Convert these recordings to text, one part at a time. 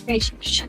registration.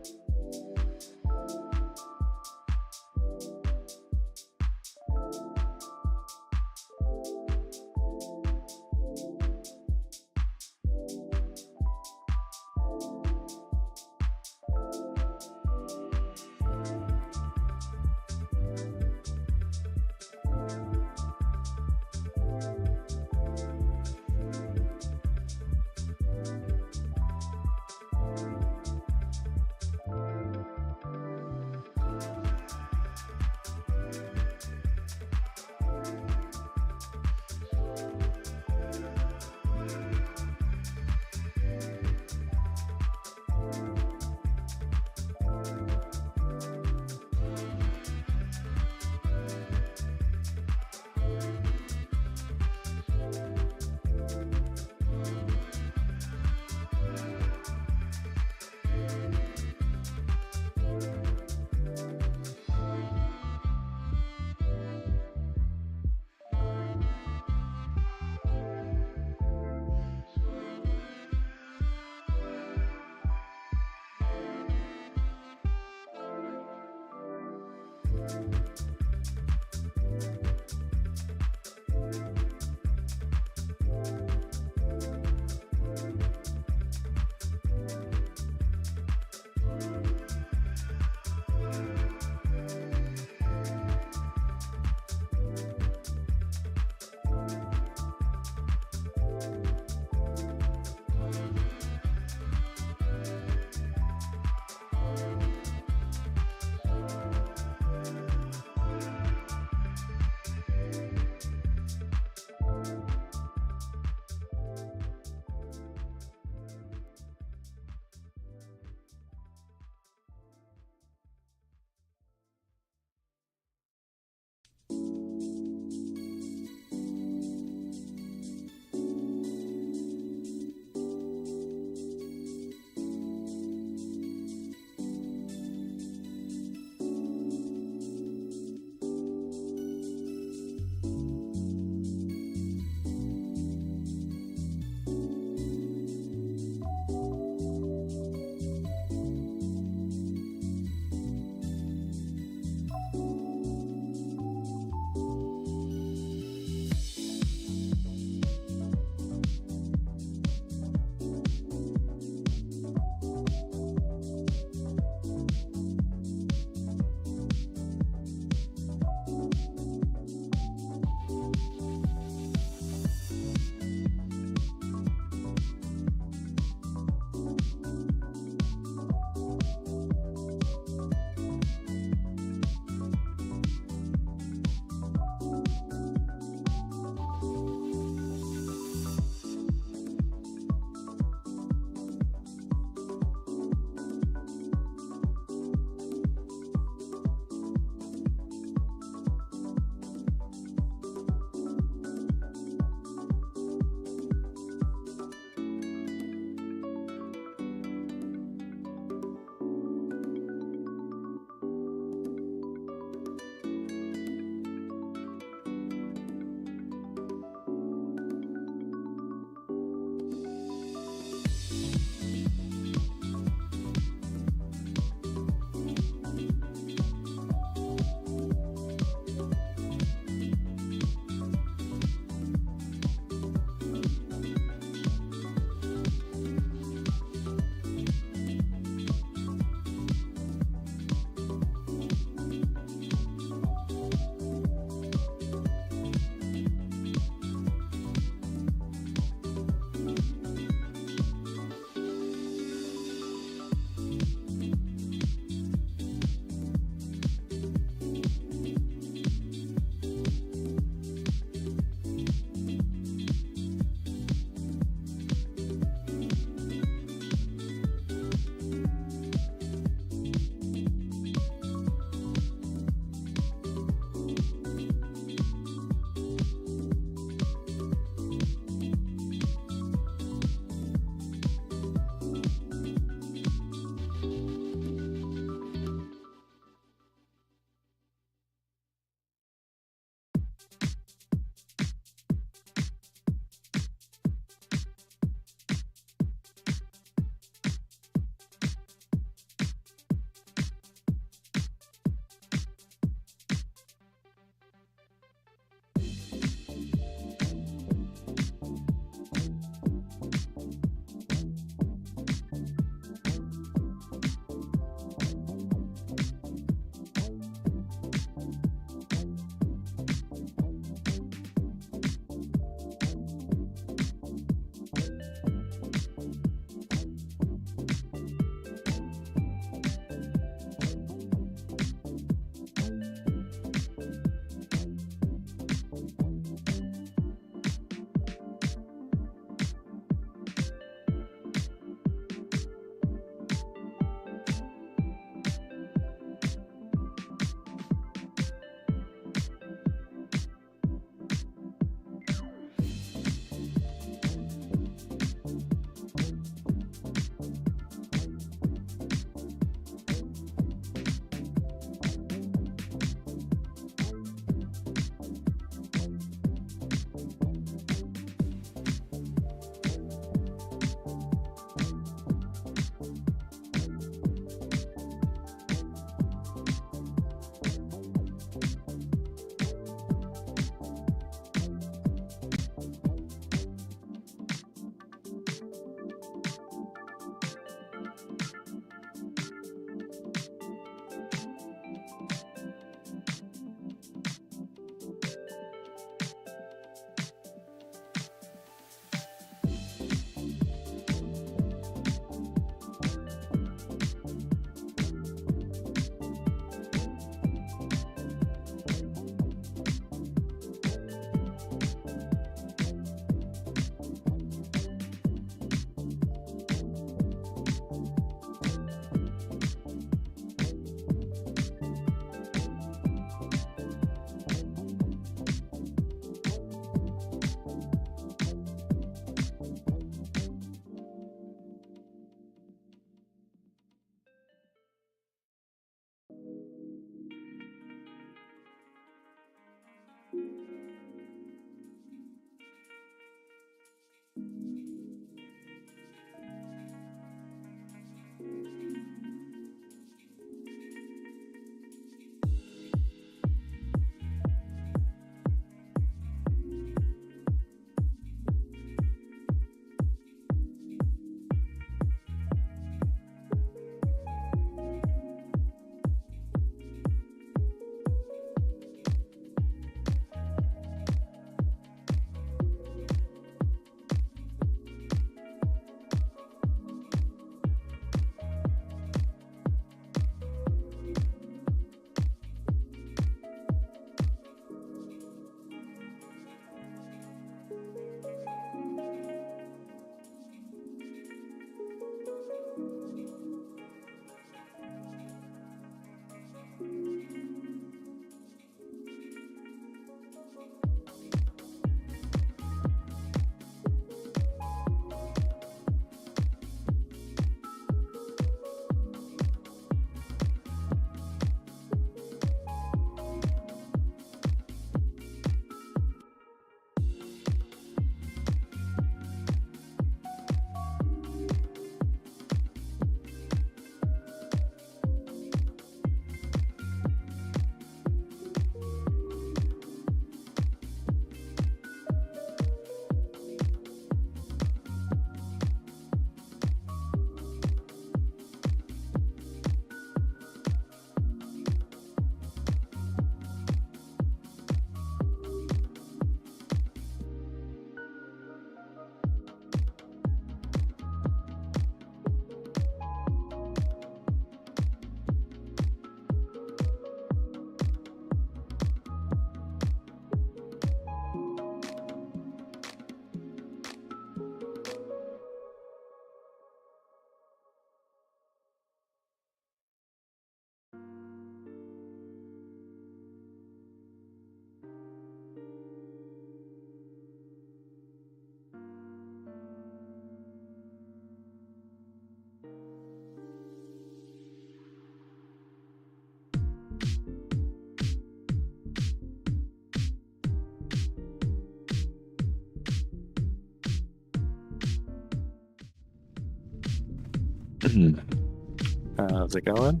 How's it going?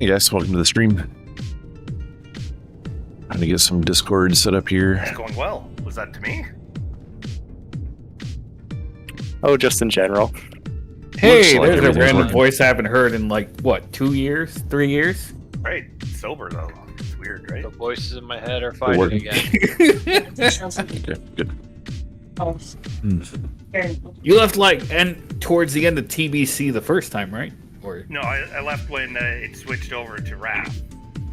Hey guys, welcome to the stream. Trying to get some Discord set up here. It's going well. Was that to me? Oh, just in general. Hey, like there's a everything's random working. voice I haven't heard in like, what, 2 years? 3 years? Right. Sober, though. It's weird, right? The voices in my head are work. fighting again. Okay, good. You left and towards the end of TBC the first time, right? Or No, I left when it switched over to Wrath.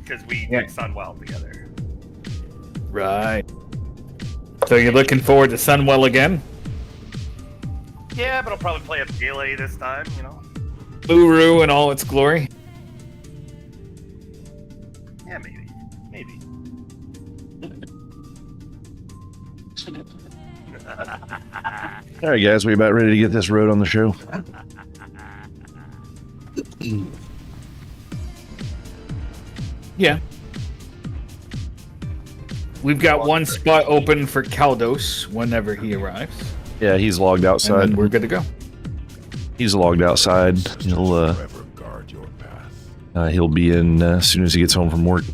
Because we Yeah. did Sunwell together. Right. So you're looking forward to Sunwell again? Yeah, but I'll probably play up Gale this time, you know? Uru in all its glory? Yeah, maybe. Maybe. All right, guys, we about ready to get this road on the show. Yeah. We've got one spot open for Kaldos whenever he arrives. Yeah, he's logged And outside. then we're good to go. He's logged outside. He'll be in as soon as he gets home from work.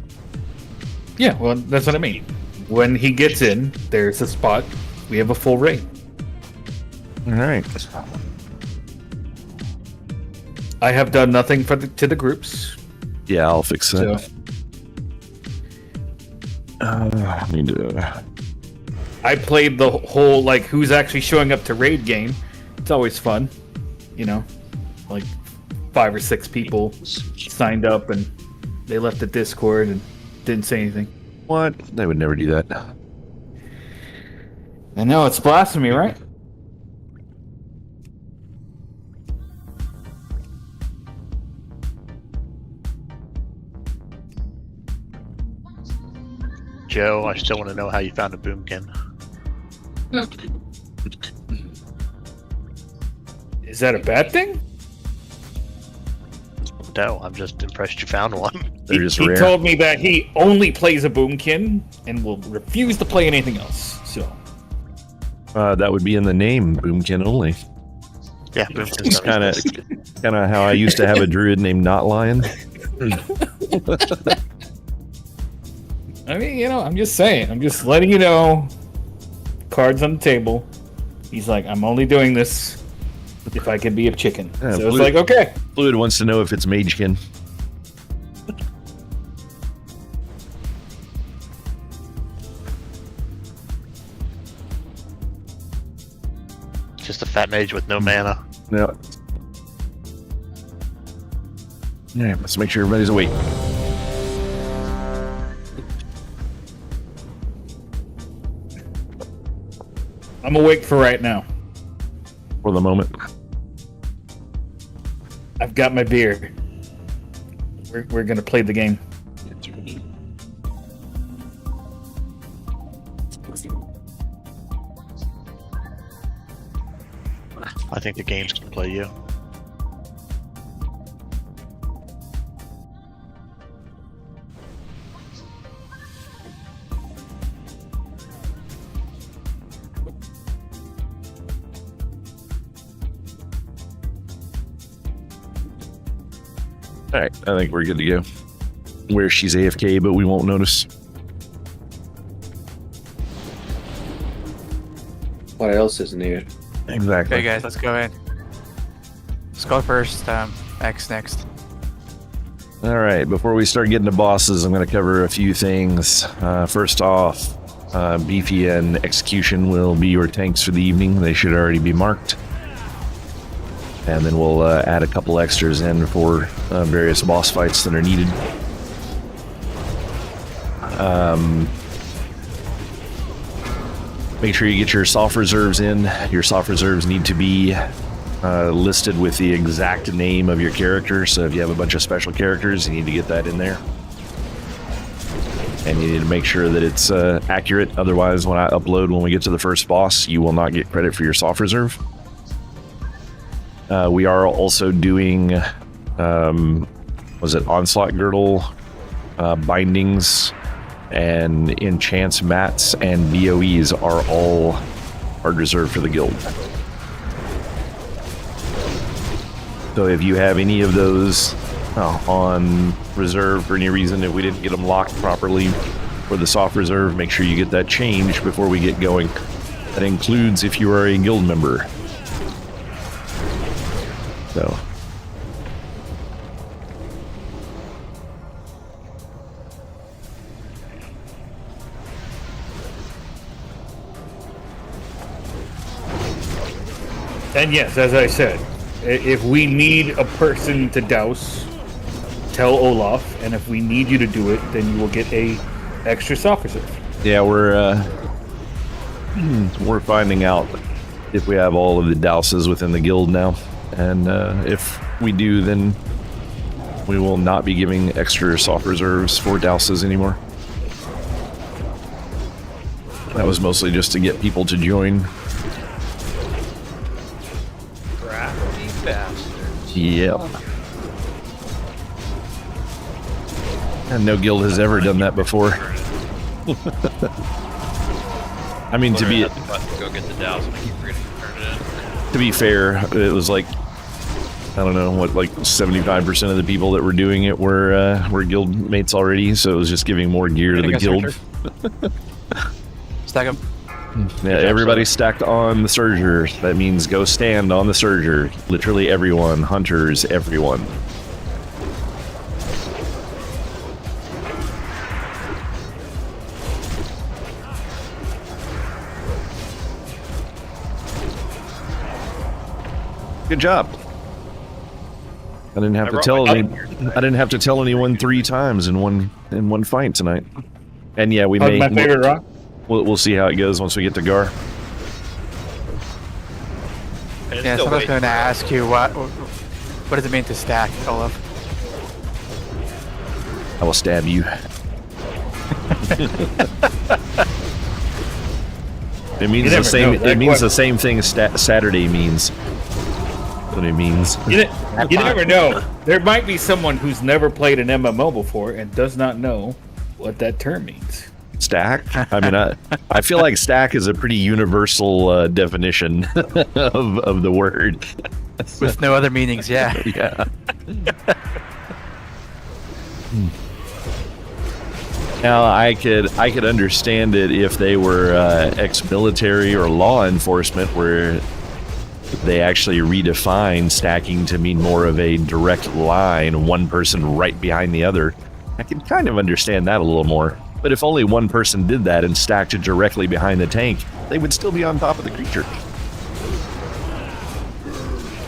Yeah, well, that's what I mean. When he gets in, there's a spot. We have a full raid. All right. I have done nothing to the groups. Yeah, I'll fix that. So I need to. I played the whole like who's actually showing up to raid game. It's always fun, you know. Like 5 or 6 people signed up and they left the Discord and didn't say anything. What? They would never do that. I know it's blasphemy, right? Joe, I still want to know how you found a boomkin. Is that a bad thing? No, I'm just impressed you found one. They're just He rare. told me that he only plays a boomkin and will refuse to play anything else. So That would be in the name, Boomkin only. Yeah, It's boomkins. kind of how I used to have a druid named Not Lion. I mean, you know, I'm just saying. I'm just letting you know. Cards on the table. He's like, I'm only doing this if I can be a chicken. Yeah, so it's blue- like, okay. Fluid wants to know if it's Magekin. Just a fat mage with no mana. No. Yeah, let's make sure everybody's awake. I'm awake for right now. For the moment. I've got my beer. We're gonna play the game. I think the game's gonna play you. All right, I think we're good to go. Where she's AFK, but we won't notice. What else is new? Exactly. Okay, guys, let's go in. Let's go first. X next. All right, before we start getting to bosses, I'm going to cover a few things. First off, Beefy and Execution will be your tanks for the evening. They should already be marked. And then we'll add a couple extras in for various boss fights that are needed. Make sure you get your soft reserves in. Your soft reserves need to be listed with the exact name of your character. So if you have a bunch of special characters, you need to get that in there. And you need to make sure that it's accurate. Otherwise, when I upload when we get to the first boss, you will not get credit for your soft reserve. We are also doing, was it Onslaught Girdle, bindings, and enchants mats and BOEs are all hard reserve for the guild. So if you have any of those on reserve for any reason, if we didn't get them locked properly for the soft reserve, make sure you get that changed before we get going. That includes if you are a guild member. So. And yes, as I said, if we need a person to douse, tell Olaf, and if we need you to do it, then you will get a extra soft reserve. Yeah, we're finding out if we have all of the douses within the guild now, and if we do, then we will not be giving extra soft reserves for douses anymore. That was mostly just to get people to join. Crafty bastards. Yep. And no guild has ever done that before. I mean, to be Go get the douse and I keep forgetting to turn it in. to be fair, it was like, I don't know what, like 75% of the people that were doing it were guild mates already, so it was just giving more gear to the guild. Stack them. Yeah, everybody stacked on the Surger. That means go stand on the Surger. Literally everyone, hunters, everyone. Good job. I didn't have to tell any. I didn't have to tell anyone 3 times in one fight tonight. And yeah, we may. My favorite rock. We'll see how it goes once we get to Gar. And Yeah, still so I was wait going to for- ask you what does it mean to stack, Olaf? I will stab you. It means the never same. know. It means the same thing as Saturday means. That's what it means. You never know. There might be someone who's never played an MMO before and does not know what that term means. Stack. I mean, I feel like stack is a pretty universal definition of the word. With no other meanings, yeah. Yeah. Now I could understand it if they were ex-military or law enforcement, where they actually redefine stacking to mean more of a direct line, one person right behind the other. I can kind of understand that a little more. But if only one person did that and stacked it directly behind the tank, they would still be on top of the creature.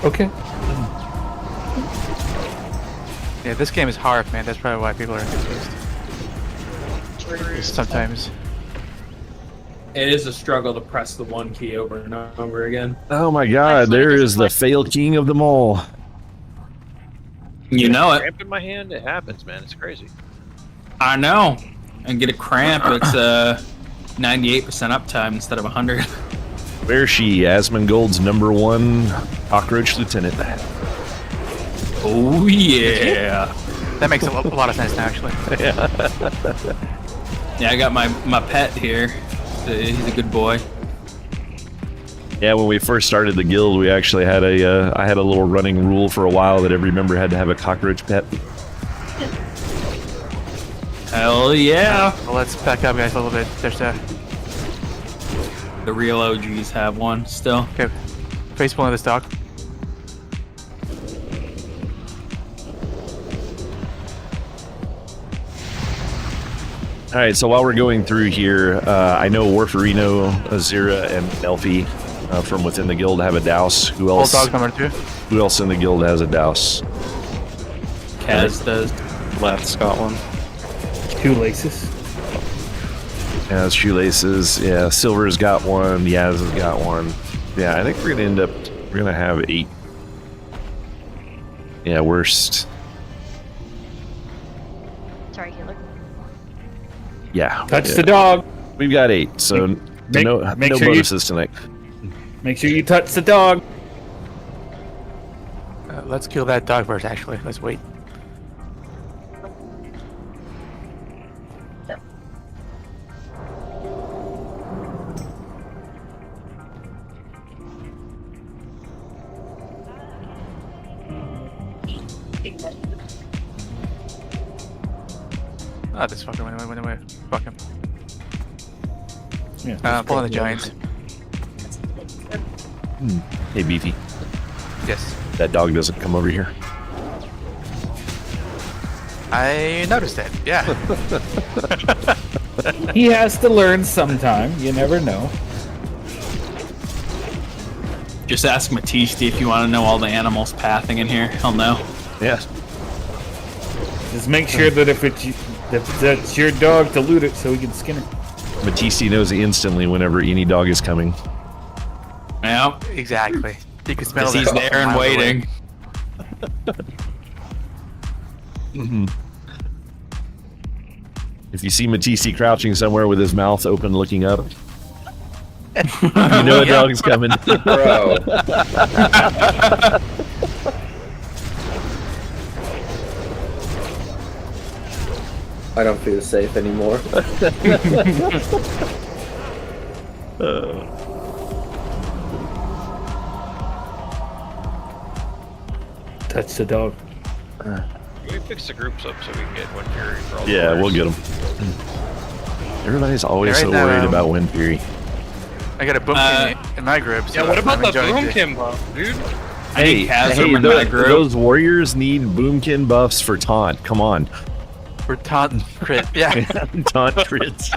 Okay. Yeah, this game is hard, man. That's probably why people are confused. Sometimes. It is a struggle to press the one key over and over again. Oh my god, there is the fail king of them all. You know it. Cramp in my hand, it happens, man. It's crazy. I know. And get a cramp, it's 98% uptime instead of 100. Where's she? Asmongold's #1 cockroach lieutenant. Oh yeah. That makes a lot of sense now, actually. Yeah, I got my pet here. He's a good boy. Yeah, when we first started the guild, we actually had I had a little running rule for a while that every member had to have a cockroach pet. Hell yeah. Well, let's back up, guys, a little bit. There's a... The real OGs have one still. Okay. Face pulling this dog. All right, so while we're going through here, I know Warfarino, Azira, and Elfie from within the guild have a douse. Who Old else? dog number 2. Who else in the guild has a douse? Kaz does. Left got one. 2 laces. Yeah, shoelaces. Yeah, Silver's got one. Yaz has got one. Yeah, I think we're gonna have 8. Yeah, worst. Sorry, healer. Yeah. Touch yeah. the dog. We've got 8, so Make no sure bonuses tonight. Make sure you touch the dog. Let's kill that dog first, actually. Let's wait. Oh, this fucker went away. Fuck him. Yeah, Pulling the giants. Hey, Beefy. Yes. That dog doesn't come over here. I noticed that. Yeah. he has to learn sometime. You never know. Just ask Matisse if you want to know all the animals pathing in here. He'll know. Yeah. Just make sure that if that's your dog, to loot it so we can skin it. Matisse knows instantly whenever any dog is coming. Yeah. Exactly. You can smell He's that there and miles away. waiting. If you see Matisse crouching somewhere with his mouth open looking up, you know a dog's coming. Bro. I don't feel safe anymore. Touch the dog. We fix the groups up so we can get Wind Fury for all the Yeah, we'll players. get them. Everybody's always Yeah, so right now, worried about Wind Fury. I got a boomkin in my group. So Yeah, what about I'm the enjoying it. Boomkin buff, dude? I need Chasm in my group. Those warriors need boomkin buffs for taunt. Come on. We're taunting crit. Yeah. Taunt crits.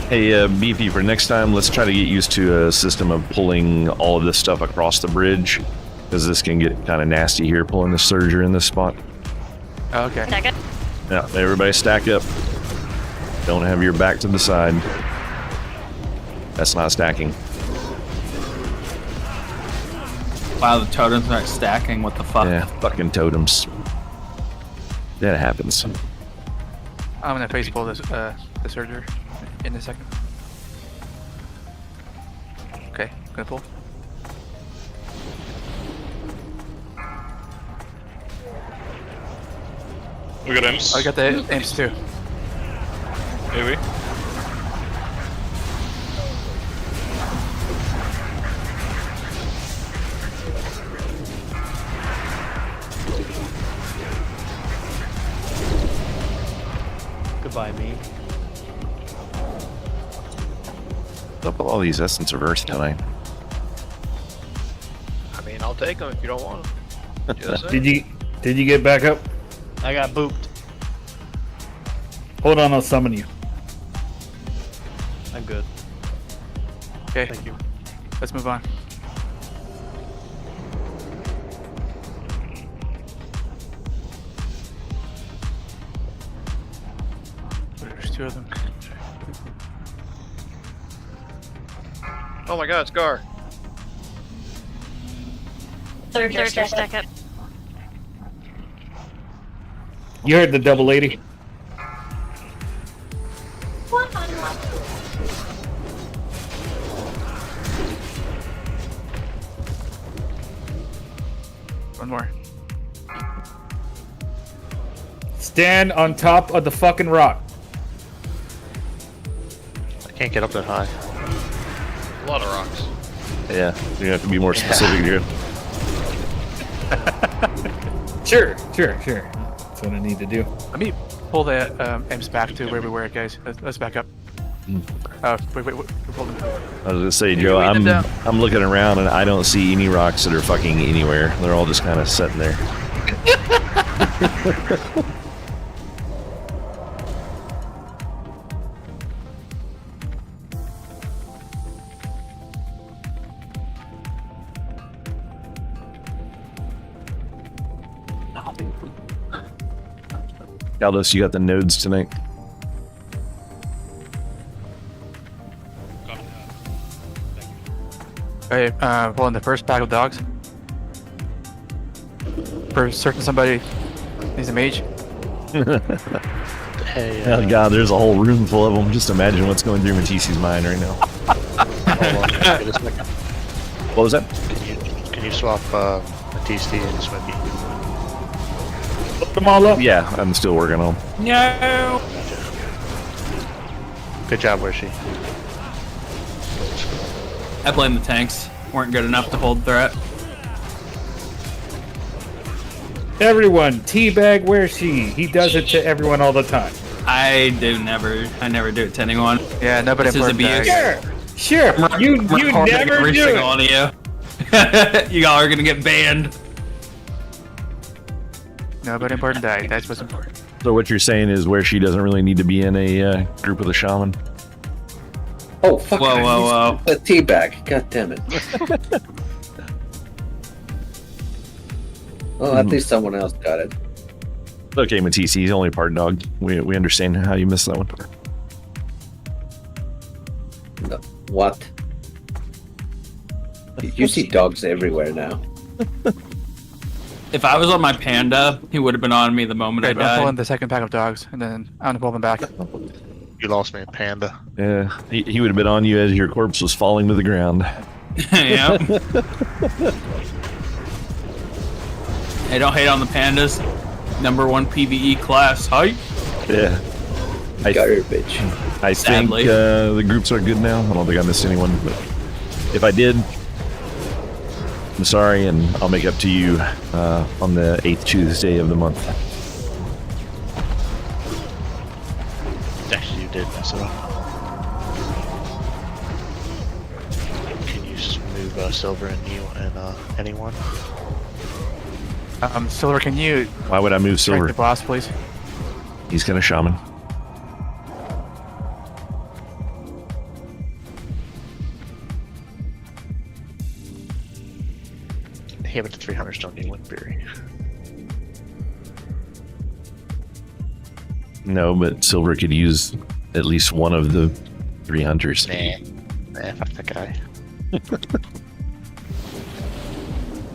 Hey, Beefy, for next time, let's try to get used to a system of pulling all of this stuff across the bridge, because this can get kind of nasty here, pulling the Surger in this spot. Oh, okay. Second. Yeah, everybody stack up. Don't have your back to the side. That's not stacking. Wow, the totems aren't stacking. What the fuck? Yeah, fucking totems. That happens. I'm gonna face pull this the Surger in a second. Okay, gonna pull. We got Imps. Oh, I got the imps too. Maybe. Goodbye, me. Up with all these Essence of Earth tonight. I mean, I'll take them if you don't want them. Just saying. Did you get back up? I got booped. Hold on, I'll summon you. I'm good. Okay, Thank you. let's move on. There's two of them. Oh my god, Scar. Third stack up. You heard the double lady. One more. Stand on top of the fucking rock. I can't get up that high. A lot of rocks. Yeah, you have to be more specific here. Sure. That's what I need to do. Let me pull the imps back to where we were, guys. Let's back up. Wait, we're pulling. I was gonna say, Joe, Weigh them down. I'm looking around and I don't see any rocks that are fucking anywhere. They're all just kind of sitting there. Aldous, you got the nodes tonight? Okay, pulling the first pack of dogs. For certain somebody needs a mage. Hey, Oh god, there's a whole room full of them. Just imagine what's going through Matisse's mind right now. hold on, wait a second. What was that? Can you swap Matisse and Swimpy? Put them all up. Yeah, I'm still working on them. No. Good job, where's she? I blame the tanks. Weren't good enough to hold threat. Everyone, teabag where's he does it to everyone all the time. I never do it to anyone. Yeah, nobody This is important. abuse. Sure. You Recording never every do single it. one of you. You all are gonna get banned. Nobody important died. That's what's important. So what you're saying is where she doesn't really need to be in a group with a shaman. Oh, fuck. Whoa. A teabag. God damn it. Well, at least someone else got it. It's okay, Matisse. He's only part dog. We understand how you missed that one. No. What? You see dogs everywhere now. If I was on my panda, he would have been on me the moment Okay, I I'm pulling died. the second pack of dogs, and then I'm gonna pull them back. You lost me a panda. Yeah, he would have been on you as your corpse was falling to the ground. Yeah. Hey, don't hate on the pandas. #1 PvE class hype. Yeah. Garbage. I think Sadly. the groups are good now. I don't think I missed anyone, but if I did, I'm sorry, and I'll make up to you on the 8th Tuesday of the month. Actually, you did mess it up. Can you move Silver and you and anyone? Silver, can you Why would I move strike Silver? the boss, please? He's got a shaman. Him and the 300s don't need Wind Fury. No, but Silver could use at least one of the 3 hunters. Nah, fuck that guy.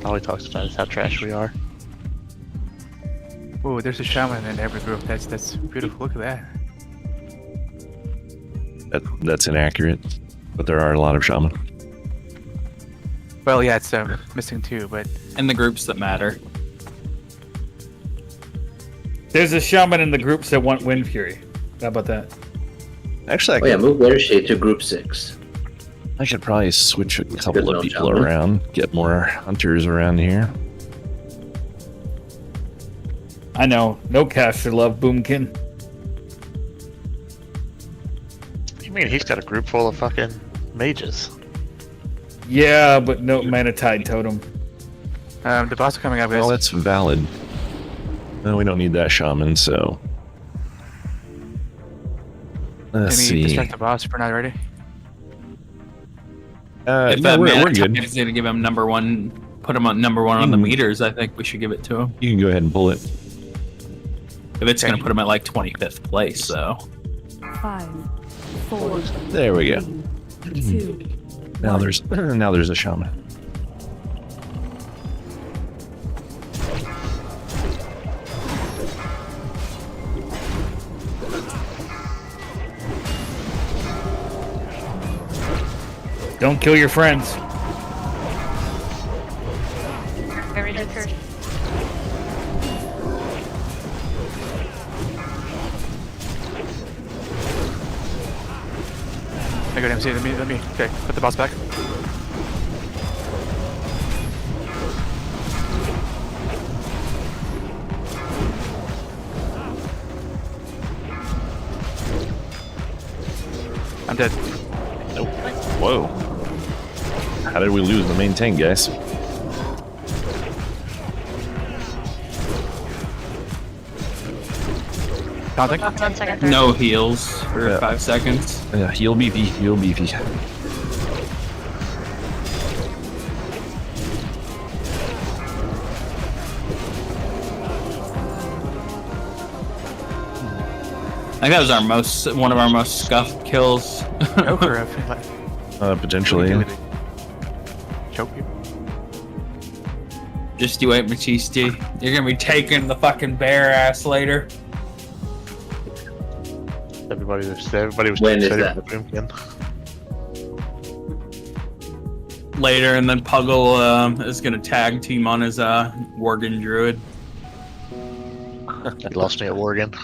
All he talks about is how trash we are. Ooh, there's a shaman in every group. That's beautiful. Look at that. That's inaccurate, but there are a lot of shaman. Well, yeah, it's missing 2, but In the groups that matter. There's a shaman in the groups that want Wind Fury. How about that? Actually, Oh yeah, move Leadership to group 6. I could probably switch a couple There's of no people shaman. around, get more hunters around here. I know. No caster love Boomkin. You mean he's got a group full of fucking mages? Yeah, but no mana tide totem. the boss is coming up, guys. Well, that's valid. No, we don't need that shaman, so... Let's Can we see. distract the boss if we're not ready? If No, that we're mana good. type is gonna give him #1, put him on #1 on the meters, I think we should give it to him. You can go ahead and pull it. If it's gonna put him at like 25th place, though. 5, 4, There we go. 2. Now there's a shaman. Don't kill your friends. Very good. I got MC. Let me. Okay, put the boss back. I'm dead. Nope. Whoa. How did we lose the main tank, guys? Counting? 1 second. No heals for Yeah. 5 seconds. Heal beefy, heal beefy. I think that was one of our most scuffed kills. Joker, Potentially. Choke you. Just you wait, Machisti. You're gonna be taking the fucking bear ass later. Everybody was When is excited that? for Boomkin. Later, and then Puggle is gonna tag team on his Worgen Druid. You lost me at Worgen.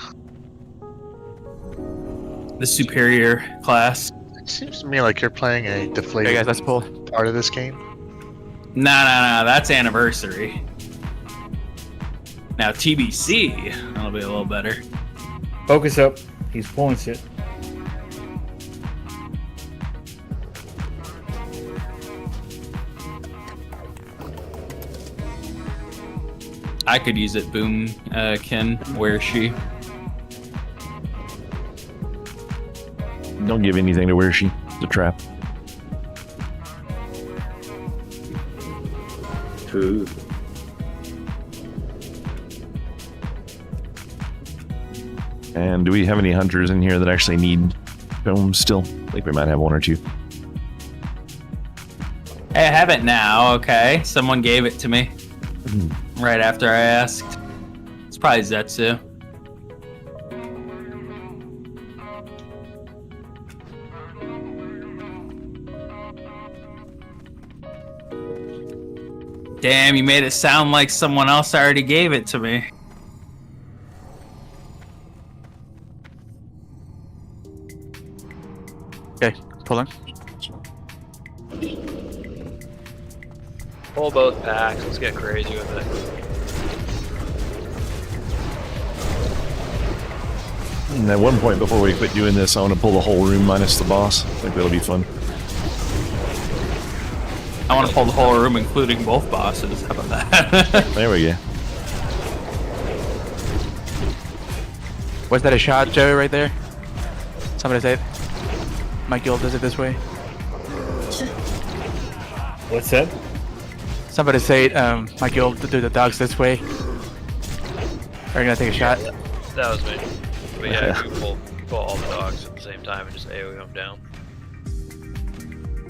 The superior class. It seems to me like you're playing a deflated Hey guys, let's pull. part of this game. Nah, that's anniversary. Now TBC, that'll be a little better. Focus up. He's pulling shit. I could use it, Boom, Ken. Where is she? Don't give anything to Where She. It's a trap. True. And do we have any hunters in here that actually need films still? I think we might have one or two. Hey, I have it now, okay. Someone gave it to me. Right after I asked. It's probably Zetsu. Damn, you made it sound like someone else already gave it to me. Okay, pulling. Pull both packs. Let's get crazy with it. And at one point before we quit doing this, I want to pull the whole room minus the boss. I think that'll be fun. I want to pull the whole room, including both bosses. How about that? There we go. Was that a shot, Joe, right there? Somebody say it. My guild does it this way. What's that? Somebody say it, my guild do the dogs this way. Are you gonna take a shot? That was me. But yeah, you pull all the dogs at the same time and just AoE them down.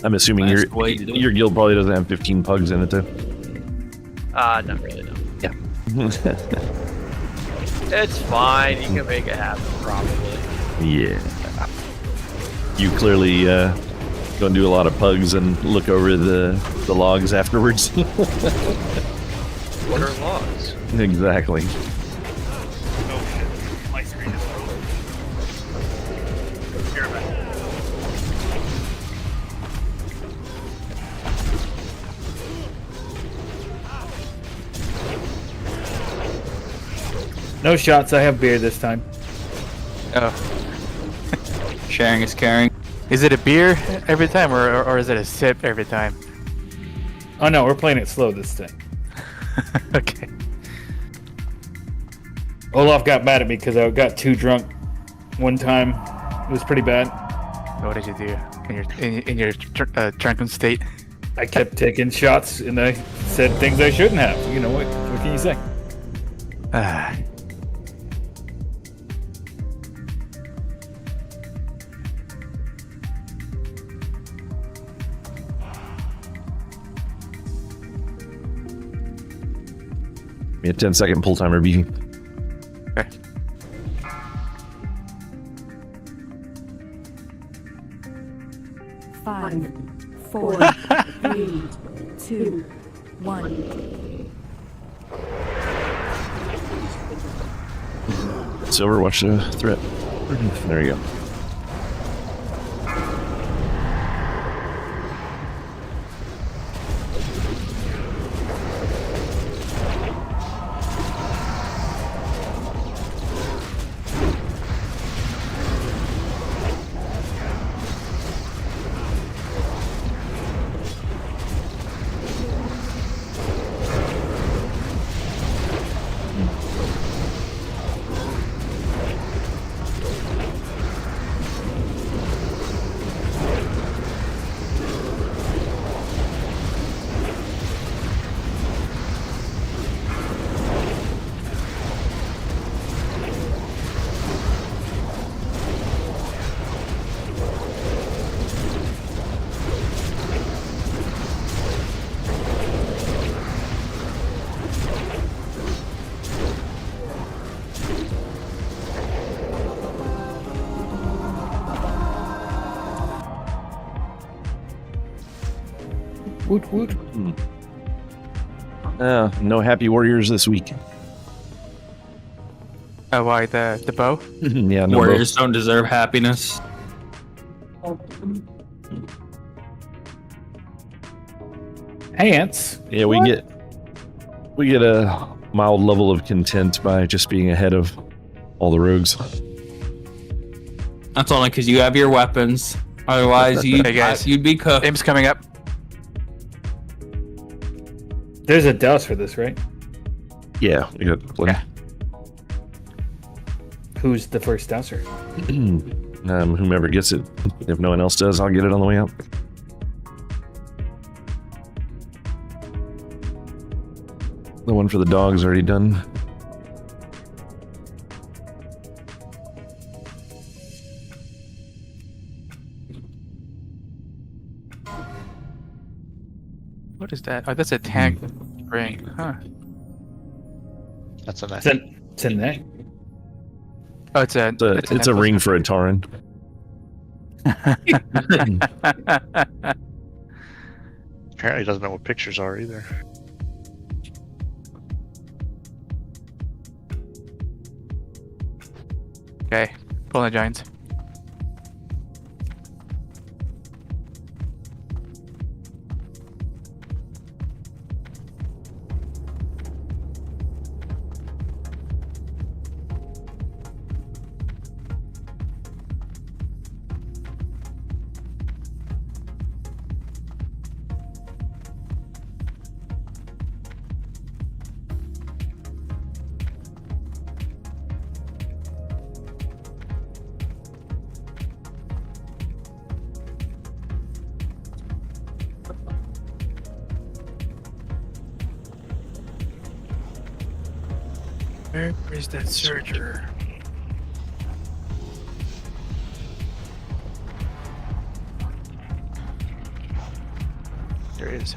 I'm assuming Last way to do it. your guild probably doesn't have 15 pugs in it, though. Not really, no. Yeah. It's fine. You can make it happen, probably. Yeah. You clearly don't do a lot of pugs and look over the logs afterwards. What are logs? Exactly. Oh shit. My screen is frozen. Here, man. No shots. I have beer this time. Oh. Sharing is caring. Is it a beer every time, or is it a sip every time? Oh no, we're playing it slow this time. Okay. Olaf got mad at me because I got too drunk one time. It was pretty bad. What did you do in your drunken state? I kept taking shots and I said things I shouldn't have. You know what? What can you say? Ah. A 10-second pull timer, beefy. Okay. Five, 4, 3, 2, 1. Silver, watch the threat. There you go. Woot woot. No happy warriors this week. Oh, why the bow? Yeah, no Warriors don't deserve happiness. Ants. Yeah, we get a mild level of content by just being ahead of all the rogues. That's only because you have your weapons. Otherwise, Hey, guys. you'd be cooked. Im's coming up. There's a douse for this, right? Yeah, we got plenty. Who's the first douser? Whomever gets it. If no one else does, I'll get it on the way out. The one for the dog's already done. What is that? Oh, that's a tank ring. Huh. That's a nice. It's in there. Oh, it's a. It's a ring for a Tauren. Apparently, he doesn't know what pictures are either. Okay, pulling the giants. Where is that searcher? There it is.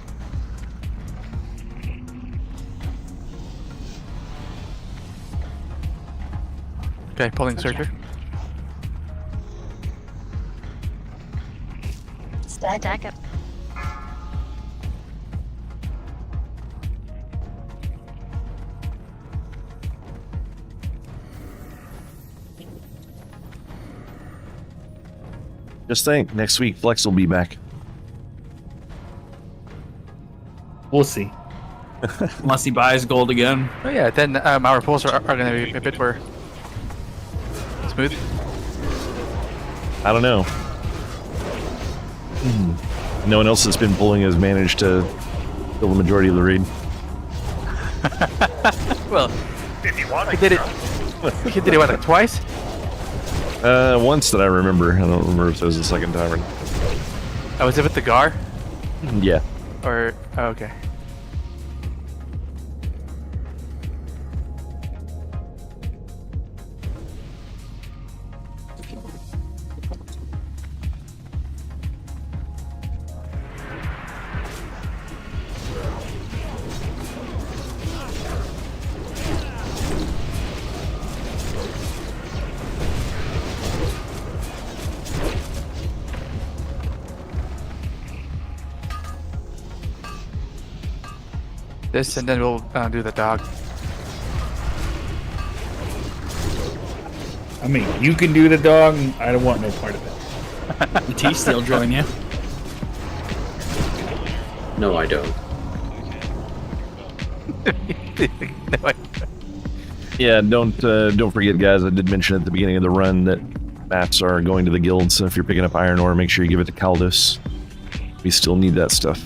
Okay, pulling searcher. Stack up. Just think, next week Flex will be back. We'll see. Unless he buys gold again. Oh yeah, then our pulls are going to be a bit more smooth. I don't know. No one else that's been pulling has managed to fill the majority of the raid. Well, If you want he to. did it. He did it what, like twice? Once that I remember. I don't remember if it was the second time or not. Oh, was it with the Gar? Yeah. Or oh, okay. This and then we'll do the dog. I mean, you can do the dog. I don't want no part of it. The T still join you. No, I don't. No, Yeah, don't forget, guys. I did mention at the beginning of the run that maps are going to the guild. So if you're picking up iron ore, make sure you give it to Caldos. We still need that stuff.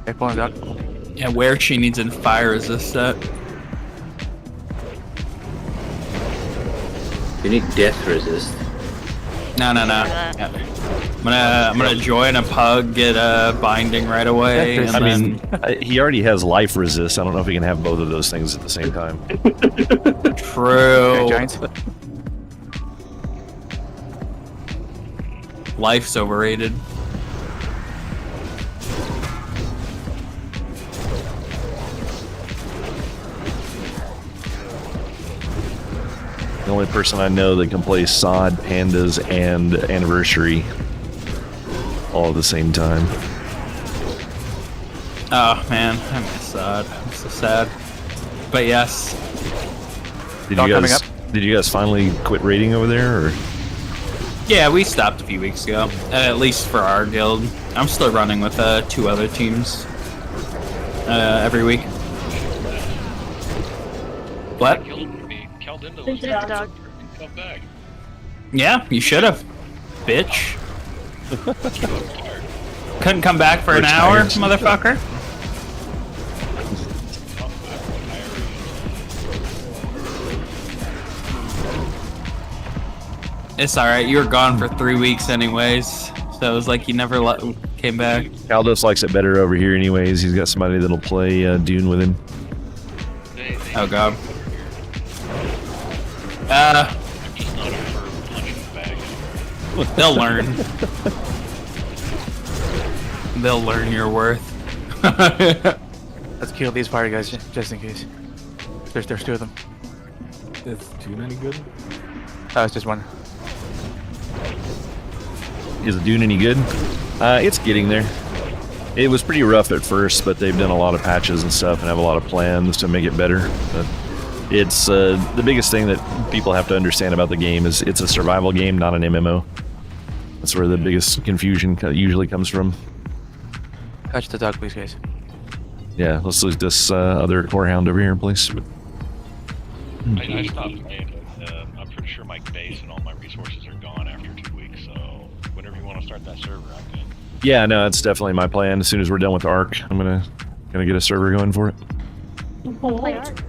okay, pulling it out. Yeah, where she needs a fire resist set. You need death resist. No. I'm gonna join a pug, get a binding right away, and I then mean, he already has life resist. I don't know if he can have both of those things at the same time. true. Okay, giants. Life's overrated. The only person I know that can play Sod, Pandas, and Anniversary all at the same time. Oh man, I'm sad. I'm so sad. But yes, Did Dog you coming guys? up. Did you guys finally quit raiding over there? Or Yeah, we stopped a few weeks ago. At least for our guild. I'm still running with 2 other teams every week. What? Yeah, you should have, bitch. Couldn't come back for an hour, motherfucker. It's alright, you were gone for 3 weeks anyways, so it was like you never came back. Aldous likes it better over here anyways. He's got somebody that'll play Dune with him. Oh god. They'll learn. They'll learn your worth. Let's kill these fire guys just in case. There's 2 of them. Is Dune any good? It's just one. Is the Dune any good? It's getting there. It was pretty rough at first, but they've done a lot of patches and stuff and have a lot of plans to make it better. But it's the biggest thing that people have to understand about the game is it's a survival game, not an MMO. That's where the biggest confusion usually comes from. Touch the dog, please, guys. Yeah, let's lose this other corehound over here, please. I stopped playing, but I'm pretty sure my base and all my resources are gone after 2 weeks, so whenever you want to start that server, I'm good. Yeah, no, that's definitely my plan. As soon as we're done with Ark, I'm gonna get a server going for it. Play Ark.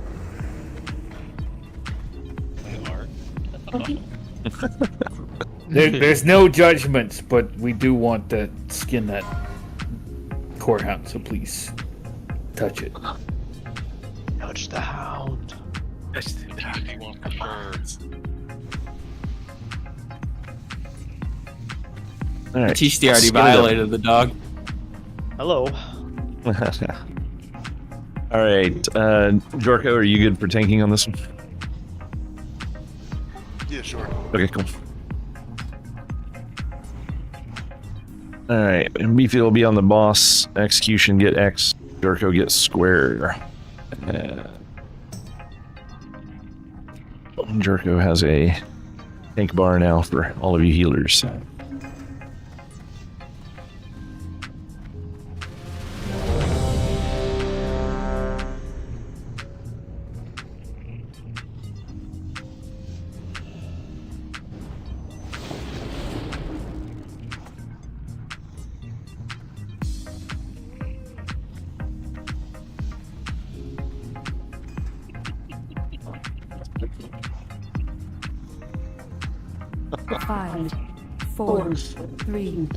There's no judgments, but we do want to skin that corehound, so please touch it. Touch the hound. He wants the fur. All right. Batiste already violated the dog. Hello. All right, Jorko, are you good for tanking on this one? Yeah, sure. Okay, cool. All right, Beefy will be on the boss. Execution, get X. Jorko, get square. Jorko has a tank bar now for all of you healers. Five, 4, 3,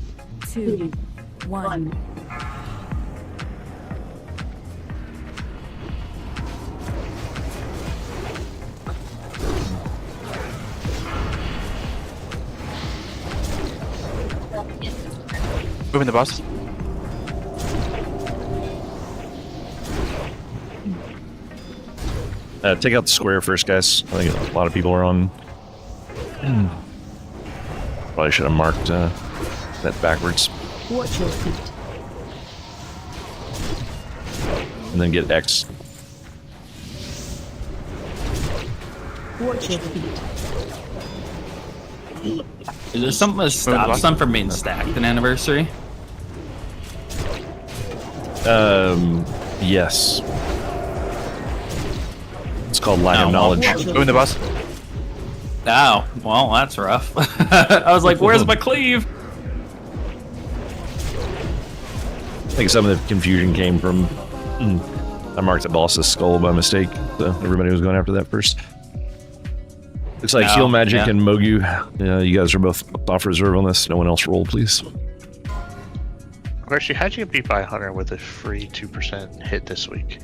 2, 1. Moving the boss. Take out the square first, guys. I think a lot of people are on. Probably should have marked that backwards. Watch your feet. And then get X. Watch your feet. Is there something that stops them from being stacked an anniversary? Yes. It's called lack of knowledge. Moving the boss. Oh, well, that's rough. I was like, where's my cleave? I think some of the confusion came from I marked the boss's skull by mistake, so everybody was going after that first. Looks like Heal Magic and Mogu, you guys are both off reserve on this. No one else roll, please. Actually, how'd you get beat by a hunter with a free 2% hit this week?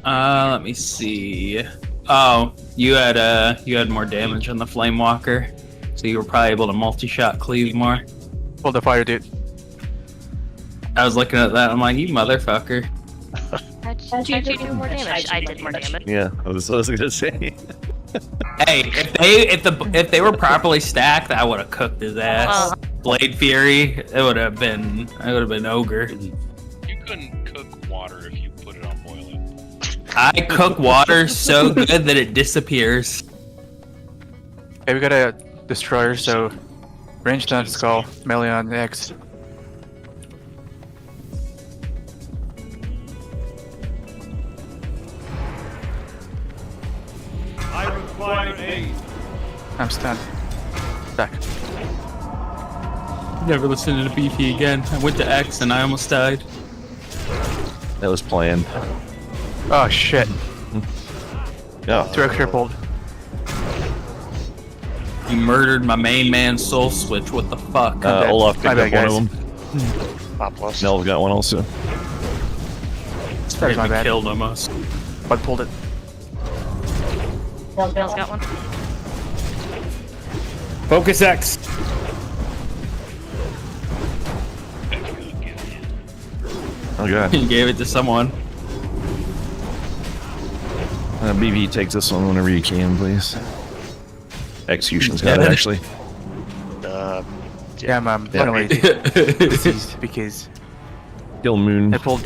Let me see. Oh, you had more damage on the Flame Walker, so you were probably able to multi-shot cleave more. Hold the fire, dude. I was looking at that. I'm like, you motherfucker. How'd you do more damage? I did more damage. Yeah, I was gonna say. Hey, if they were properly stacked, I would have cooked his ass. Blade Fury, it would have been ogre. You couldn't cook water if you put it on boiling. I cook water so good that it disappears. Hey, we gotta destroyer, so ranged on skull, melee on X. I require aid. I'm stunned. Back. Never listened to BP again. I went to X and I almost died. That was planned. Oh shit. Yeah. 2x crippled. You murdered my main man soul switch. What the fuck? Olaf picked My up bad, one guys. of them. Pop plus. Nell's got one also. That was my bad. Killed almost. Bud pulled it. Bill's got one. Focus X. Oh god. He gave it to someone. BB, take this one whenever you can, please. Execution's got it, actually. Yeah, I'm finally deceased because Kill Moon. I pulled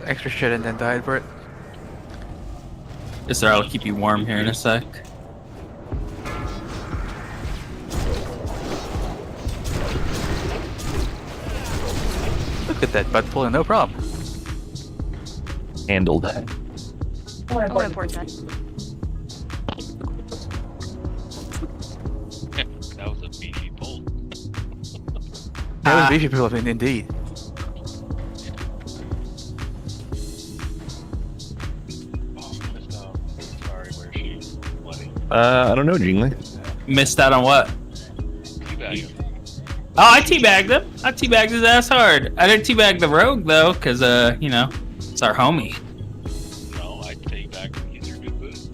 extra shit and then died for it. Yes, sir. I'll keep you warm here in a sec. Look at that bud pulling, no problem. Handled. More important. That was a beefy pull. That was beefy people, indeed. Sorry, where's she? Bloody. I don't know, Jingli. Missed out on what? Teabag him. Oh, I teabagged him. I teabagged his ass hard. I didn't teabag the rogue though, cause you know, it's our homie. No, I take back he's your new boot.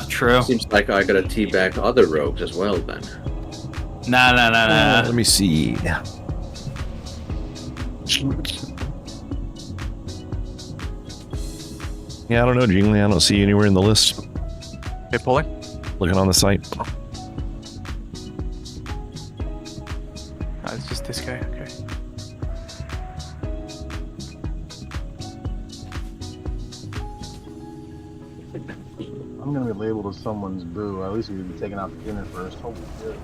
True. Seems like I gotta teabag other rogues as well then. Nah. Let me see. Yeah, I don't know, Jingli. I don't see you anywhere in the list. Okay, pulling. Looking on the site. Oh, it's just this guy, okay. I'm gonna be labeled as someone's boo. At least we would be taken out to dinner first. Holy shit.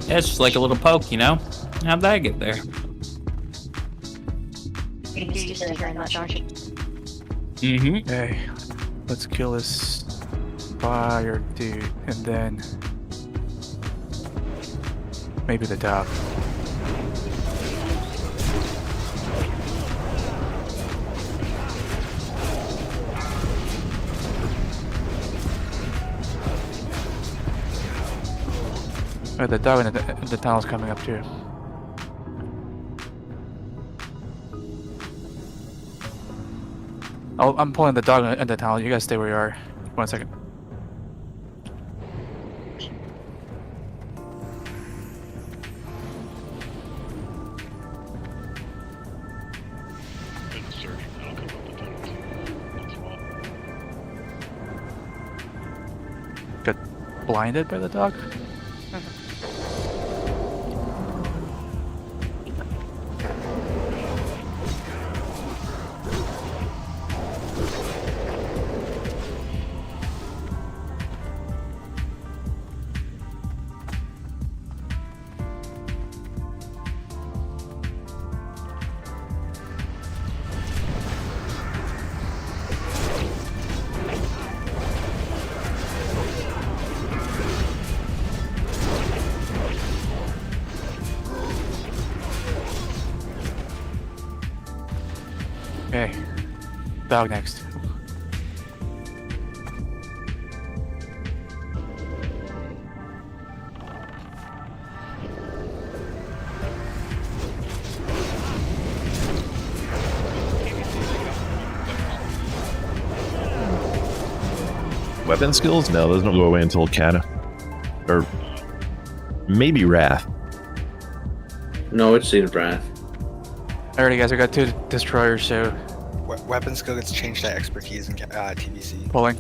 Yeah, it's just like a little poke, you know? How'd that get there? You're used to hearing that, aren't you? Mm-hmm. Okay, let's kill this fire dude, and then maybe the dog. Oh, the dog in the tunnel's coming up too. I'm pulling the dog in the tunnel. You guys stay where you are. 1 second. Got blinded by the dog? Okay. Dog next. Weapon skills? No, those don't go away until Kata. Or maybe Wrath. No, it's in Wrath. Alrighty guys, I got 2 destroyers, so Weapon skill gets changed to expertise in TBC. pulling.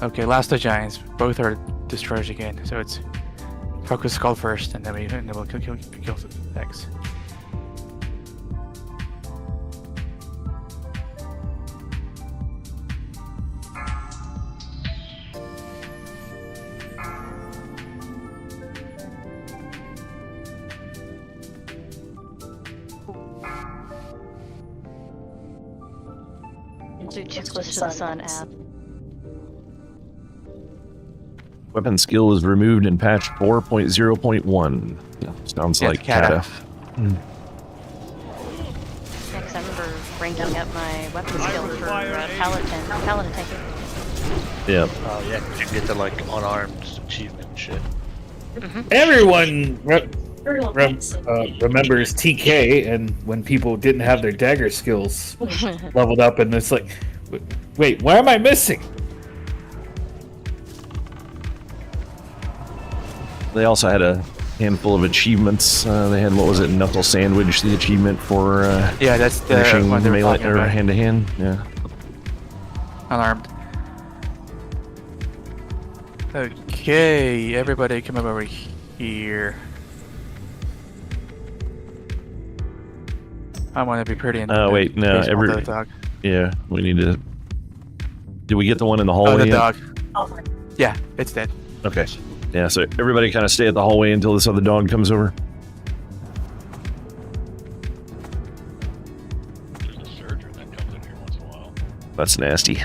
Okay, last of giants. Both are destroyers again. So it's focus skull first, and then we'll kill next. Do checklist to the sun app. Weapon skill is removed in patch 4.0.1. Sounds like Kata. Yeah, 'cause I remember ranking up my weapon skill for paladin tank. Yeah. Oh yeah, 'cause you can get the like unarmed achievement and shit. Everyone remembers TK, and when people didn't have their dagger skills leveled up, and it's like, wait, why am I missing? They also had a handful of achievements. They had, what was it, Knuckle Sandwich, the achievement for yeah, that's the finishing one they were melee talking or about. hand to hand. Yeah. Unarmed. Okay, everybody come over here. I want to be pretty. Oh wait, no, the dog. Yeah, we need to. Did we get the one in the hallway? Oh, the yet? dog. Yeah, it's dead. Okay. Yeah, so everybody kind of stay at the hallway until this other dog comes over. There's a surgeon that comes in here once in a while. That's nasty.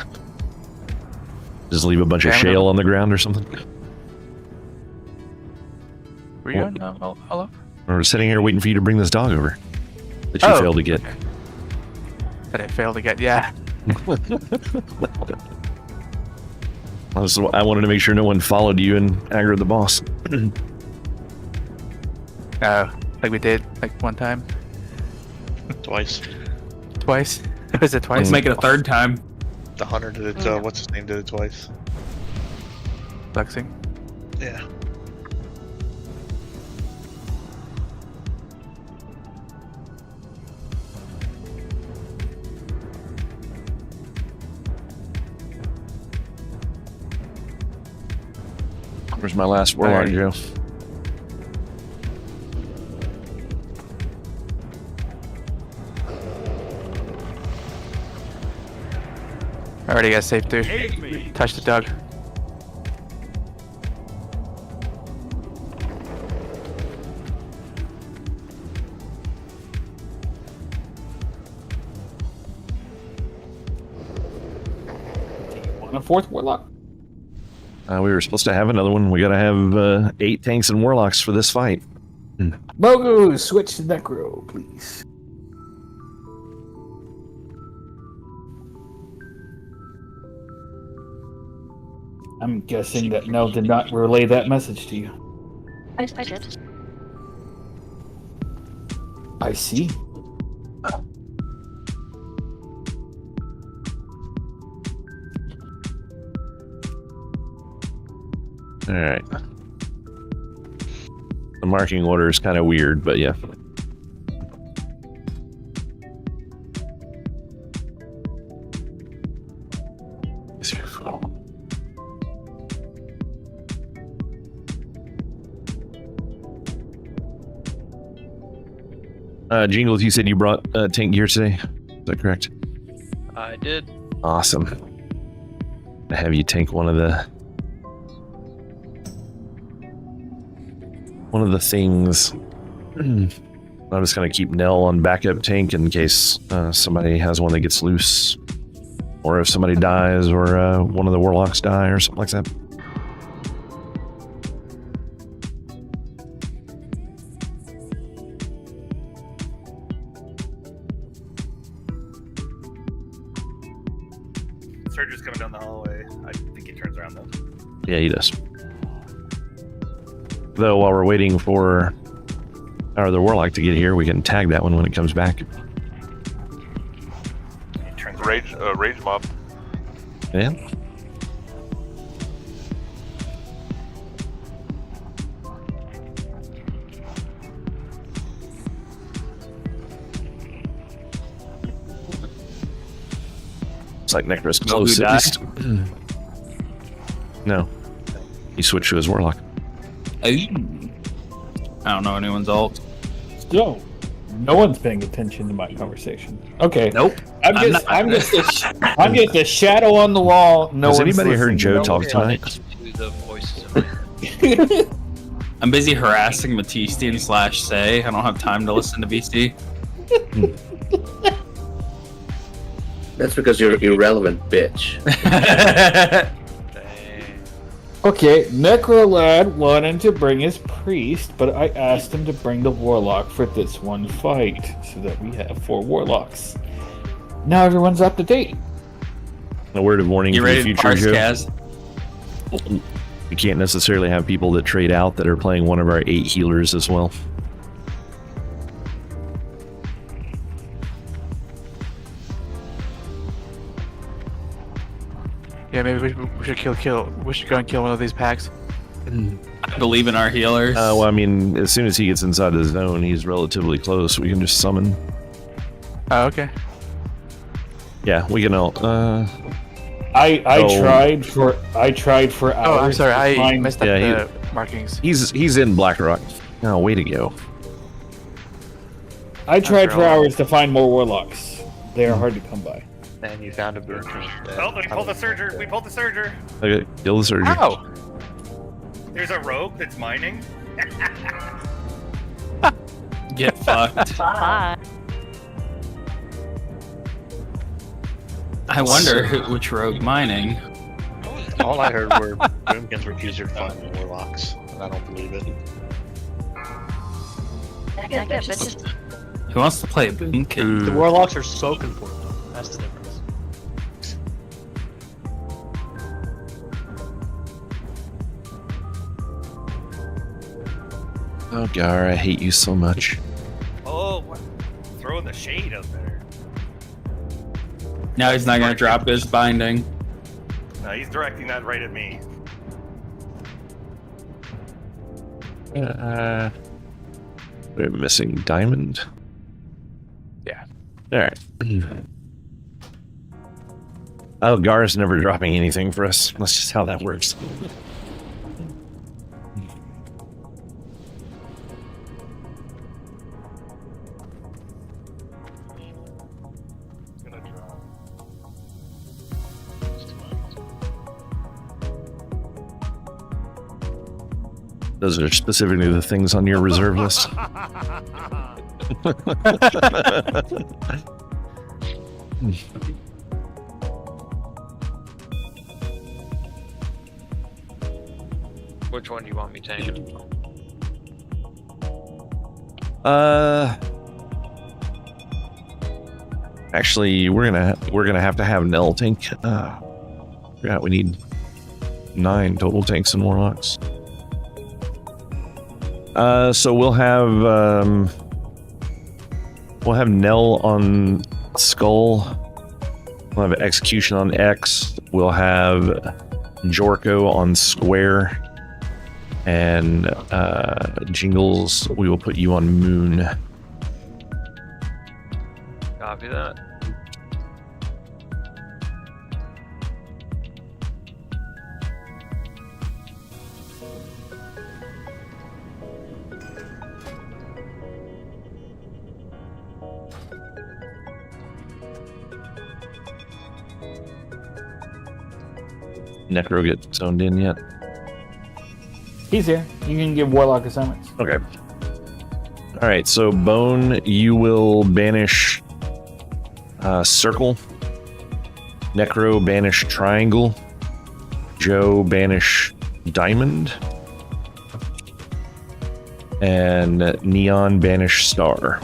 Just leave a bunch of Yeah, shale on the ground or something. Were you on? Hello? We're sitting here waiting for you to bring this dog over that you failed to get. Okay. That I failed to get. Yeah. I wanted to make sure no one followed you and aggroed the boss. Like we did like one time. Twice. Twice. Was it twice? Let's make it a third time. The hunter did it. What's his name did it twice. Flexing. Yeah. Where's my last warlock, Joe? I already got safe too. Touch the dog. Want a fourth warlock? We were supposed to have another one. We gotta have 8 tanks and warlocks for this fight. Bogu, switch to Necro, please. I'm guessing that Nell did not relay that message to you. I did. I see. Alright. The marking order is kind of weird, but yeah. Jingles, you said you brought tank gear today. Is that correct? I did. Awesome. I have you tank one of the things. I'm just gonna keep Nell on backup tank in case somebody has one that gets loose, or if somebody dies, or one of the warlocks die, or something like that. Surge's coming down the hallway. I think he turns around though. Yeah, he does. Though while we're waiting for the warlock to get here, we can tag that one when it comes back. He turns Rage mob. Yeah. It's like Necro's close at least. No. He switched to his warlock. Ooh. I don't know anyone's alt. Still, no one's paying attention to my conversation. Okay. Nope. I'm just a shadow on the wall. No Has one's anybody heard listening. Joe No talk one's tonight? The voices in my head. I'm busy harassing Matistian / Say. I don't have time to listen to VC. That's because you're an irrelevant bitch. Okay, Necrolad wanted to bring his priest, but I asked him to bring the warlock for this one fight, so that we have 4 warlocks. Now everyone's up to date. A word of warning You for the ready to future, parse, Joe. Kaz? We can't necessarily have people that trade out that are playing one of our 8 healers as well. Yeah, maybe we should we should go and kill one of these packs. I believe in our healers. Well, I mean, as soon as he gets inside the zone, he's relatively close. We can just summon. Oh, okay. Yeah, we can all. I tried for hours. Oh, I'm sorry, to I find- messed up Yeah, the markings. He's in Blackrock. Oh, way to go. I tried for hours to find more warlocks. They are hard to come by. And you found a boot. Oh, we pulled the surger. We pulled the surger. Okay, kill the surgeon. Ow! There's a rogue that's mining. Get fucked. Bye. I wonder which rogue mining. All I heard were Boomkins were easier to find than warlocks, and I don't believe it. Yeah, bitches. Who wants to play Boomkin? The warlocks are spoken for, though. That's the difference. Oh, Gar, I hate you so much. Oh, what? Throwing the shade out there. Now he's not gonna drop his binding. No, he's directing that right at me. We're missing diamond. Yeah. All right. Oh, Gar's never dropping anything for us. That's just how that works. Those are specifically the things on your reserve list. Which one do you want me taking? Actually, we're gonna have to have Nell tank. Yeah, we need 9 total tanks and warlocks. So we'll have Nell on Skull. We'll have Execution on X. We'll have Jorko on Square. And Jingles, we will put you on Moon. Copy that. Necro get zoned in yet? He's here. You can give warlock assignments. Okay. All right. So Bone, you will banish circle. Necro banish triangle. Joe banish diamond. And Neon banish star.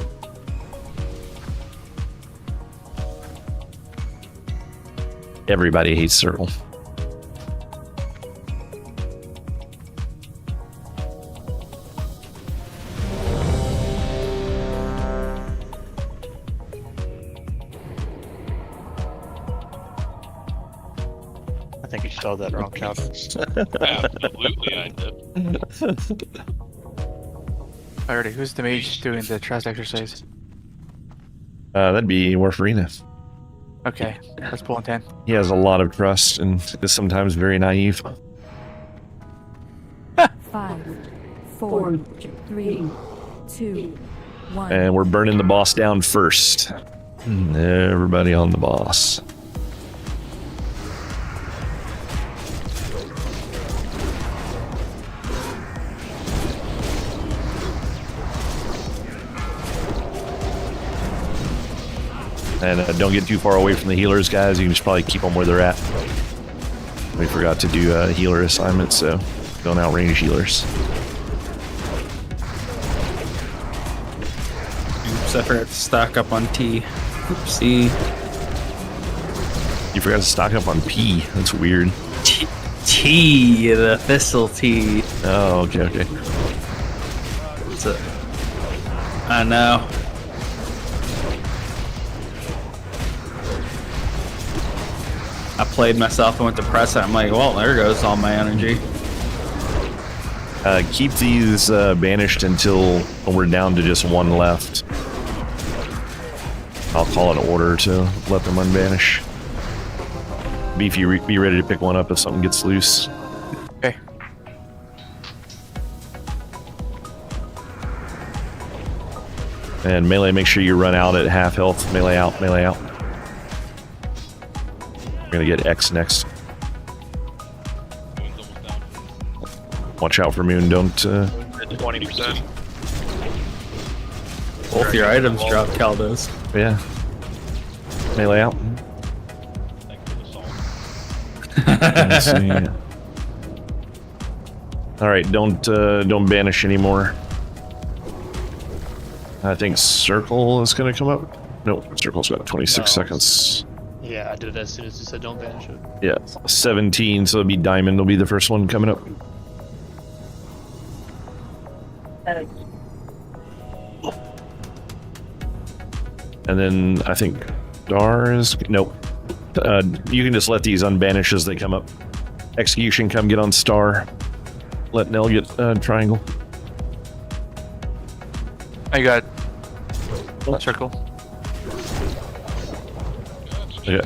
Everybody hates circle. I think you spelled that wrong, Calvin. Absolutely, I did. Alrighty, who's the mage doing the trust exercise? That'd be Warfarina. Okay, let's pull in 10. He has a lot of trust and is sometimes very naive. 5, 4, 3, 2, 1. And we're burning the boss down first. Everybody on the boss. And don't get too far away from the healers, guys. You can just probably keep them where they're at. We forgot to do a healer assignment, so don't outrange healers. Oops, I forgot to stock up on T. Oopsie. You forgot to stock up on P. That's weird. T, the thistle T. Oh, okay. What's it? I know. I played myself and went to press it. I'm like, well, there goes all my energy. Keep these banished until we're down to just one left. I'll call an order to let them unbanish. Beefy, be ready to pick one up if something gets loose. Okay. And melee, make sure you run out at half health. Melee out, melee out. We're gonna get X next. Watch out for Moon, don't... 20%. Both your items drop Caldos. Yeah. Melee out. Let's see. Alright, don't banish anymore. I think Circle is gonna come up. Nope, Circle's got 26 seconds. Yeah, I did it as soon as you said don't banish it. Yeah, 17, so it'll be Diamond will be the first one coming up. And then I think Dar is... Nope. You can just let these unbanish as they come up. Execution, come get on Star. Let Nell get Triangle. I got Circle. Yeah.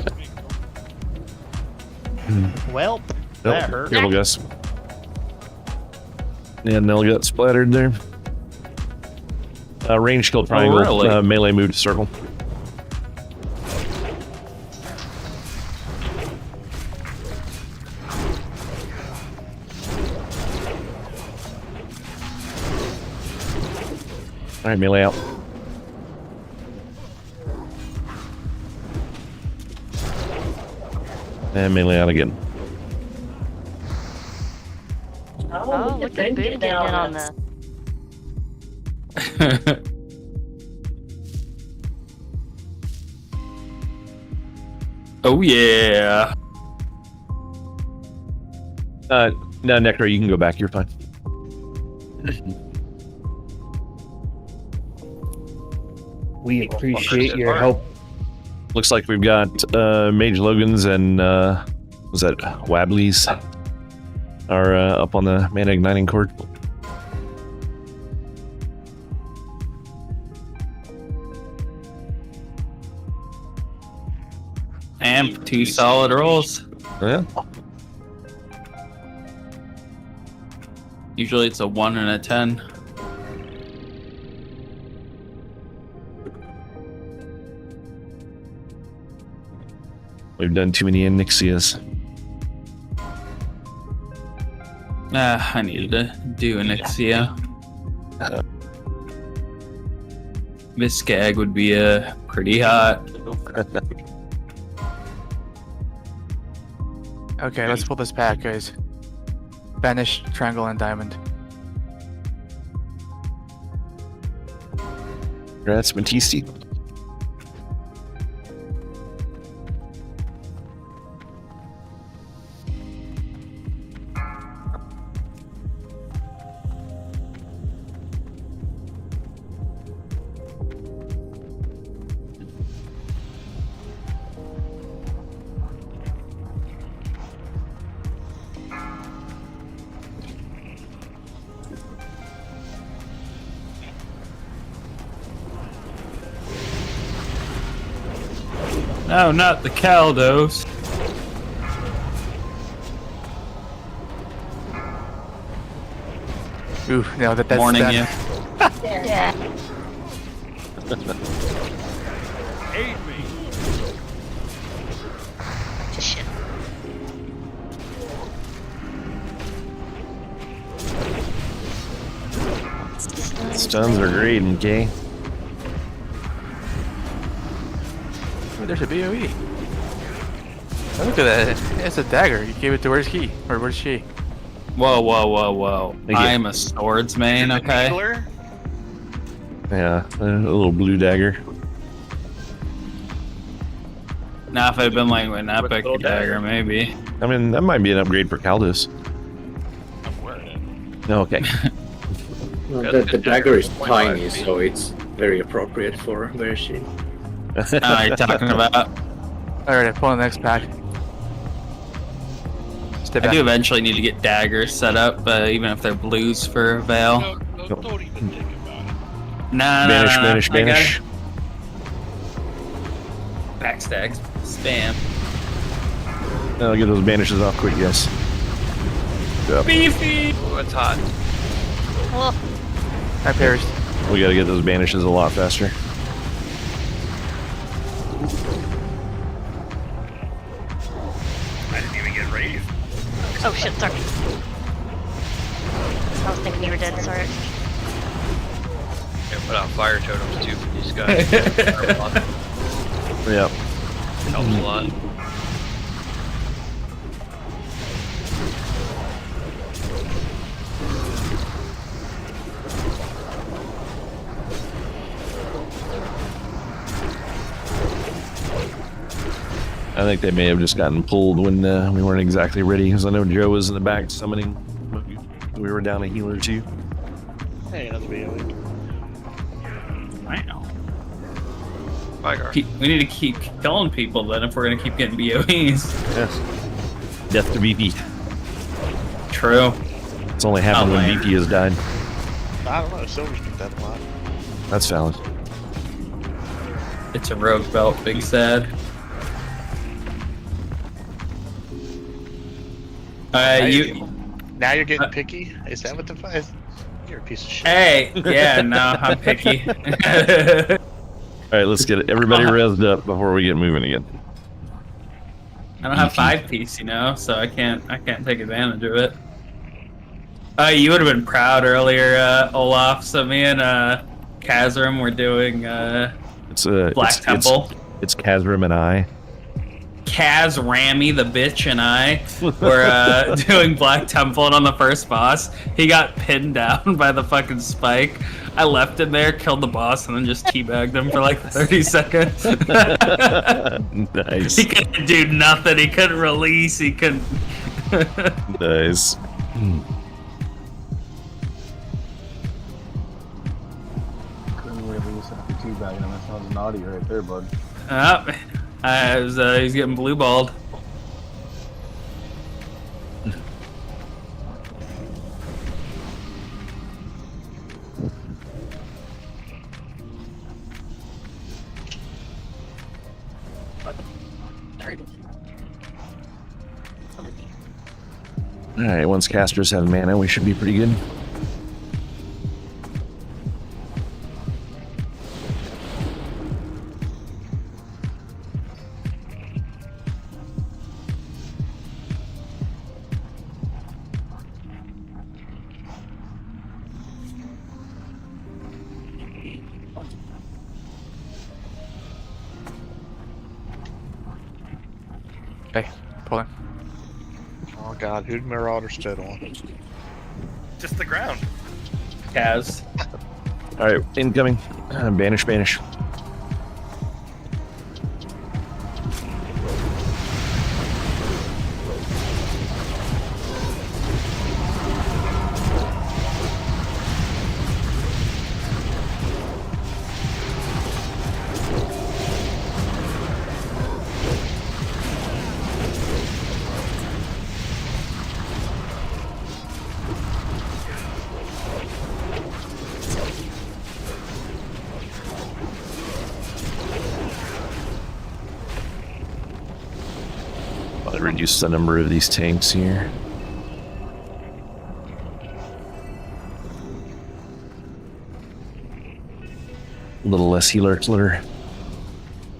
Well, that hurt. Careful, guys. Yeah, Nell got splattered there. Range kill Triangle. really? Melee move to Circle. Alright, melee out. And melee out again. Oh, look at Boom getting in on the. Oh yeah. No, Necro, you can go back. You're fine. We appreciate your help. Looks like we've got Mage Logan's and was that Wabley's are up on the mana igniting cord. Amp, 2 solid rolls. Yeah. Usually it's a 1 and a 10. We've done too many Onyxias. I needed to do an Ixia. Miss Skag would be pretty hot. Okay, let's pull this back, guys. Banish, Triangle, and Diamond. Congrats, Matisse. No, not the Caldos. Ooh, no, that's Morning, that. you. Yeah. Aid me. Shit. Stuns are great, okay? Oh, there's a BOE. Oh, look at that. It's a dagger. You gave it to where's he? Or where's she? Whoa, whoa, whoa, whoa. Thank you. I am a swordsman, okay? Needler? Yeah, a little blue dagger. Now, if it had been like an epic little dagger, dagger. maybe. I mean, that might be an upgrade for Caldos. I'm wearing it. No, okay. The dagger is tiny, so it's very appropriate for Vershi. You're talking about. Alright, I'm pulling the next pack. Stay I back. do eventually need to get daggers set up, even if they're blues for Veil. Don't even think about it. Nah, Banish, nah, banish, I got banish. it. Backstacks, spam. I'll get those banishes off quick, guys. Yep. Beefy! Ooh, it's hot. Oh, I perished. We gotta get those banishes a lot faster. I didn't even get raised. oh shit, sorry. I was thinking you were dead, sorry. Yeah, put out fire totems too for these guys. Yep. Helps a lot. I think they may have just gotten pulled when we weren't exactly ready, because I know Joe was in the back summoning. We were down a healer too. Hey, another BOE. Wow. Vigar. We need to keep killing people then if we're gonna keep getting BOEs. Yes. Death to VP. True. It's only happened Oh, when man. VP has died. I don't know, Silver's picked that a lot. That's valid. It's a rogue belt, big sad. Now you're getting picky? Is that what the fuck is? You're a piece of shit. Hey, yeah, no, I'm picky. All right, let's get everybody rezzed up before we get moving again. I don't have 5-piece, you know, so I can't take advantage of it. You would have been proud earlier, Olaf. So me and Kazrim were doing Black Temple. It's Kazrim and I. Kaz, Rami, the bitch, and I were doing Black Temple, and on the first boss, he got pinned down by the fucking spike. I left him there, killed the boss, and then just teabagged him for like 30 seconds. Nice. He couldn't do nothing. He couldn't release. He couldn't. Nice. Couldn't release after teabagging him. That sounds naughty right there, bud. He's getting blue balled. All right, once casters have mana, we should be pretty good. Okay, pulling. Oh god, who'd Marauder stood on? Just the ground. Kaz. All right, incoming. Banish, banish. I'll reduce the number of these tanks here. A little less healer litter.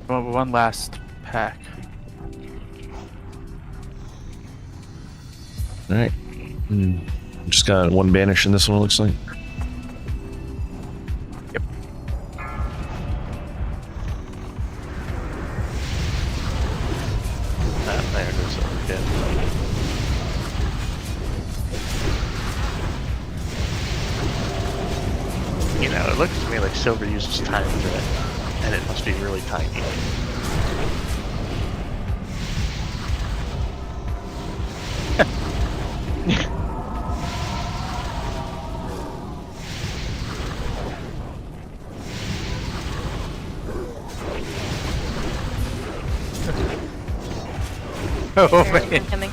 One last pack. All right. Just got one banish in this one, it looks like. Yep. There goes over again. You know, it looks to me like silver uses time for it, and it must be really tiny. Oh Barrier man. incoming.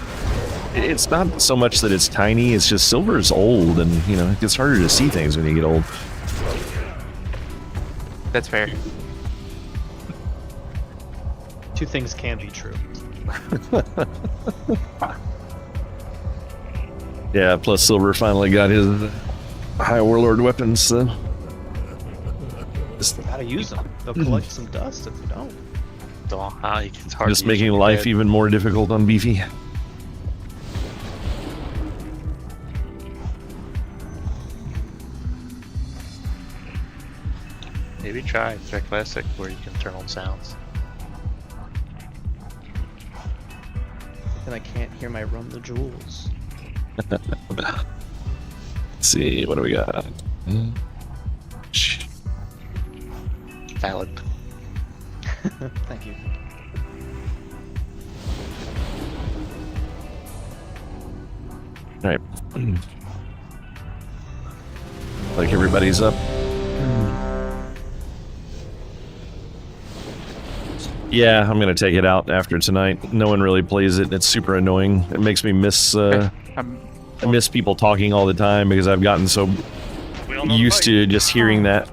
It's not so much that it's tiny, it's just silver is old, and you know, it gets harder to see things when you get old. That's fair. Two things can be true. Yeah, plus silver finally got his high warlord weapons, so just, Gotta use them. They'll collect some dust if you don't. It's hard just to use making your life head. even more difficult on Beefy. Maybe try Threat Classic where you can turn on sounds. And I can't hear my Run the Jewels. Let's see, what do we got? Valid. Thank you. All right. Like everybody's up. Yeah, I'm gonna take it out after tonight. No one really plays it. It's super annoying. It makes me miss. I miss people talking all the time because I've gotten so used to just hearing that.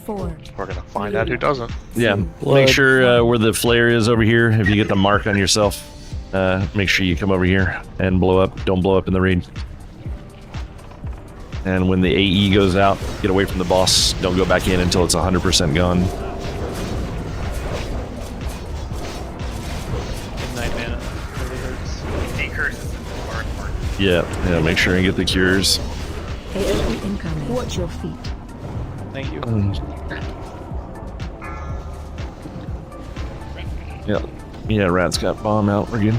4. We're gonna find out who doesn't. Yeah, make sure where the flare is over here. If you get the mark on yourself, make sure you come over here and blow up. Don't blow up in the raid. And when the AE goes out, get away from the boss. Don't go back in until it's 100% gone. Midnight mana really hurts. Decurses are important. Yeah, make sure and get the cures. AOE incoming. Watch your feet. Thank you. Yeah, Rat's got bomb out. We're good.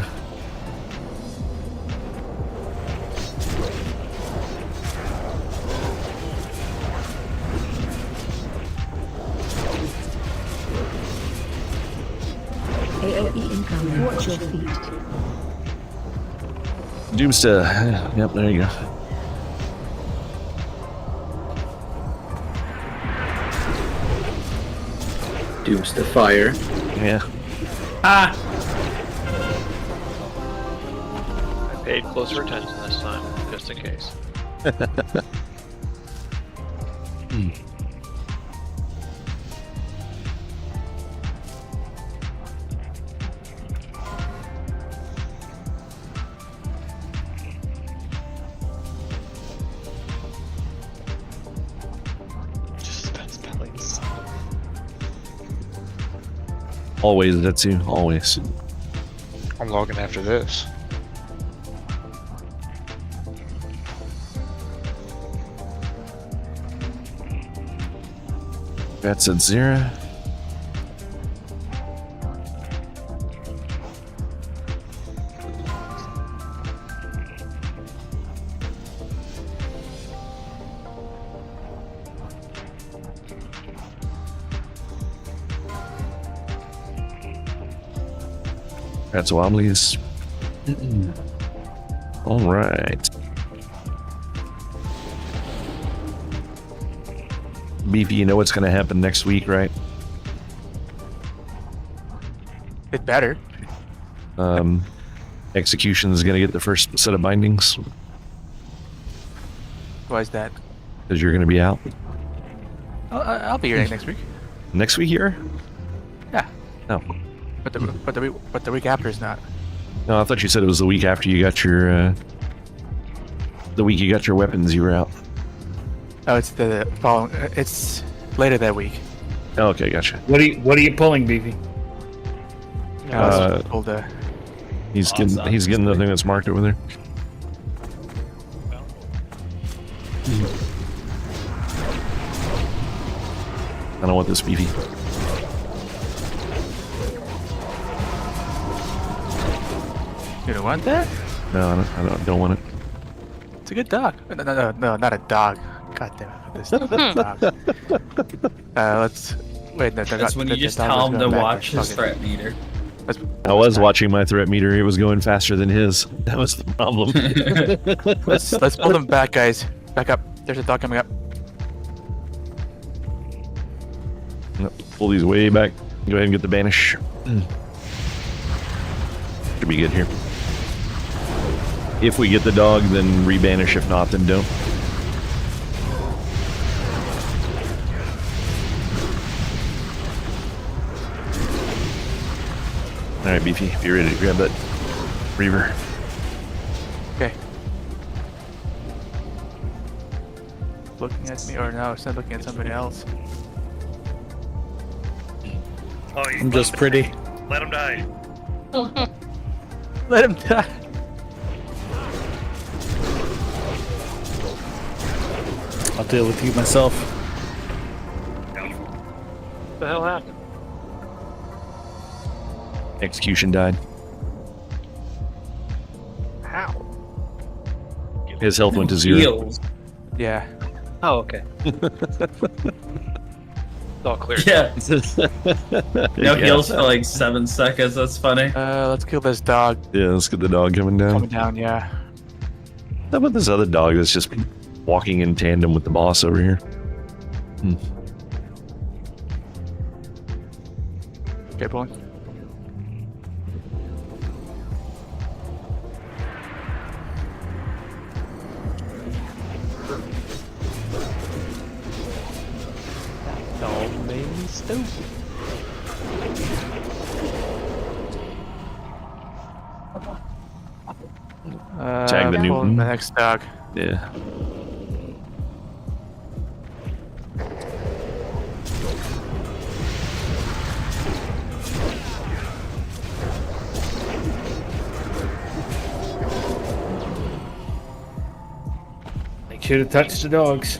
AOE incoming. Watch your feet. Doomsta. Yep, there you go. Doomsta fire. Yeah. Ah! I paid closer attention this time, just in case. Just spend spellings. Always, that's you. Always. I'm logging after this. That's at 0. That's wobblies. All right. Beefy, you know what's going to happen next week, right? It better. Execution is going to get the first set of bindings Why is that? because you're going to be out I'll be here next week. next week here. Yeah. Oh, But the week after is not. no, I thought you said it was the week after you got your the week you got your weapons. You were out. Oh, it's the following. It's later that week. Okay, gotcha. What are you pulling, Beefy? Pull the. He's getting the thing that's marked over there. I don't want this, Beefy. You don't want that? No, I don't want it. It's a good dog. No, not a dog. God damn it. This dog. Let's wait. That's when you just tell him to watch his threat meter. I was watching my threat meter. It was going faster than his. That was the problem. let's pull them back, guys. Back up. There's a dog coming up. Pull these way back. Go ahead and get the banish. Should be good here. If we get the dog, then rebanish. If not, then don't. Alright, Beefy, be ready to grab that Reaver. Okay. Looking at me, or no, it's not looking at somebody else. Oh, I'm just pretty. Let him die. Let him die. I'll deal with you myself. What the hell happened? Execution died. How? His health went to 0. Heals. Yeah. Oh, okay. It's all clear. Yeah. No Yeah. heals for like 7 seconds. That's funny. Let's kill this dog. Yeah, let's get the dog coming down. Coming down, yeah. How about this other dog that's just walking in tandem with the boss over here? Okay, pulling. Dog made me stupid. Tag the pulling Newton. the next dog. Yeah. Make sure to touch the dogs.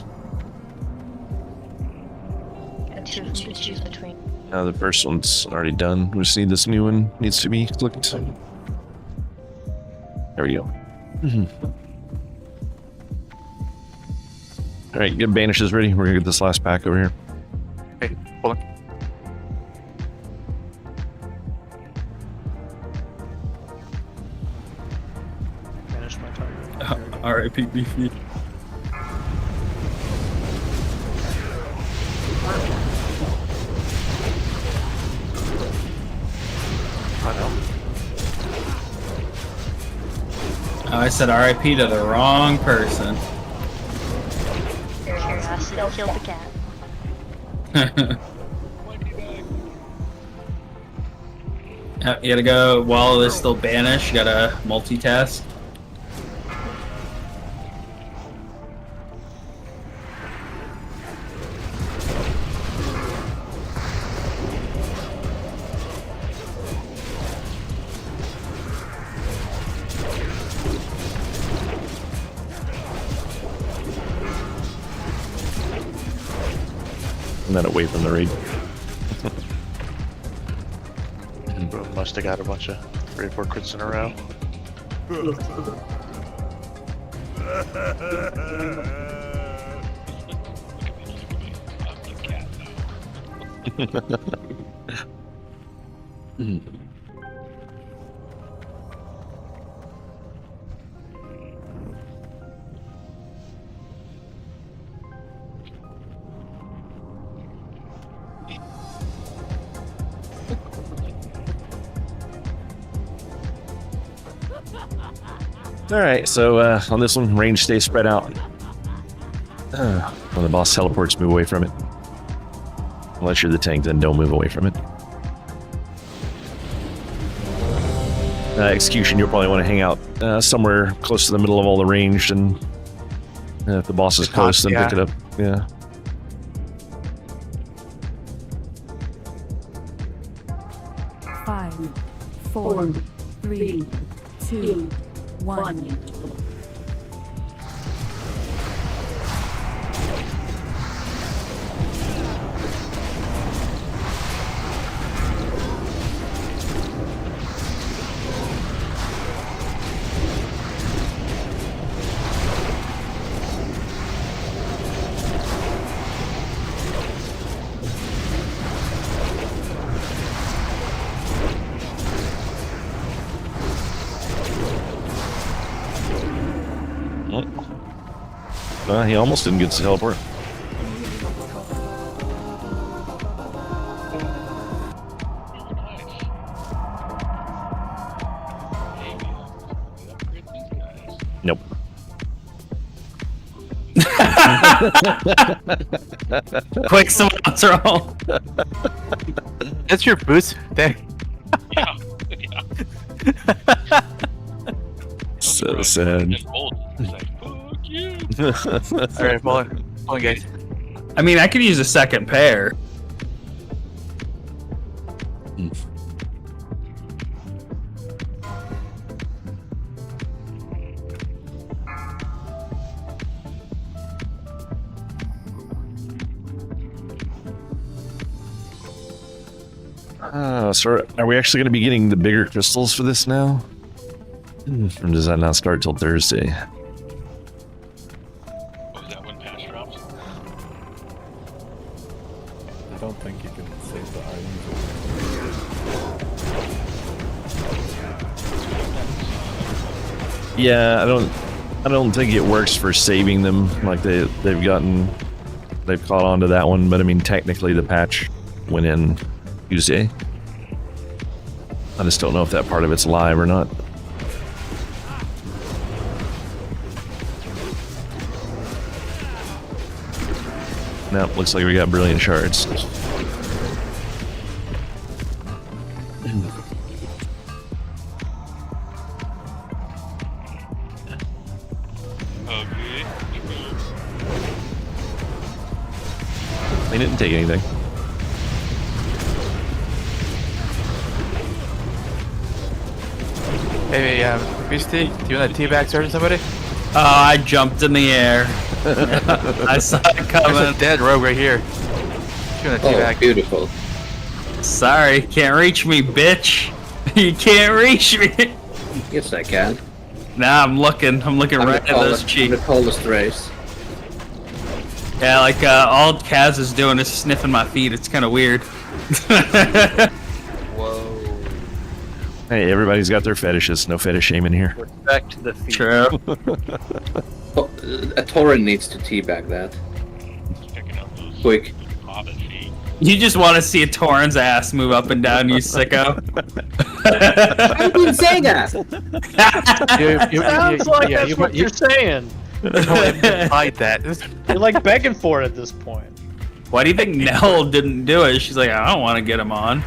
Got 2 of them to choose between. The first one's already done. We just need this new one. Needs to be clicked. There we go. Alright, get banishes ready. We're gonna get this last pack over here. Okay, pulling. Finish my target. R.I.P. Beefy. Oh, I said R.I.P. to the wrong person. Your curiosity killed the cat. You gotta go while it's still banished. You gotta multitask. And then away from the raid. Bro must have got a bunch of 3 or 4 crits in a row. Alright, so on this one, range stays spread out. When the boss teleports, move away from it. Unless you're the tank, then don't move away from it. Execution, you'll probably want to hang out somewhere close to the middle of all the range, and if the boss is close, then pick it up. Yeah. 5, 4, 3, 2, 1. He almost didn't get to teleport. Nope. Quick, someone else roll. That's your boost. Dang. Yeah. So sad. Alright, pull on, guys. I mean, I could use a second pair. So are we actually going to be getting the bigger crystals for this now? Or does that not start till Thursday? Was that when patch drops? I don't think you can save the items. Yeah, I don't think it works for saving them. Like they've caught on to that one, but I mean technically the patch went in Tuesday. I just don't know if that part of it's live or not. Nope, looks like we got brilliant shards. They didn't take anything. Hey, Beastie, do you want a teabag sergeant somebody? Oh, I jumped in the air. I saw it coming. There's a dead rogue right here. Do you want a teabag? Beautiful. Sorry, can't reach me, bitch. You can't reach me. Yes, I can. Nah, I'm looking right at this cheek. I'm the coldest race. Yeah, like all Kaz is doing is sniffing my feet. It's kind of weird. Whoa. Hey, everybody's got their fetishes. No fetish shame in here. Respect the feet. True. Oh, a Tauren needs to teabag that. Quick. You just want to see a Tauren's ass move up and down, you sicko. I didn't say that. Sounds like that's what you're saying. Fight that. You're like begging for it at this point. Why do you think Nell didn't do it? She's like, I don't want to get him on.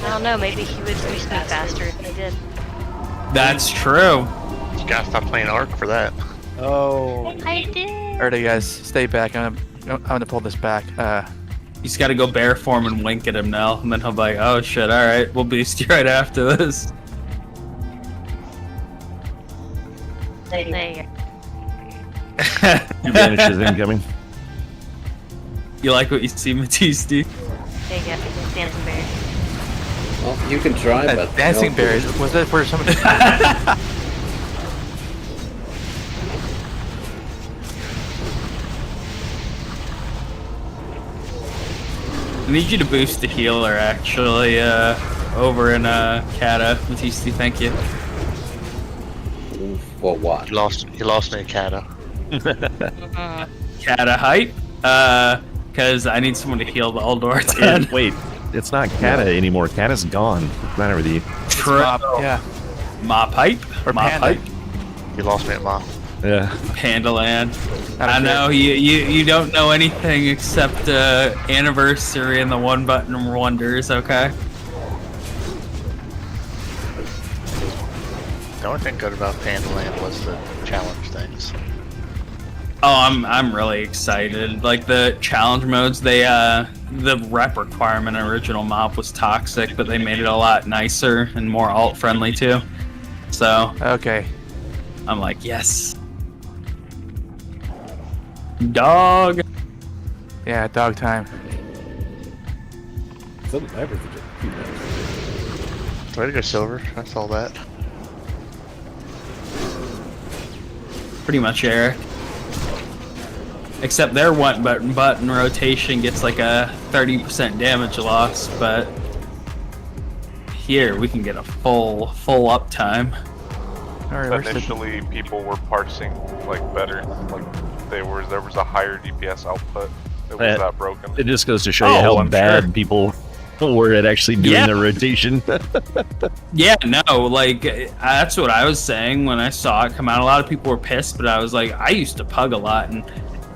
I don't know, maybe he would boost me faster if he did. That's true. You gotta stop playing Ark for that. Oh. I did. Alright, guys, stay back. I'm gonna pull this back. You just gotta go bear form and wink at him now, and then he'll be like, oh shit, alright, we'll boost you right after this. There you Your vanish is incoming. You like what you see, Matisse? go. There you go. Dancing bear. Well, you can try, but dancing bears. Was that for somebody? I need you to boost the healer, actually, over in Kata. Matisse, thank you. For what? You lost me, Kata. Kata hype? Because I need someone to heal the Aldor 10. Wait, it's not Kata anymore. Kata's gone. What's the matter with you? Mop, yeah. Mop hype? Or Mop Panda. hype? You lost me at Mop. Yeah. Pandaland. I know, you don't know anything except Anniversary and the One Button Wonders, okay? The only thing good about Pandaland was the challenge things. I'm really excited. Like the challenge modes, the rep requirement in original mob was toxic, but they made it a lot nicer and more alt friendly too. So Okay. I'm like, yes. Dog. Yeah, dog time. Some average is just cute, man. Way to go, Silver. I saw that. Pretty much, Eric. Except their one button rotation gets like a 30% damage loss, but here we can get a full uptime. Initially, people were parsing like better, like there was a higher DPS output. It was that broken. It just goes to show you how I'm bad sure. people were at actually doing the rotation. Yeah, no, like that's what I was saying when I saw it come out. A lot of people were pissed, but I was like, I used to pug a lot, and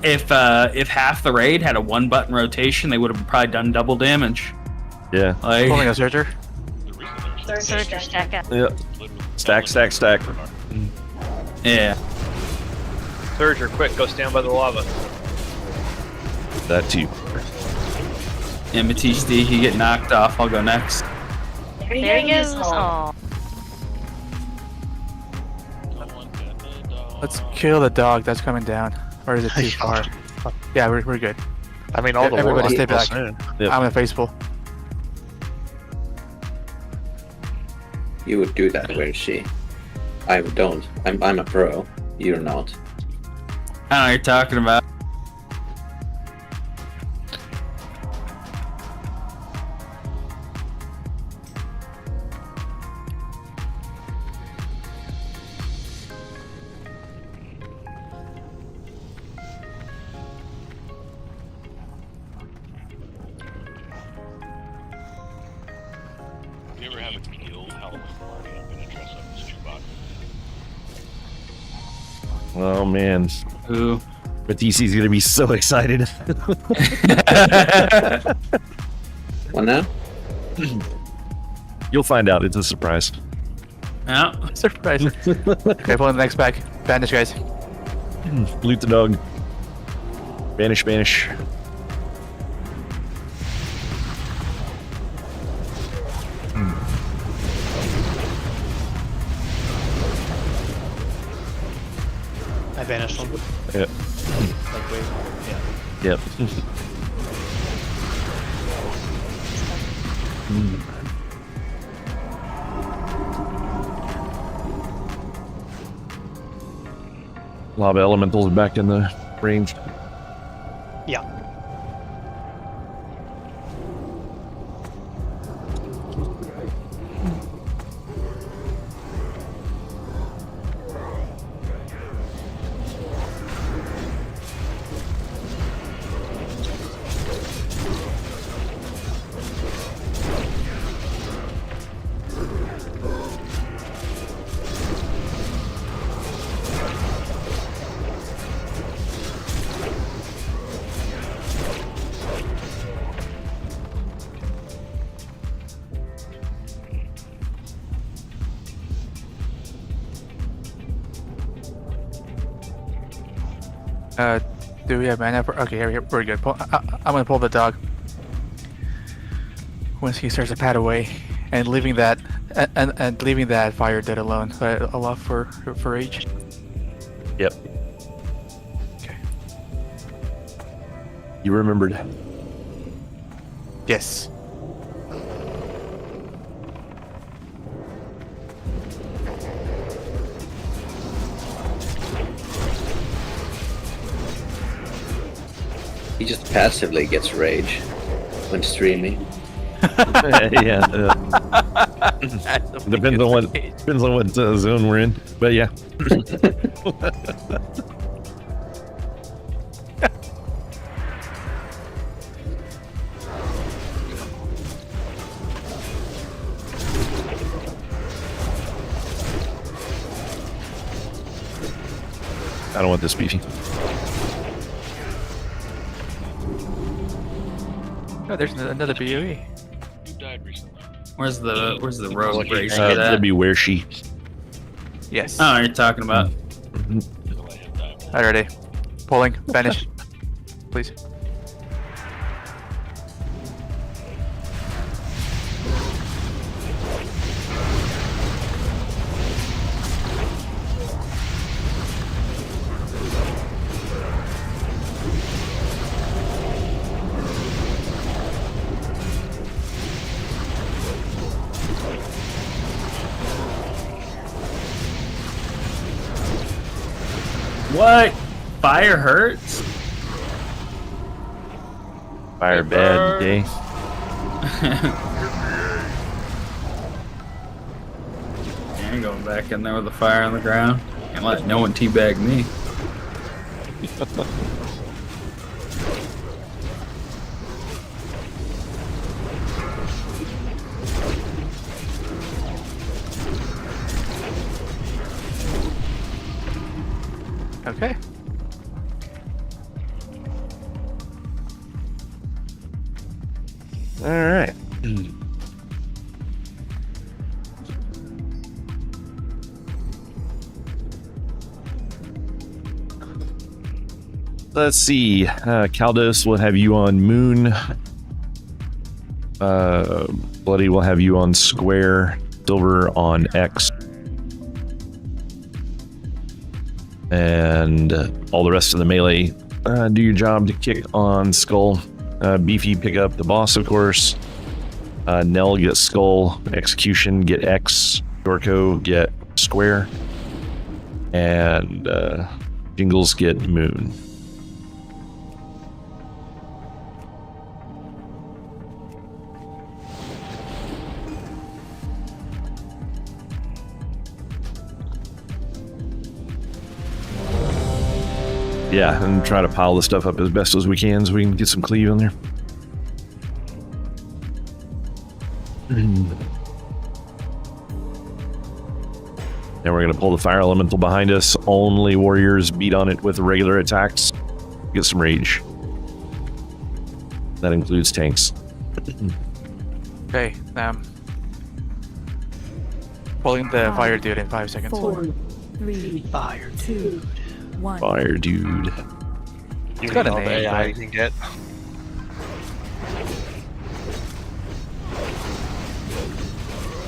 if half the raid had a 1-button rotation, they would have probably done double damage. Yeah. Like, Pulling a searcher. Searcher, stack up. Yeah. Stack, stack, stack. Yeah. Surger, quick, go stand by the lava. That too. Yeah, Matisse D, he get knocked off. I'll go next. There he goes. Aw. Let's kill the dog that's coming down. Or is it too far? Yeah, we're good. I mean, all the Everybody stay back. Yep. I'm in faithful. You would do that, where is she? I don't. I'm a pro. You're not. I don't know what you're talking about. If you ever have a guild Halloween party, I'm gonna dress up as Chewbacca. Oh man. Who? But DC's gonna be so excited. What now? You'll find out. It's a surprise. Yeah. Surprise. Okay, pulling the next bag. Bandage, guys. Loot the dog. Banish, banish. I vanished one. Yep. Like, wait. Yeah. Yep. Lava elementals back in the range. Yeah. Do we have mana for? Okay, here we're good. I'm gonna pull the dog. Once he starts to pat away, and leaving that and leaving that fire dead alone. So I'll off for rage. Yep. Okay. You remembered. Yes. He just passively gets rage when streaming. Yeah. Depends on what zone we're in, but yeah. I don't want this beefy. Oh, there's another BOE. You died recently. Where's the rogue race? That'd be where she. Yes. Oh, you're talking about. Alrighty. Pulling. Vanish. Please. What? Fire hurts? Fire bad day. I ain't going back in there with the fire on the ground. Can't let no one teabag me. Okay. All right. Let's see. Kaldos will have you on Moon. Bloody will have you on Square. Silver on X. And all the rest of the melee, do your job to kick on Skull. Beefy pick up the boss, of course. Nell get Skull. Execution get X. Dorko get Square. And Jingles get Moon. Yeah, and try to pile the stuff up as best as we can so we can get some cleave in there. Then we're going to pull the fire elemental behind us. Only warriors beat on it with regular attacks. Get some rage. That includes tanks. Okay. Pulling the fire dude in 5 seconds. 4, 3, Fire 2, 1. Fire dude. You got a all name, the AI right? you can get.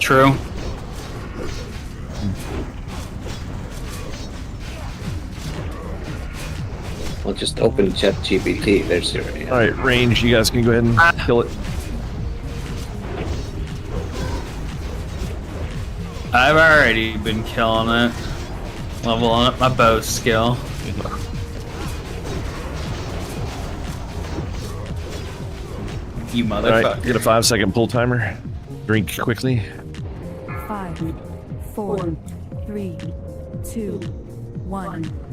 True. Well, just open ChatGPT. There's your. All right, range. You guys can go ahead and kill it. I've already been killing it. Leveling up my bow skill. You All motherfucker. right, get a 5-second pull timer. Drink quickly. 5, 4, 3, 2, 1.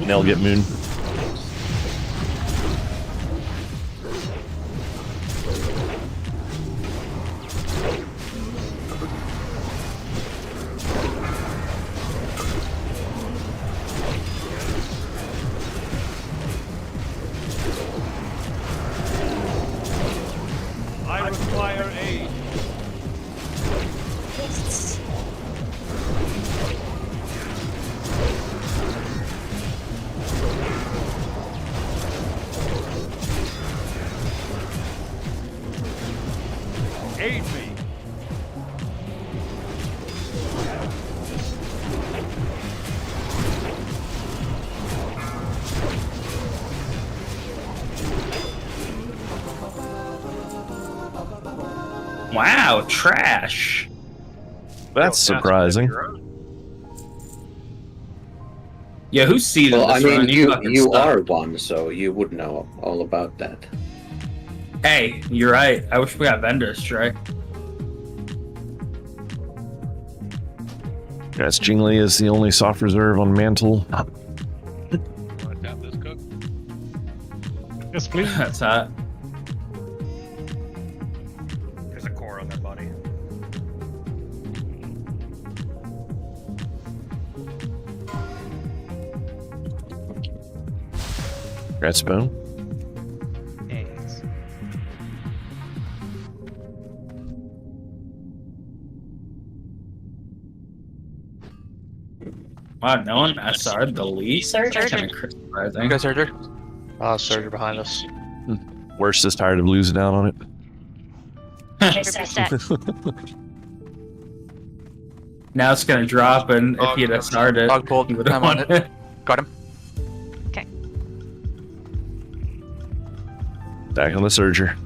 Nell get Moon. I require aid. Aid me. Wow, trash. That's surprising. Yeah, who seeded Well, I this mean, run? you fucking you suck. are one, so you would know all about that. Hey, you're right. I wish we got vendors, Trey. Yes, Jingli is the only soft reserve on Mantle. Want to tap this cook? Yes, please. That's hot. There's a core on that body. Congrats, Bone. Thanks. Wow, no one SR'd the least? That's kind of surprising. You guys heard her? Surger behind us. Worst is tired of losing out on it. Now it's gonna drop, and if he'd have started, Dog pulled. he would have I'm on won it. Got him. Okay. Back on the Surger.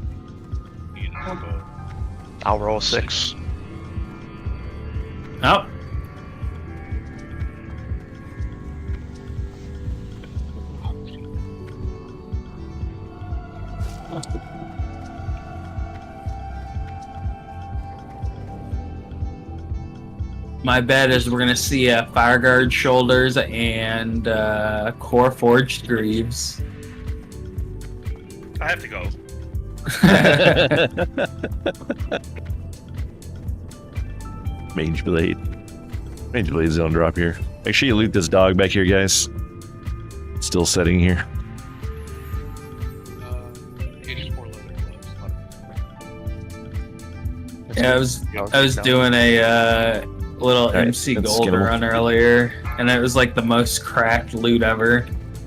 I'll roll 6. Oh. My bet is we're gonna see Fire Guard shoulders and Core Forged Greaves. I have to go. Mage Blade. Mage Blade's gonna drop here. Make sure you loot this dog back here, guys. Still sitting here. Yeah, I was doing a little Alright, MC that's Gold skinnable. run earlier, and it was like the most cracked loot ever.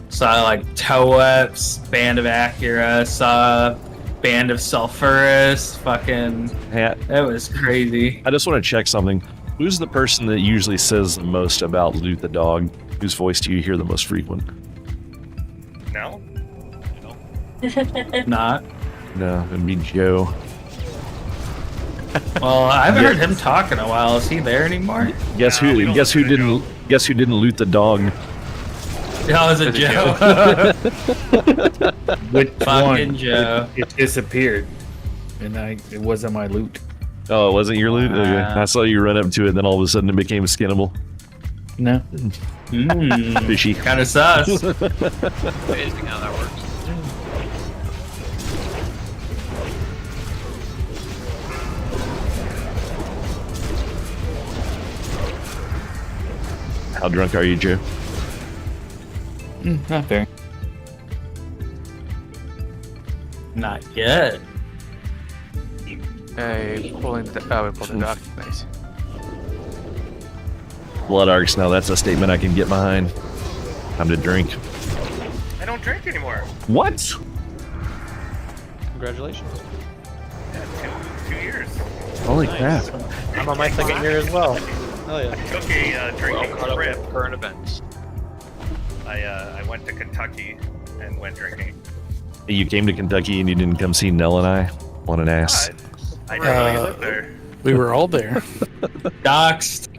Saw like toe whips, Band of Acura, saw Band of Sulfurous, fucking. Yeah. It was crazy. I just want to check something. Who's the person that usually says the most about Loot the Dog? Whose voice do you hear the most frequent? No? Not. No, it'd be Joe. Well, I haven't heard him talk in a while. Is he there anymore? Guess who didn't loot the dog? That was a Joe. Which Fucking one? Joe. It disappeared, and it wasn't my loot. Oh, it wasn't your loot? Okay. I saw you run up to it, then all of a sudden it became skinnable. No. Fishy. Kind of sus. Amazing how that works. How drunk are you, Joe? Not there. Not yet. Hey, pulling the, we pulled the dock. Nice. Blood Arcs, now that's a statement I can get behind. Time to drink. I don't drink anymore. What? Congratulations. Yeah, 2 years. Holy crap. I'm on my second year as well. Oh I yeah. took a drinking Caught up trip. with current events. I went to Kentucky and went drinking. You came to Kentucky and you didn't come see Nell and I? What an ass. I didn't know you lived there. We were all there. Doxed.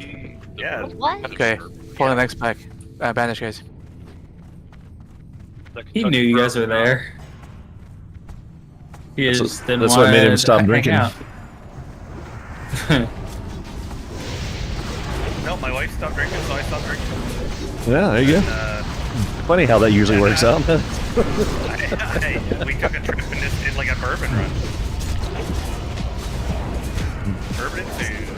Yeah. What? Okay, pulling the next pack. Bandage, guys. He knew you guys were there. He just didn't That's want what made him stop hang drinking. out. No, my wife stopped drinking, so I stopped drinking. Yeah, there you go. Funny how that usually works out. We took a trip and just did like a bourbon run. Bourbon and food.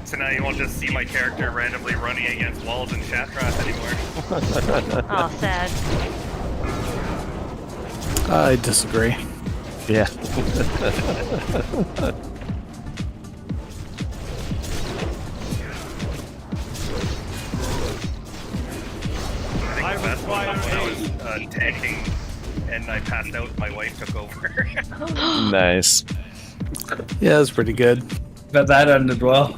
So now you won't just see my character randomly running against walls and Shattrath anymore. Oh, sad. I disagree. Yeah. I think the best one was when I was tanking and I passed out and my wife took over. Nice. Yeah, that's pretty good. But that ended well.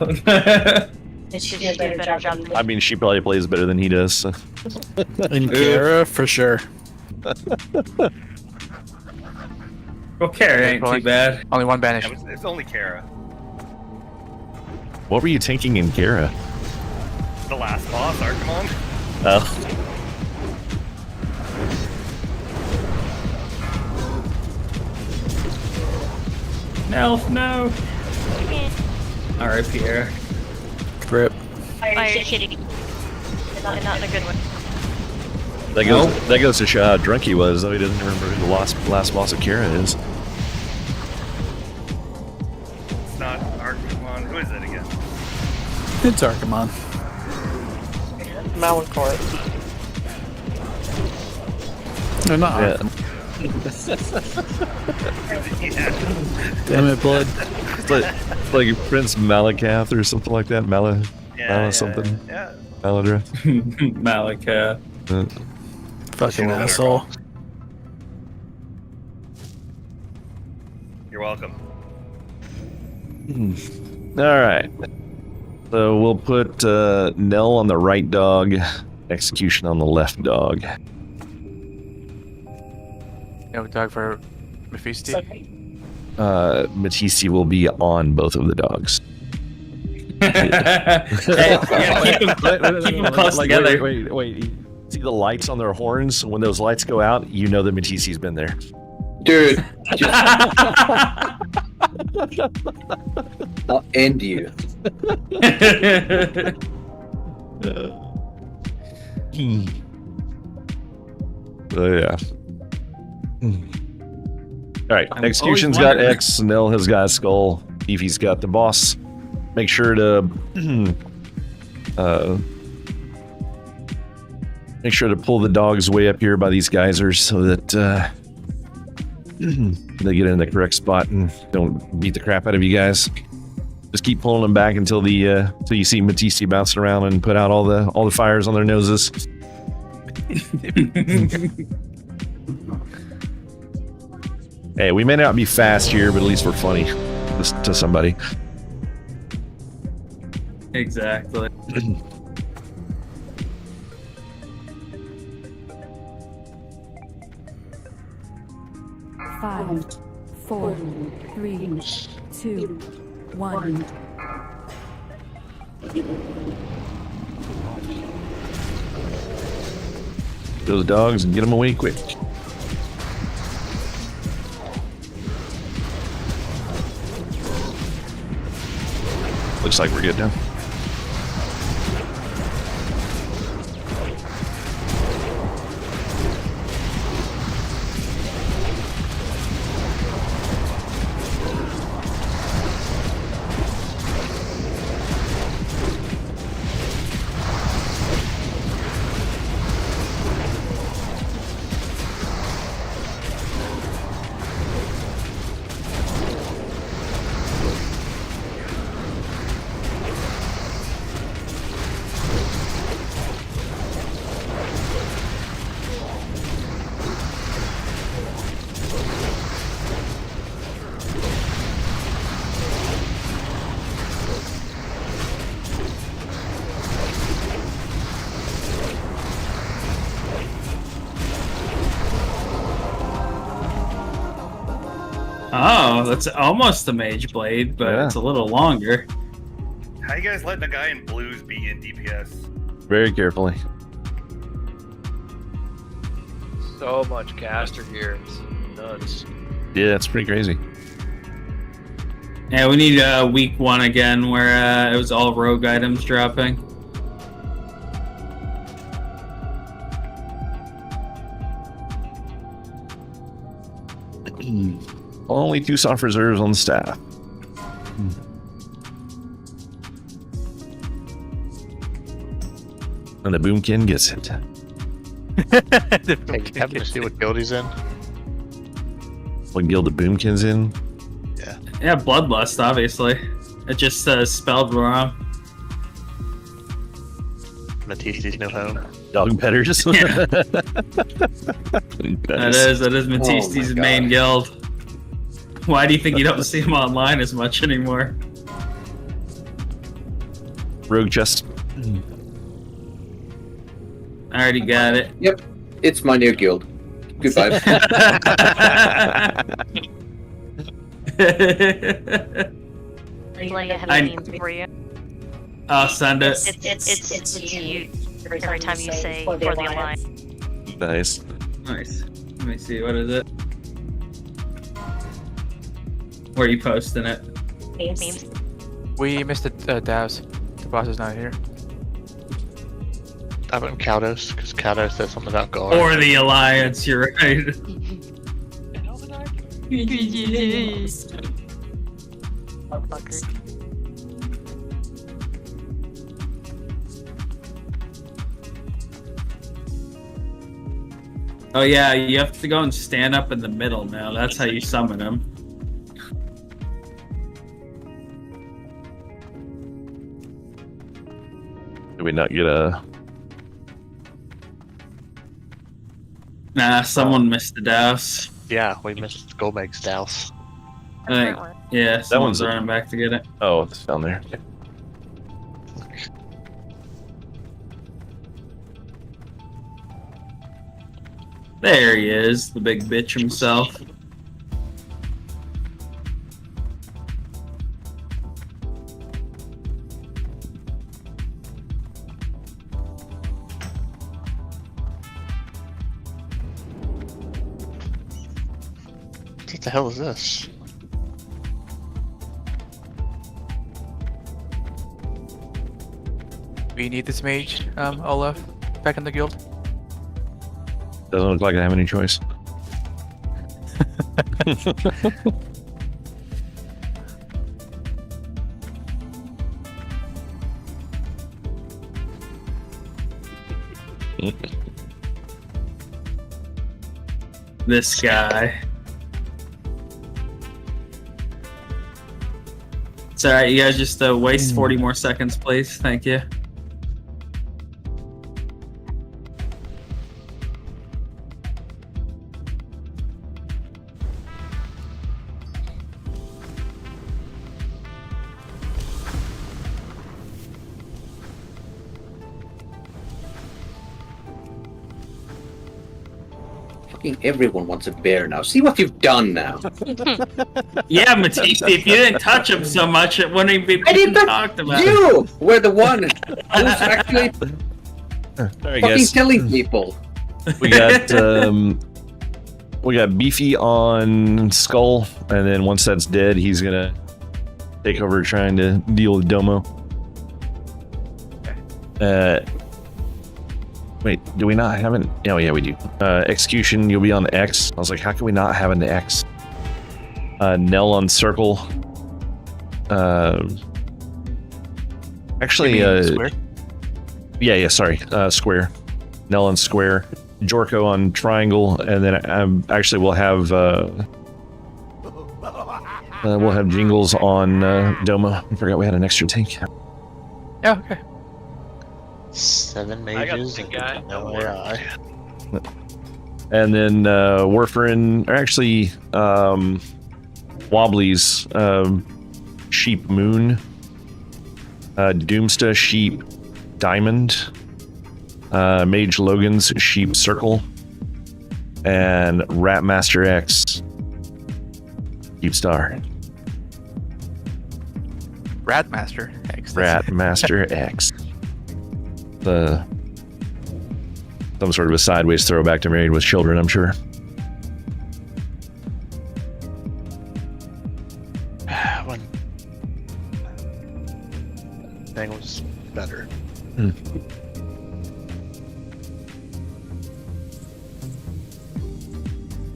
It should do a better job than I mean, she probably plays better than he does. So. In Kara, for sure. Well, Kara ain't too bad. Only one bandage. It's only Kara. What were you tanking in Kara? The last boss, Archimon. Oh. Elf, no. Alright, Pierre. Rip. Fire shitty. Not in a good one. That goes to show how drunk he was, though he doesn't remember who the last boss of Kara is. It's not Arkamon. Who is it again? It's Arkamon. Malachor. No, not Yeah. Arkamon. Yeah. Damn it, blood. It's like Prince Malakath or something like that. Mala something. Yeah. Maladra. Malika. Fucking asshole. You're welcome. All right. So we'll put Nell on the right dog, Execution on the left dog. No dog for Mephisti. Matisse will be on both of the dogs. Yeah, keep them close together. Wait. See the lights on their horns? When those lights go out, you know that Matisse's been there. Dude, I'll end you. Oh, yeah. All right, Execution's got X, Nell has got Skull, Beefy's got the boss. Make sure to pull the dogs way up here by these geysers so that they get in the correct spot and don't beat the crap out of you guys. Just keep pulling them back until till you see Matisse bouncing around and put out all the fires on their noses. Hey, we may not be fast here, but at least we're funny to somebody. Exactly. Five, 4, 3, 2, 1. Those dogs and get them away quick. Looks like we're good now. Oh, that's almost the Mage Blade, but Yeah. it's a little longer. How you guys letting a guy in blues be in DPS? Very carefully. So much caster gear. It's nuts. Yeah, it's pretty crazy. Yeah, we need week 1 again, where it was all rogue items dropping. Only 2 soft reserves on the staff. And the Boomkin gets it. Hey, happen to see what guild he's in? What guild the Boomkin's in? Yeah, Bloodlust, obviously. It just spelled wrong. Matisse's new home. Dog petters. Yeah. That is Matisse's main guild. Why do you think you don't see him online as much anymore? Rogue chest. I already got it. Yep, it's my new guild. Goodbye. Like, I have I- a meme for you. I'll send it. It's you every time you say for the Alliance. Nice. Nice. Let me see, what is it? Where are you posting it? Memes. We missed the Davs. The boss is not here. I went Kaldos because Kaldos said something about guard. Or the Alliance, you're right. Oh yeah, you have to go and stand up in the middle now. That's how you summon him. Did we not get a... Nah, someone missed the douse. Yeah, we missed Gomeg's douse. I think, yeah, someone's running back to get it. Oh, it's down there. There he is, the big bitch himself. What the hell is this? We need this mage, Olaf, back in the guild. Doesn't look like I have any choice. This guy. It's alright, you guys just waste 40 more seconds, please. Thank you. Fucking everyone wants a bear now. See what you've done now. Yeah, Matisse, if you didn't touch him so much, it wouldn't even be being talked about. You were the one who's actually Sorry, fucking guys. telling people. We got Beefy on Skull, and then once that's dead, he's gonna take over trying to deal with Domo. Wait, do we not have an... Oh, yeah, we do. Execution, you'll be on X. I was like, how can we not have an X? Nell on Circle. Actually, Square? Yeah, sorry. Square. Nell on Square. Jorko on Triangle, and then actually we'll have Jingles on Domo. I forgot we had an extra tank. Yeah, okay. 7 I got mages the and guy. no AI. And then Warfarin, or actually Wobbly's Sheep Moon, Doomsta Sheep Diamond, Mage Logan's Sheep Circle, and Ratmaster X Sheep Star. Ratmaster X. Ratmaster X. Some sort of a sideways throwback to Married with Children, I'm sure. One thing was better.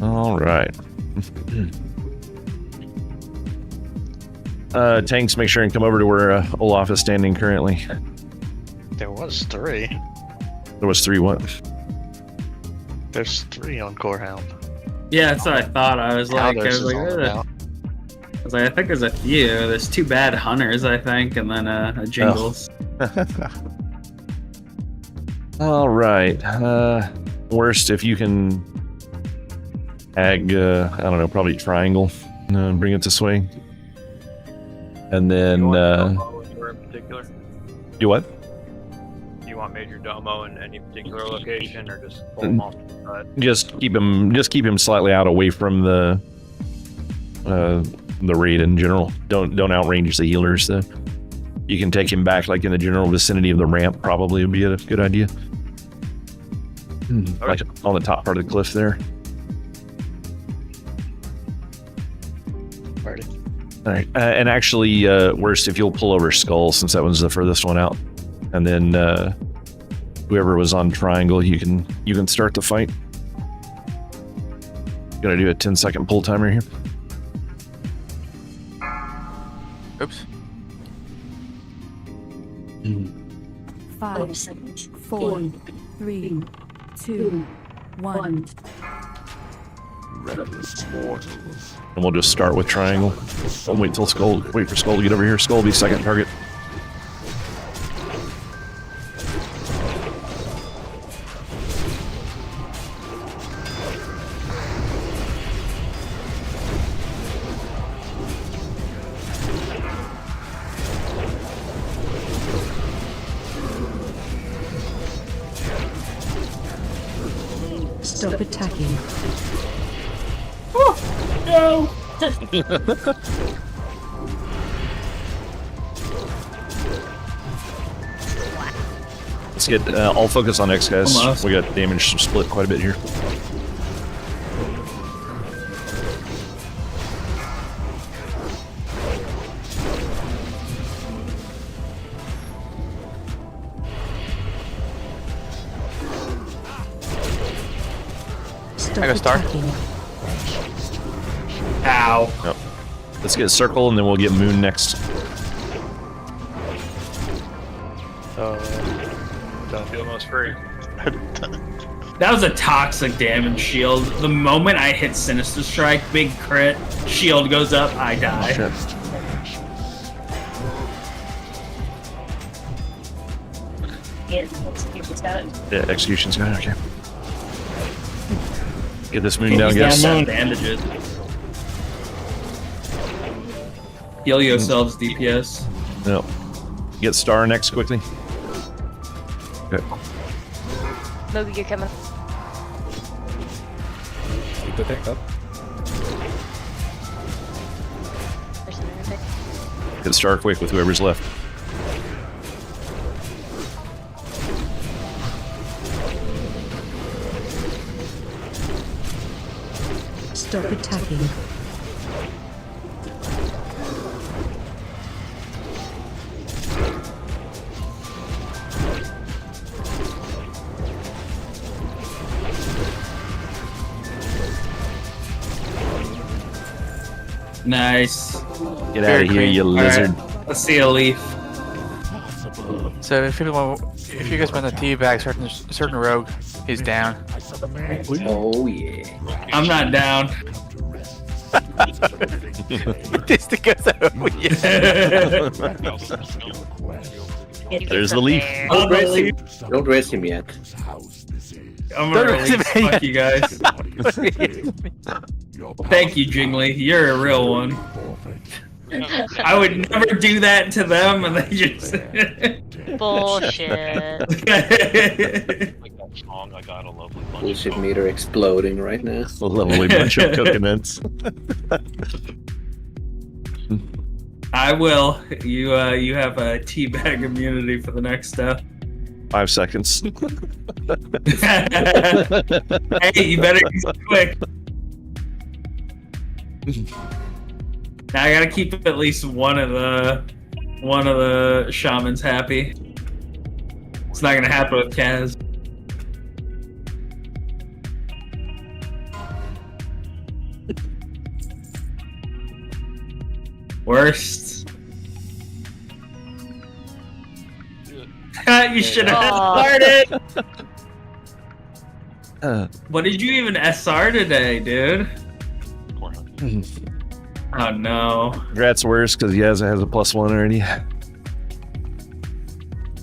All right. Tanks, make sure and come over to where Olaf is standing currently. There was 3. There was 3 what? There's 3 on Corehound. Yeah, that's what I thought. I was like, Kaldos is all about. I think there's a few. There's 2 bad hunters, I think, and then a Jingles. All right. Worst, if you can ag, I don't know, probably Triangle, bring it to swing. And then, in particular? you what? Do you want Major Domo in any particular location, or just pull him off to the side? Just keep him slightly out away from the raid in general. Don't outrange the healers. You can take him back like in the general vicinity of the ramp. Probably would be a good idea. Like on the top part of the cliff there. Party. All right, and actually, worst if you'll pull over Skull since that one's the furthest one out, and then Whoever was on triangle, you can start the fight. Gonna do a 10-second pull timer here. Oops. 5, 4, 3, 2, 1. And we'll just start with triangle. Don't wait till Skull. Wait for Skull to get over here. Skull will be second target. Stop attacking. No! Let's get all focus on X, guys. Almost. We got damage split quite a bit here. I got a star. Ow. Yep. Let's get circle and then we'll get moon next. Feel almost free. That was a toxic damage shield. The moment I hit Sinister Strike, big crit, shield goes up, I die. Shit. Yeah, execution's going. Okay. Get this moon down, guys. Bandages. Heal yourselves, DPS. No. Get star next quickly. Okay. Mogi, you're coming. Keep the pick up. There's another pick. Get star quick with whoever's left. Stop attacking. Nice. Get out of here, you lizard. Alright, let's see a leaf. So if you guys want to teabag certain rogue, he's down. Oh yeah. I'm not down. This thing goes oh yeah. There's the leaf. Don't raise him. Don't raise him yet. I'm gonna release. Fuck you guys. Thank you, Jingly. You're a real one. I would never do that to them, and they just Bullshit. Like that song, I got a lovely bunch Bullshit of meter exploding right now. A lovely bunch of coconuts. I will. You have a teabag immunity for the next step. 5 seconds. Hey, you better be quick. Now I gotta keep at least one of the shamans happy. It's not gonna happen with Kaz. Worst. You should have started. What did you even SR today, dude? Oh no. Congrats, worse because he has a +1 already.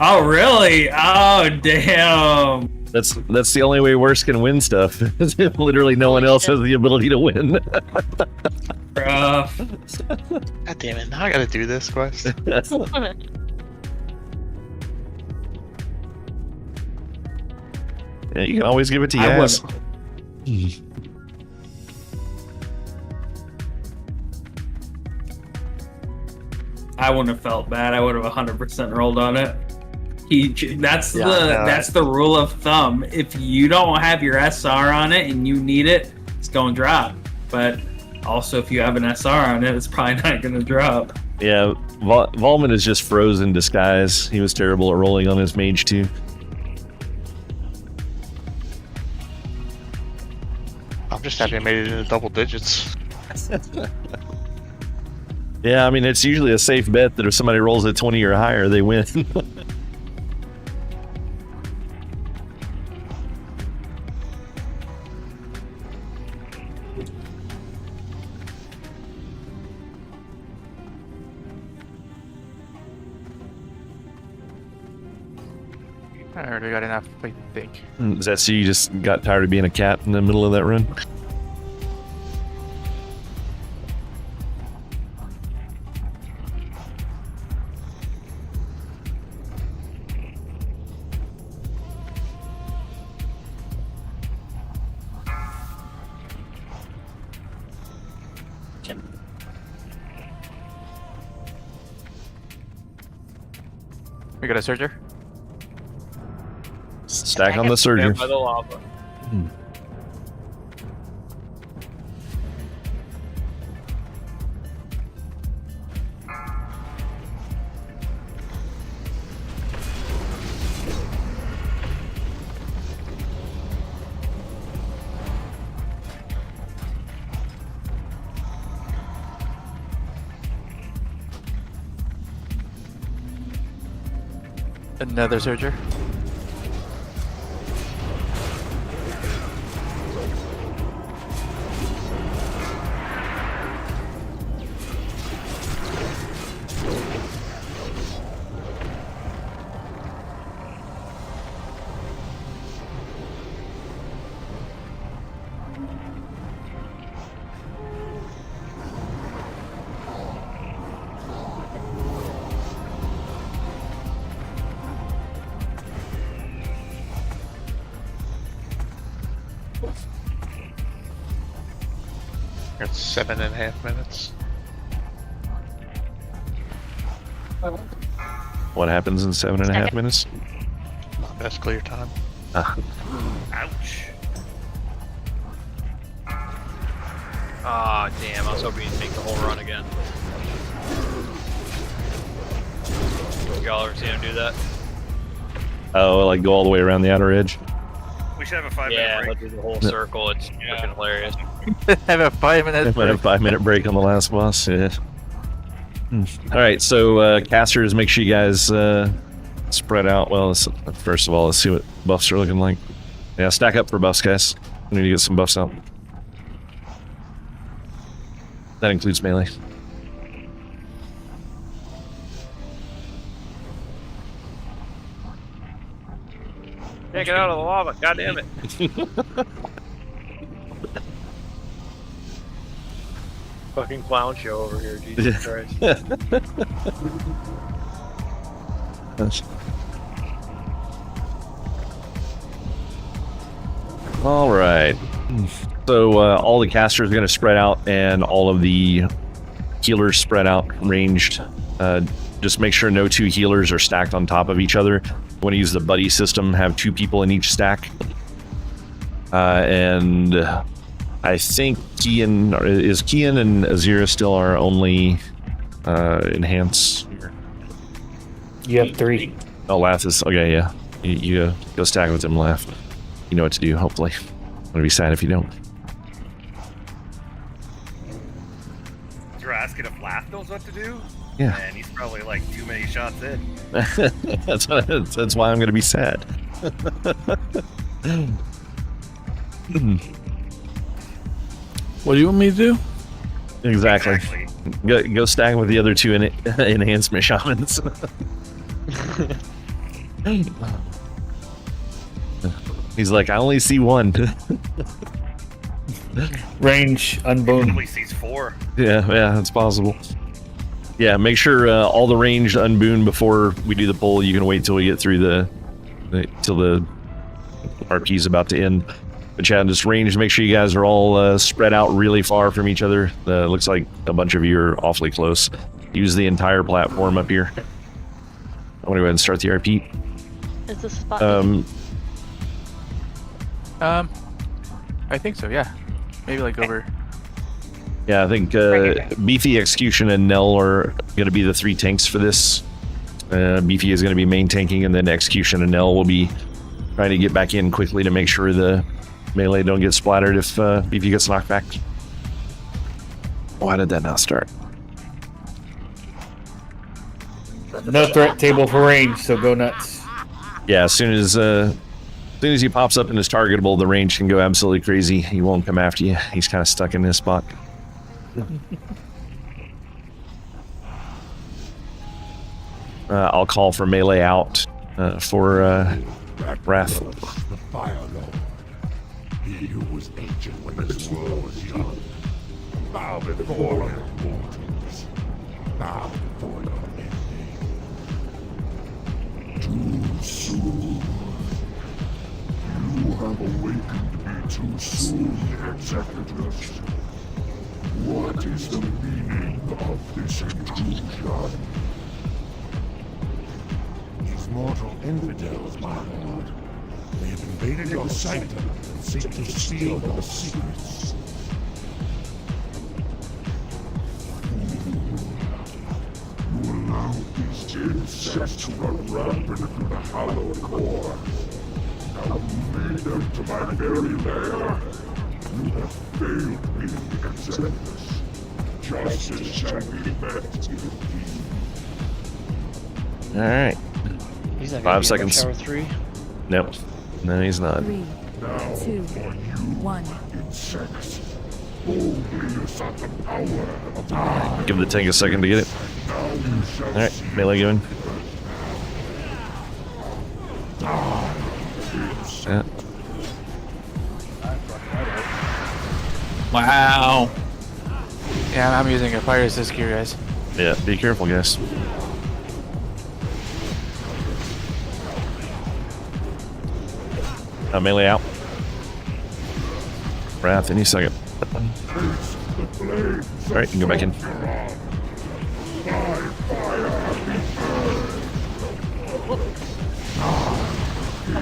Oh really? Oh damn. That's the only way worse can win stuff. Literally no one else has the ability to win. Rough. God damn it! Now I gotta do this quest. Yeah, you can always give it to I Yaz. I wouldn't have felt bad. I would have 100% rolled on it. That's the rule of thumb. If you don't have your SR on it and you need it, it's going to drop. But also, if you have an SR on it, it's probably not going to drop. Yeah, Volman is just frozen disguise. He was terrible at rolling on his mage too. just happy I made it into double digits. Yeah, I mean, it's usually a safe bet that if somebody rolls at 20 or higher, they win. I already got enough, I think. Does that see you just got tired of being a cat in the middle of that run? We got a searcher. Stack on the surgery. Stand by the lava. Another searcher. It's 7.5 minutes. What happens in 7.5 minutes? Best clear time. Ouch. Ah, damn, I was hoping you'd make the whole run again. Y'all ever seen him do that? Oh, like go all the way around the outer edge? We should have a 5-minute Yeah, break. do the whole circle. It's freaking hilarious. Have a 5-minute Might have a 5-minute break on the last boss. Yeah. All right, so casters, make sure you guys spread out. Well, first of all, let's see what buffs are looking like. Yeah, stack up for buffs, guys. We need to get some buffs out. That includes melee. Can't get out of the lava. God damn it. Fucking clown show over here, Jesus Christ. All right. So all the casters are going to spread out, and all of the healers spread out, ranged. Just make sure no two healers are stacked on top of each other. Want to use the buddy system, have 2 people in each stack. And I think Kian and Azira still our only enhance. You have 3. Oh, Lath is okay. Yeah, you go stack with him, Lath. You know what to do. Hopefully, I'm gonna be sad if you don't. You're asking if Laugh knows what to do? Yeah. And he's probably like too many shots in. that's why I'm gonna be sad. What do you want me to do? Exactly. Go stack with the other 2 enhancement shamans. He's like, I only see 1. Range unbound. Only sees 4. Yeah, that's possible. Yeah, make sure all the ranged unboon before we do the pull. You can wait till we get through till the RP is about to end. But yeah, just range. Make sure you guys are all spread out really far from each other. Looks like a bunch of you are awfully close. Use the entire platform up here. I want to go ahead and start the RP. Is this a spot? I think so. Yeah, maybe like over. Yeah, I think Beefy, Execution, and Nell are going to be the 3 tanks for this. Beefy is going to be main tanking, and then Execution and Nell will be trying to get back in quickly to make sure the melee don't get splattered if BV gets knocked back. Why did that not start? No threat table for range, so go nuts. Yeah, as soon as he pops up and is targetable, the range can go absolutely crazy. He won't come after you. He's kind of stuck in his spot. I'll call for melee out for Wrath. The Fire Lord. He who was ancient when this world was young. Bow before your mortals. Bow before your ending. Too soon. You have awakened me too soon, Executus. What is the meaning of this intrusion? These mortal infidels, my lord. They have invaded your sanctum and seek to steal your secrets. You allowed these insects to run rampant through the hallowed core. Now you lead them to my very lair. You have failed me, Executus. Justice can be met in deed. All right. He's not 5 seconds. Shower 3. Nope. No, he's not. 3, 2, 1. Insects. Boldly assault the power of Give the tank a second to get it. All right, melee going. Yeah. Wow. Yeah, I'm using a fire resist gear, guys. Yeah, be careful, guys. Melee out. Wrath any second. Alright, you can go back in.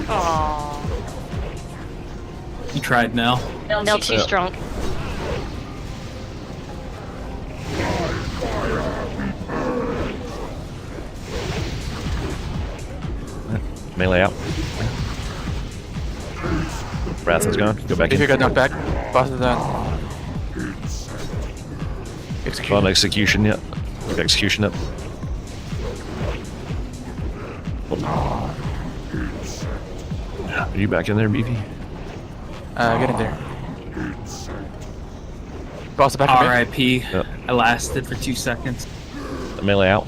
Aww. You tried, Nell. Nell too strong. Melee out. Wrath is gone. Go back in. If you got knocked back, boss is done. Execution. On execution yet. Execution up. Are you back in there, BB? Get in there. Boss back in. R.I.P. Yep. I lasted for 2 seconds. Melee out.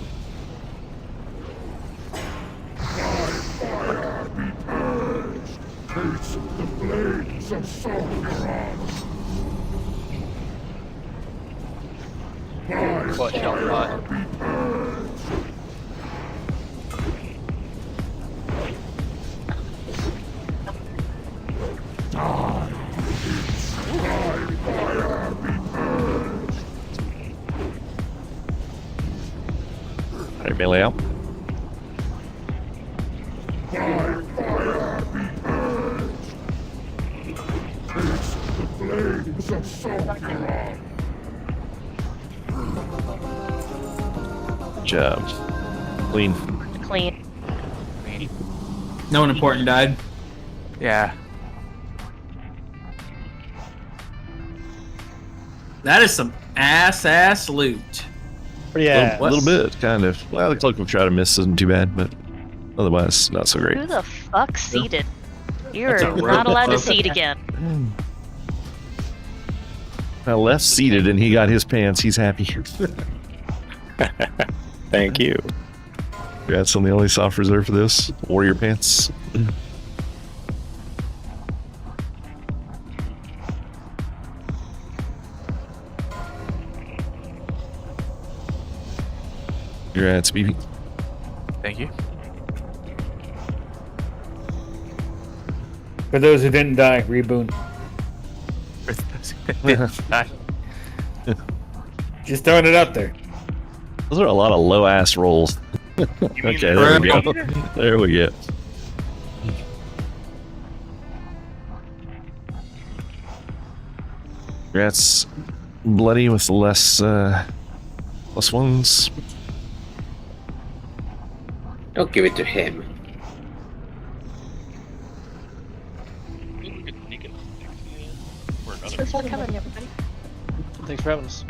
What shot fired? Alright, melee out. Good job. Clean. Clean. No one important died. Yeah. That is some ass loot. Yeah. A little bit, kind of. Well, the Cloak of Try to Miss isn't too bad, but otherwise, not so great. Who the fuck seeded? You're That's a not allowed to rope. seed again. I left seated and he got his pants. He's happy. Thank you. Congrats on the only soft reserve for this. Warrior pants. Congrats, BB. Thank you. For those who didn't die, reboot. Just throwing it out there. Those are a lot of low ass rolls. Okay, there we go. There we go. Congrats, Bloody, with the less ones. Don't give it to him. Thanks for coming, everybody. Thanks for having us.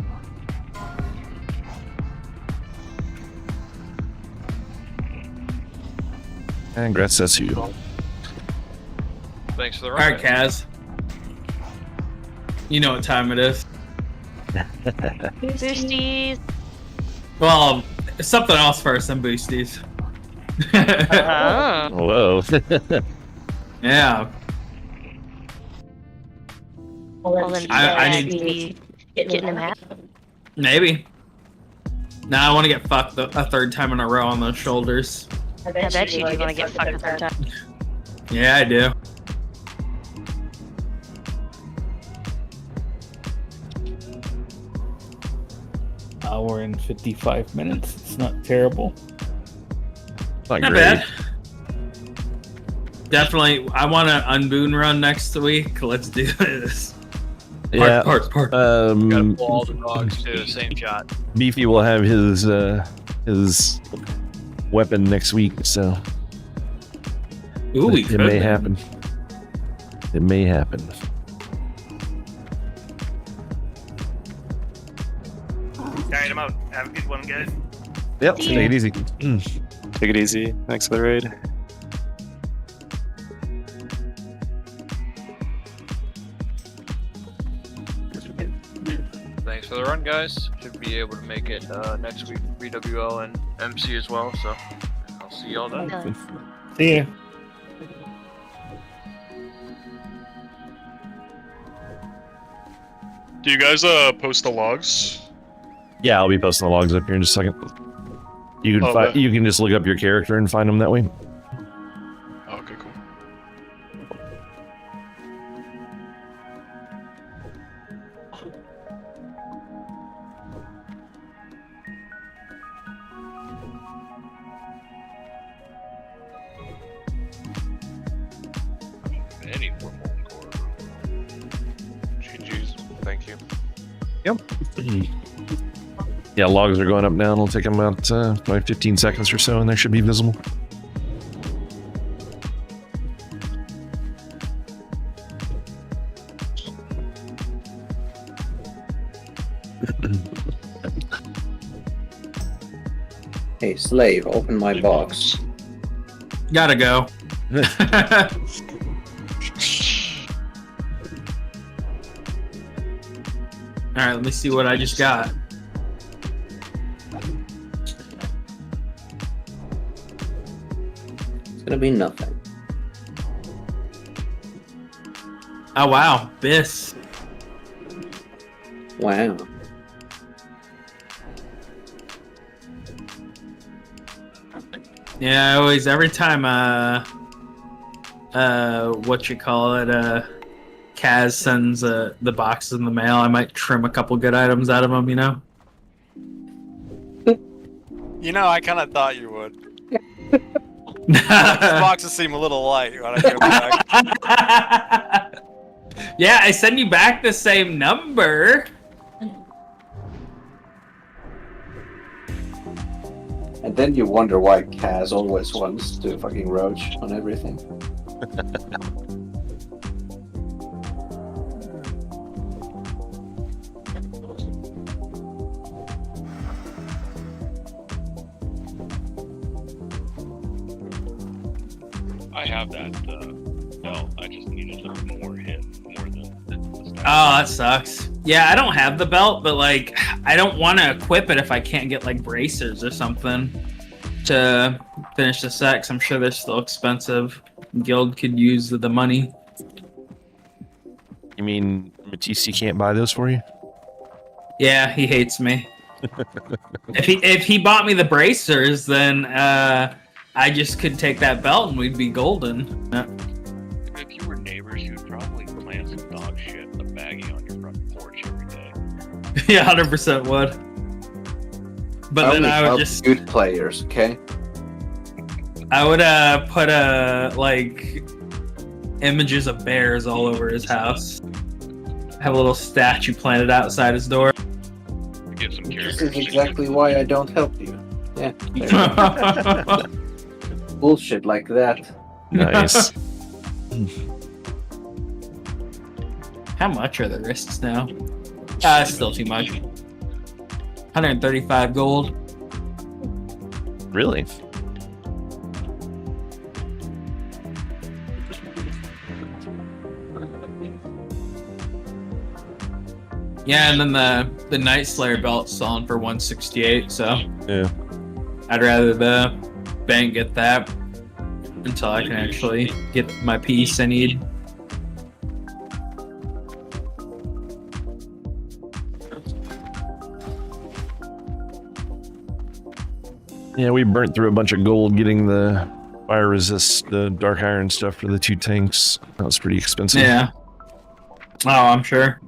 And Gretz, that's you. Thanks for the Alright, ride. Kaz. You know what time it is. Boosties. Well, something else first, then boosties. Whoa. Yeah. Well, then I need need to be getting him hat. maybe. Now I want to get fucked a third time in a row on those shoulders. I bet you do want to get fucked a third time. Yeah, I do. Hour and 55 minutes. It's not terrible. Not Not great. bad. Definitely, I want to unboon run next week. Let's do this. Yeah. Part. Gotta pull all the dogs to the same shot. Beefy will have his weapon next week, so Ooh, we it could may then. happen. It may happen. Alright, I'm out. Have a good one, guys. Yep, See take ya. it easy. Take it easy. Thanks for the raid. Thanks for the run, guys. Should be able to make it next week, BWL and MC as well. So I'll see y'all then. See ya. Do you guys post the logs? Yeah, I'll be posting the logs up here in just a second. You can Okay. you can just look up your character and find them that way. Okay, cool. Any more molten core. GG's. Thank you. Yep. Yeah, logs are going up now. It'll take them about probably 15 seconds or so, and they should be visible. Hey, slave, open my box. Gotta go. Alright, let me see what I just got. It's gonna be nothing. Oh wow, Biss. Wow. Yeah, I always every time what you call it, Kaz sends the boxes in the mail, I might trim a couple good items out of them, you know? You know, I kind of thought you would. These boxes seem a little light when I go back. Yeah, I send you back the same number. And then you wonder why Kaz always wants to fucking roach on everything. I have that belt. I just needed a more hit, more than the Oh, that sucks. Yeah, I don't have the belt, but like, I don't want to equip it if I can't get like bracers or something to finish the set. 'Cause I'm sure they're still expensive. Guild could use the money. You mean Matisse can't buy those for you? Yeah, he hates me. if he bought me the bracers, then I just could take that belt and we'd be golden. Yeah. If you were neighbors, you'd probably plant some dog shit in the baggie on your front porch every day. Yeah, 100% would. But then I would just good players, okay? I would put like images of bears all over his house. Have a little statue planted outside his door. Give some This is exactly why I don't help you. Yeah. Bullshit like that. Nice. How much are the risks now? It's still too much. 135 gold. Really? Yeah, and then the Night Slayer belt's selling for 168, so yeah, I'd rather the bank get that until I can actually get my piece I need. Yeah, we burnt through a bunch of gold getting the fire resist, the dark iron stuff for the 2 tanks. That was pretty expensive. Yeah. Oh, I'm sure.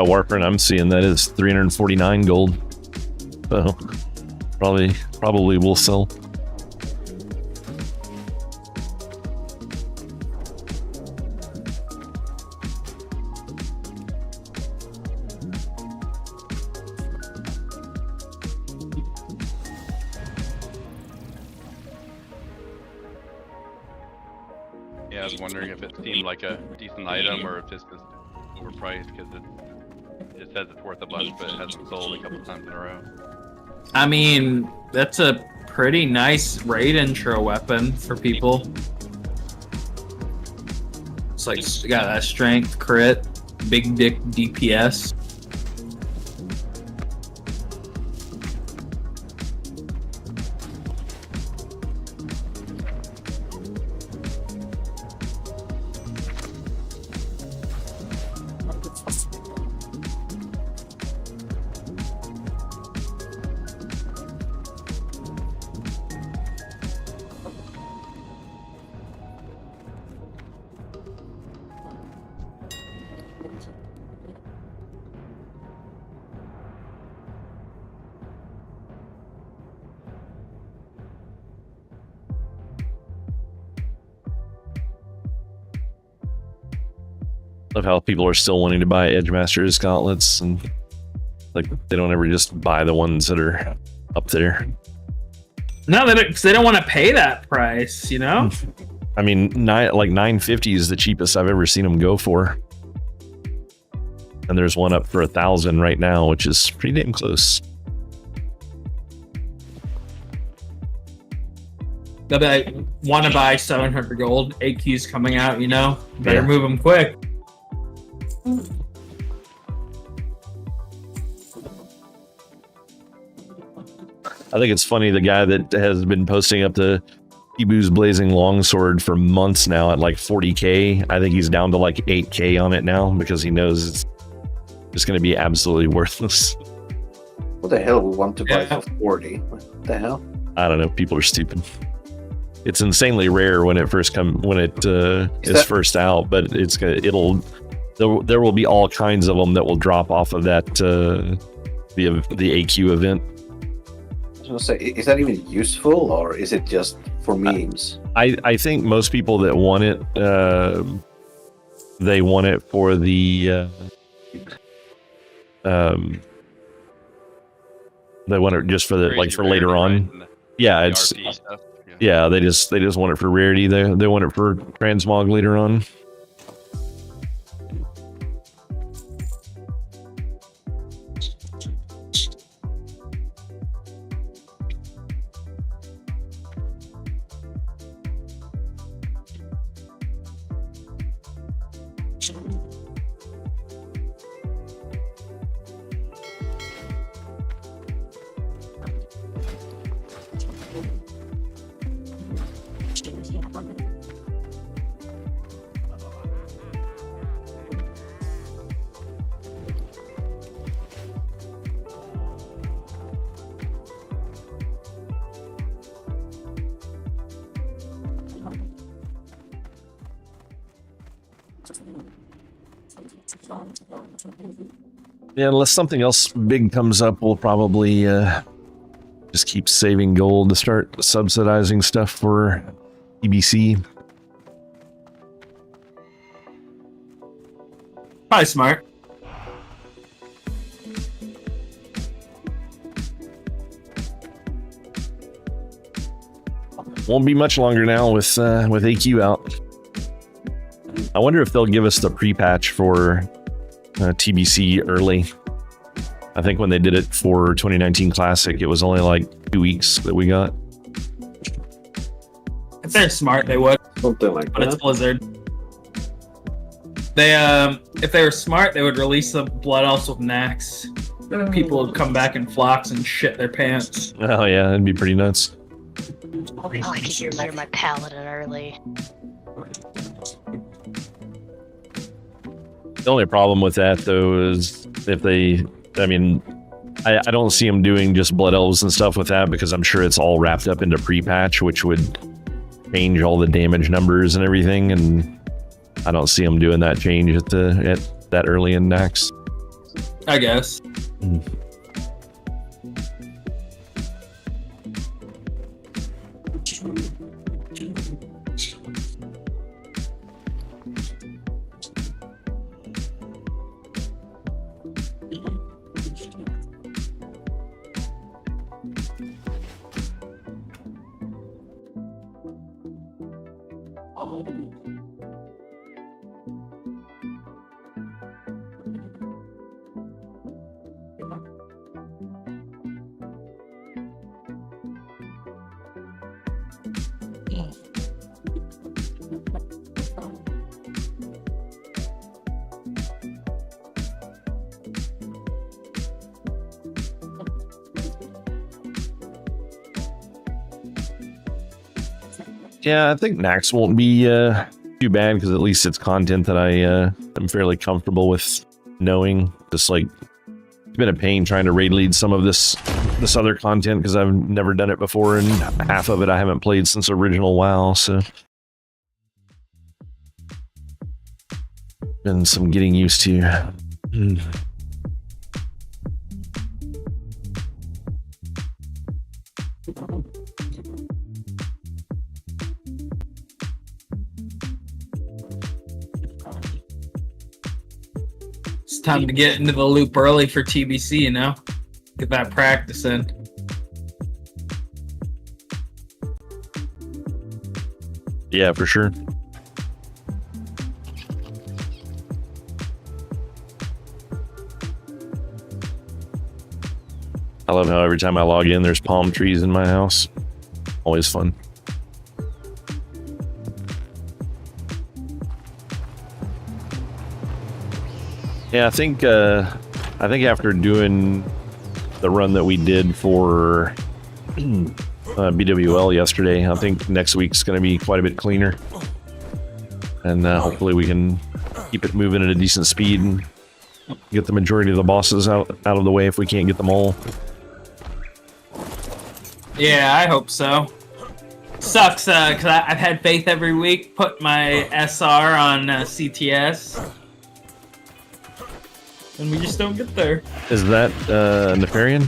Warper, I'm seeing that is 349 gold. So probably will sell. Yeah, I was wondering if it seemed like a decent item or if this is overpriced because it says it's worth a bunch, but it hasn't sold a couple times in a row. I mean, that's a pretty nice raid intro weapon for people. It's like got that strength, crit, big dick DPS. Love how people are still wanting to buy Edgemasters gauntlets, and like they don't ever just buy the ones that are up there. No, they don't want to pay that price, you know? I mean, like 950 is the cheapest I've ever seen them go for. And there's one up for 1,000 right now, which is pretty damn close. They'll be like, want to buy 700 gold, AQ's coming out, you know? Better move them quick. I think it's funny, the guy that has been posting up the Ibu's Blazing Longsword for months now at like 40k, I think he's down to like 8k on it now because he knows it's just going to be absolutely worthless. What the hell would want to buy for 40? What the hell? I don't know, people are stupid. It's insanely rare when it first is first out, but there will be all kinds of them that will drop off of that the AQ event. I was gonna say, is that even useful, or is it just for memes? I think most people that want it, they want it for the they want it just for the like for later on. Yeah, it's yeah, they just want it for rarity. They want it for transmog later on. Yeah, unless something else big comes up, we'll probably just keep saving gold to start subsidizing stuff for TBC. Probably smart. Won't be much longer now with AQ out. I wonder if they'll give us the pre-patch for TBC early. I think when they did it for 2019 Classic, it was only like 2 weeks that we got. If they're smart, they would. Something like But that. it's Blizzard. They if they were smart, they would release the Blood Elves with Nax. People would come back in flocks and shit their pants. Oh yeah, that'd be pretty nuts. Oh, I could hear my paladin early. The only problem with that though is if they, I mean, I don't see them doing just Blood Elves and stuff with that because I'm sure it's all wrapped up into pre-patch, which would change all the damage numbers and everything, and I don't see them doing that change at that early in Nax. I guess. Yeah, I think Nax won't be too bad because at least it's content that I'm fairly comfortable with knowing. Just like it's been a pain trying to raid lead some of this other content because I've never done it before, and half of it I haven't played since original WoW. So been some getting used to. It's time to get into the loop early for TBC, you know? Get that practice in. Yeah, for sure. I love how every time I log in, there's palm trees in my house. Always fun. Yeah, I think after doing the run that we did for BWL yesterday, I think next week's going to be quite a bit cleaner, and hopefully we can keep it moving at a decent speed and get the majority of the bosses out of the way if we can't get them all. Yeah, I hope so. Sucks, because I've had faith every week, put my SR on CTS, and we just don't get there. Is that Nefarian?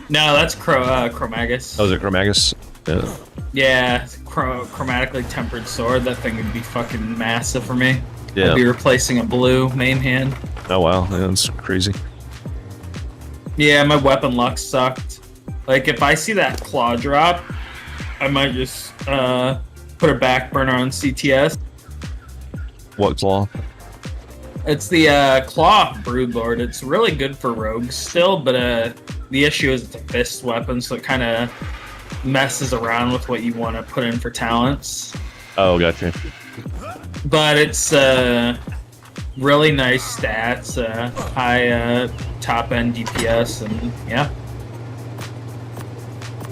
No, that's Chromagus. Oh, is it Chromagus? Yeah. Yeah, chromatically tempered sword. That thing would be fucking massive for me. Yeah. I'd be replacing a blue main hand. Oh wow, yeah, that's crazy. Yeah, my weapon luck sucked. Like, if I see that claw drop, I might just put a back burner on CTS. What claw? It's the claw broodlord. It's really good for rogues still, but the issue is it's a fist weapon, so it kind of messes around with what you want to put in for talents. Oh, gotcha. But it's really nice stats, high top end DPS, and yeah.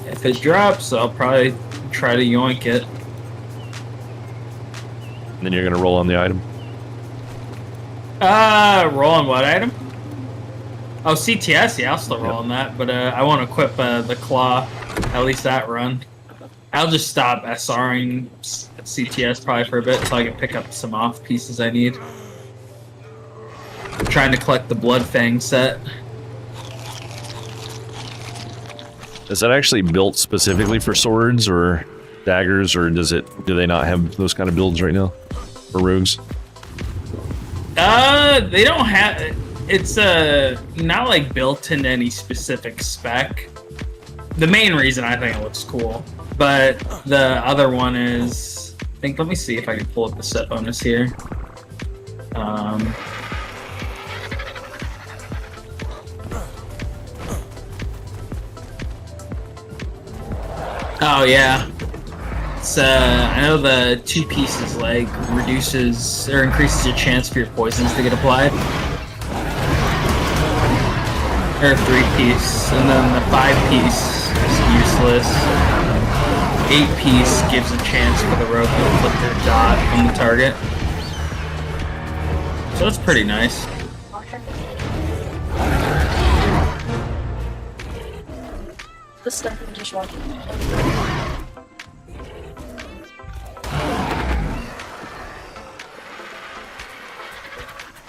If it drops, I'll probably try to yoink it. And then you're gonna roll on the item. Roll on what item? Oh, CTS, yeah, I'll still roll on that, but I won't equip the claw, at least that run. I'll just stop SRing CTS probably for a bit so I can pick up some off pieces I need. trying to collect the Bloodfang set. Is that actually built specifically for swords or daggers, or do they not have those kind of builds right now for rogues? They don't have. It's not like built into any specific spec. The main reason I think it looks cool, but the other one is, I think. Let me see if I can pull up the set bonus here. Oh yeah. It's I know the 2 pieces leg reduces or increases your chance for your poisons to get applied. Or 3-piece, and then the 5-piece is useless. 8-piece gives a chance for the rogue to inflict their dot on the target. So that's pretty nice. The stuff in the dishwasher.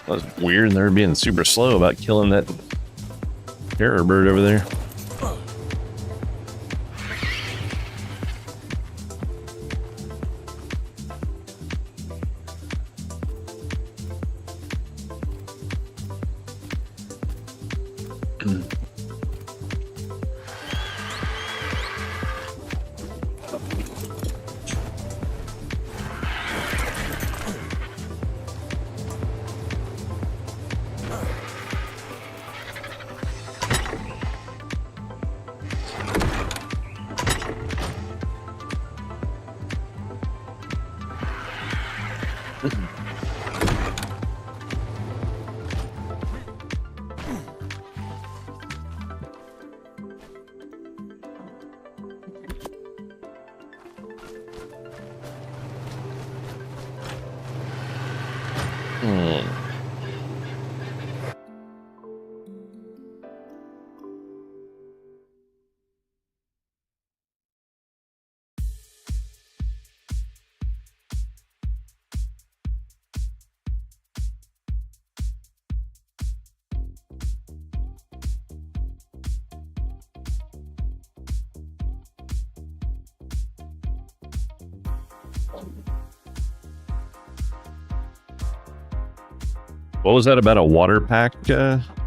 That was weird. They're being super slow about killing that terror bird over there. What was that about a water pack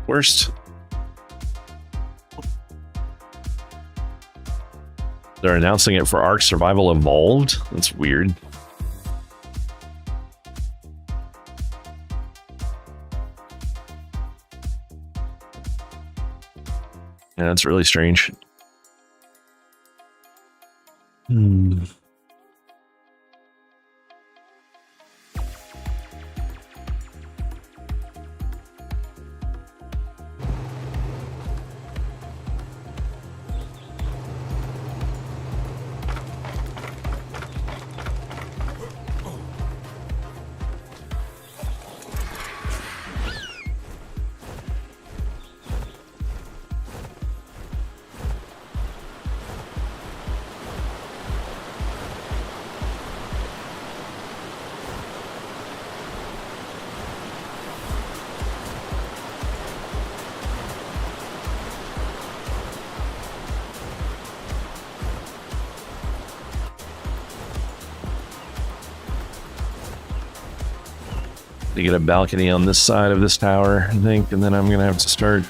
worst? They're announcing it for Ark Survival Evolved? That's weird. Yeah, that's really strange. To get a balcony on this side of this tower, I think, and then I'm gonna have to start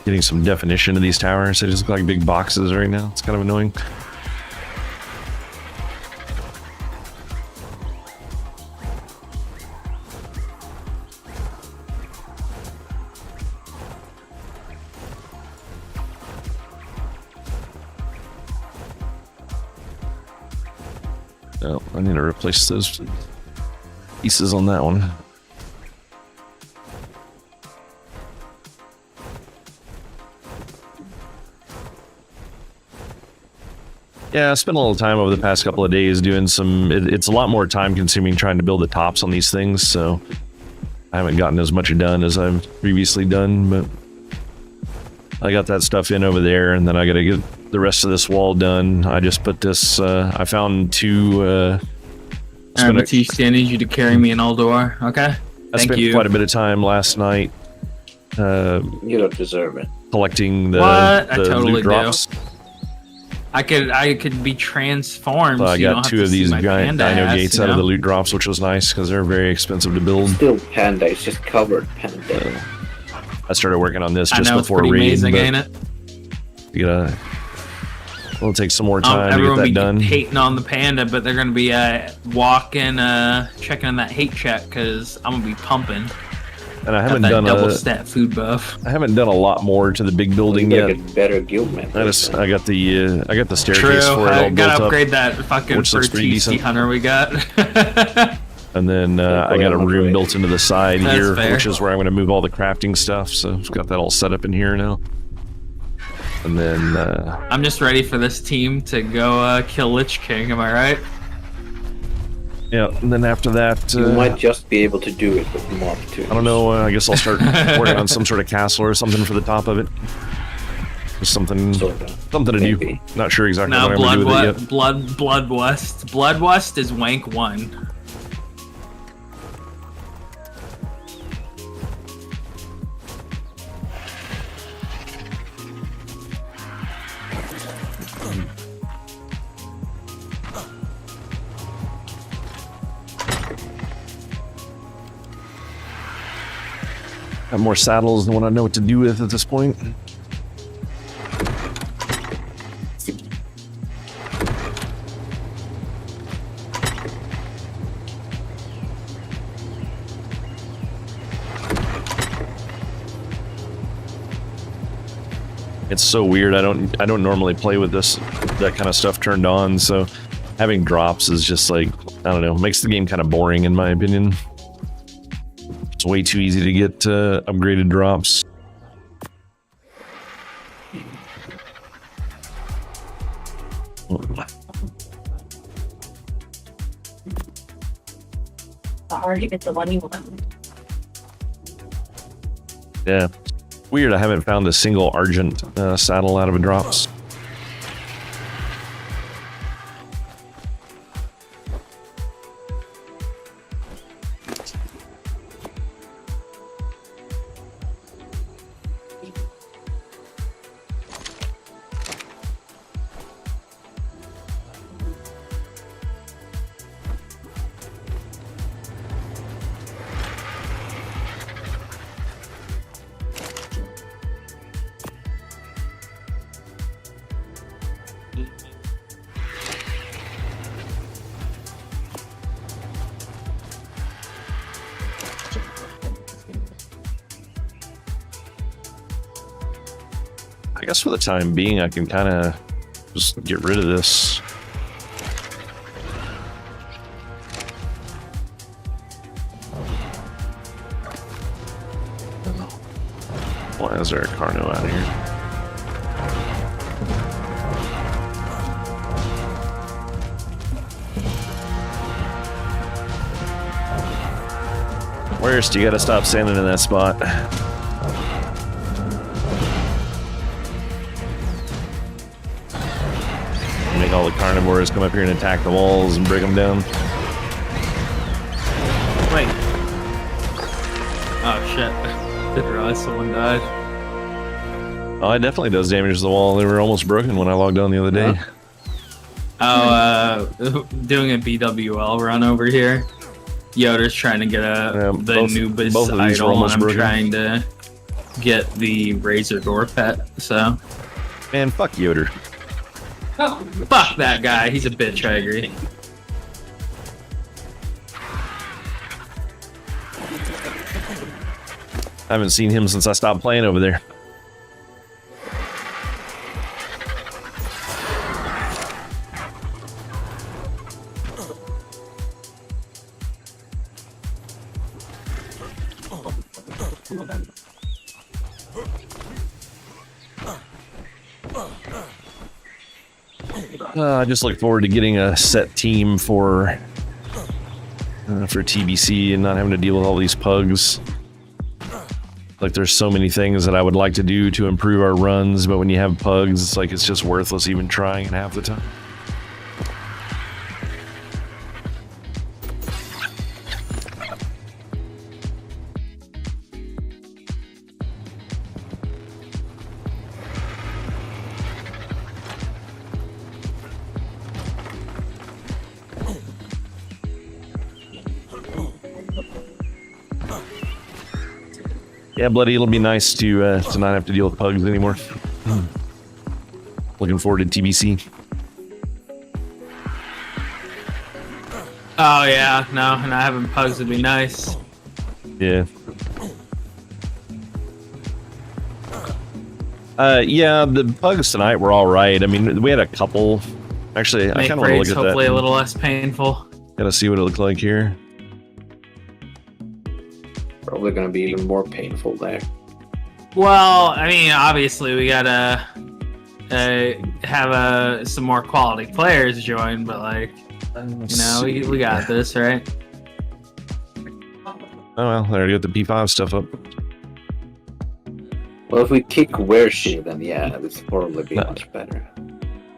getting some definition to these towers. They just look like big boxes right now. It's kind of annoying. Oh, I need to replace those pieces on that one. Yeah, I spent a little time over the past couple of days doing some... It's a lot more time consuming trying to build the tops on these things, so I haven't gotten as much done as I've previously done, but I got that stuff in over there, and then I gotta get the rest of this wall done. I just put this, I found two, Batiste, I need you to carry me an Aldor, okay? I spent quite a bit of time last night, you don't deserve it. collecting the, What? I the totally loot drops. do. I could be transformed. So I so you don't got have two to of see these my giant panda dino ass, gates you out of know? the loot drops, which was nice because they're very expensive to build. Still panda, it's just covered panda. I started working on this I just know, it's before pretty raid, amazing, but ain't it? you gotta. It'll take some more time to Everyone get that be done. hating on the panda, but they're gonna be walking, checking on that hate check because I'm gonna be pumping. And I Got haven't that done double a. stat food buff. I haven't done a lot more to the big building You yet. gotta get better guild members. I got the staircase True, for it all I built gotta up, upgrade that fucking which looks pretty TC decent. hunter we got. And then I got a room built into the side That's here, fair. which is where I'm going to move all the crafting stuff. So I've got that all set up in here now. And then I'm just ready for this team to go kill Lich King. Am I right? yeah, and then after that, You might just be able to do it with mob too. I don't know. I guess I'll start working on some sort of castle or something for the top of it. Just something to do. Not sure exactly No, what I'm going to do with it yet. Blood West. Blood West is Wank 1. Got more saddles than what I know what to do with at this point. It's so weird. I don't normally play with that kind of stuff turned on, so having drops is just like, I don't know, makes the game kind of boring in my opinion. It's way too easy to get upgraded drops. I already get the money one. Yeah. Weird, I haven't found a single Argent saddle out of a drops. I guess for the time being, I can kind of just get rid of this. Why is there a Carno out here? Worst, you gotta stop standing in that spot. Make all the carnivores come up here and attack the walls and break them down. Wait. Oh shit. Didn't realize someone died. Oh, it definitely does damage to the wall. They were almost broken when I logged on the other day. Doing a BWL run over here. Yoder's trying to get the Nubis both of these are idol, and almost I'm broken. trying to get the Razor Door pet, so. Man, fuck Yoder. Oh, fuck that guy, he's a bitch, I agree. I haven't seen him since I stopped playing over there. I just look forward to getting a set team for TBC and not having to deal with all these pugs. Like there's so many things that I would like to do to improve our runs, but when you have pugs, it's like it's just worthless even trying half the time. Yeah, Bloody, it'll be nice to not have to deal with pugs anymore. Looking forward to TBC. Oh yeah, no, and having pugs would be nice. Yeah. Yeah, the pugs tonight were all right. I mean, we had a couple. Actually, I Make kind of want to look raids at that. hopefully a little less painful. Gotta see what it looked like here. Probably gonna be even more painful there. Well, I mean, obviously we gotta have some more quality players join, but like, you know, we got this, right? Oh well, I already got the P5 stuff up. Well, if we kick Wershi, then yeah, this will probably be much better.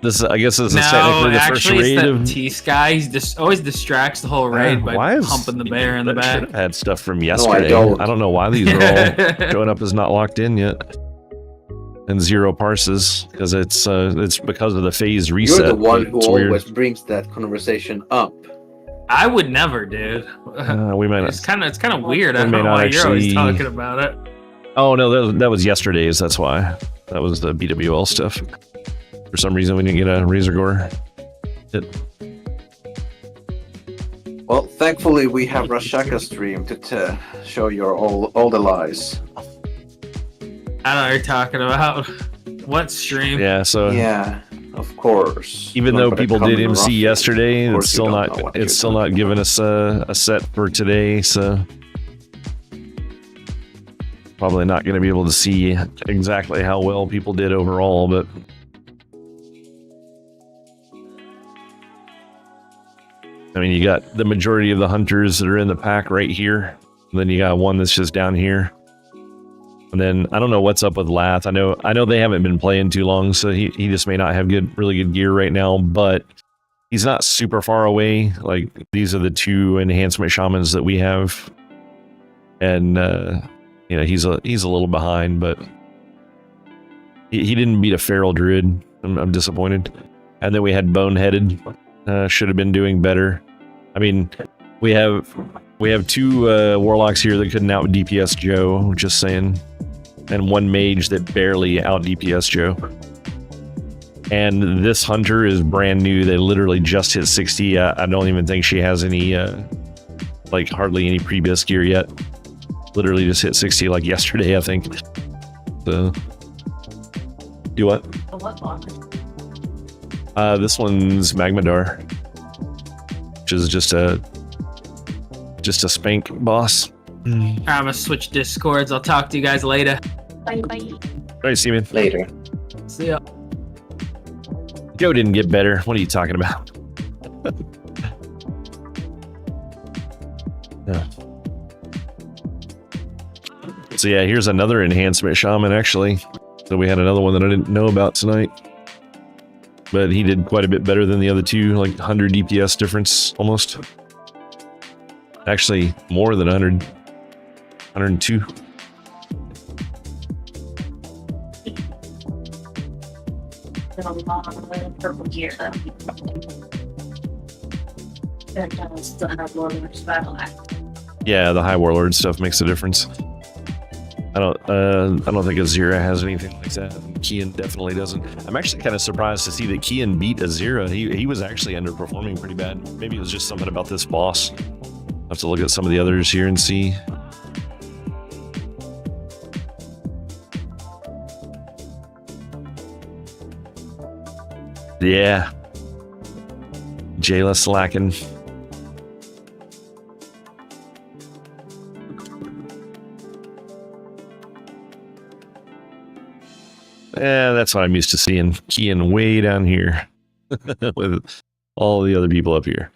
This, I guess, is No, technically the first actually, raid it's of. that T-Sky. He just always distracts the whole raid by why is- pumping the bear in the that back. should have had stuff from yesterday. don't. I don't know why these are all showing up as not locked in yet. And 0 parses because it's because of the phase reset. You're the one who It's always weird. brings that conversation up. I would never, dude. We might not. It's kind of weird. I we don't may know not why you're always actually- talking about it. Oh no, that was yesterday's. That's why. That was the BWL stuff. For some reason, we didn't get a Razor Gore. Well, thankfully we have Rashaka stream to show your all the lies. I don't know what you're talking about. What stream? Yeah. So Yeah, of course. even Not though gonna people come did in MC rough. yesterday, Of it's course you still don't not. know what It's you're still not giving us a set for today. So probably not going to be able to see exactly how well people did overall, but. I mean, you got the majority of the hunters that are in the pack right here. And then you got one that's just down here. And then I don't know what's up with Lath. I know they haven't been playing too long, so he just may not have really good gear right now, but he's not super far away. Like these are the 2 enhancement shamans that we have. And you know, he's a little behind, but he didn't beat a feral druid. I'm disappointed. And then we had Boneheaded. Should have been doing better. I mean, we have 2 warlocks here that couldn't out DPS Joe, just saying, and 1 mage that barely out DPS Joe. And this hunter is brand new. They literally just hit 60. I don't even think she has any, like hardly any pre-bis gear yet. Literally just hit 60 like yesterday, I think. So, do what? This one's Magmadar, which is just a spank boss. I'm gonna switch discords. I'll talk to you guys later. Bye bye. All right, see you, man. Later. See ya. Joe didn't get better. What are you talking about? Yeah. So yeah, here's another enhancement shaman actually. So we had another one that I didn't know about tonight. But he did quite a bit better than the other 2, like 100 DPS difference almost. Actually, more than 100. 102. Purple gear. Still have Warlord's Battle Act. Yeah, the High Warlord stuff makes a difference. I don't think Azira has anything like that. Kian definitely doesn't. I'm actually kind of surprised to see that Kian beat Azira. He was actually underperforming pretty bad. Maybe it was just something about this boss. I'll have to look at some of the others here and see. Yeah. Jayla slacking. Yeah, that's what I'm used to seeing. Kian way down here with all the other people up here.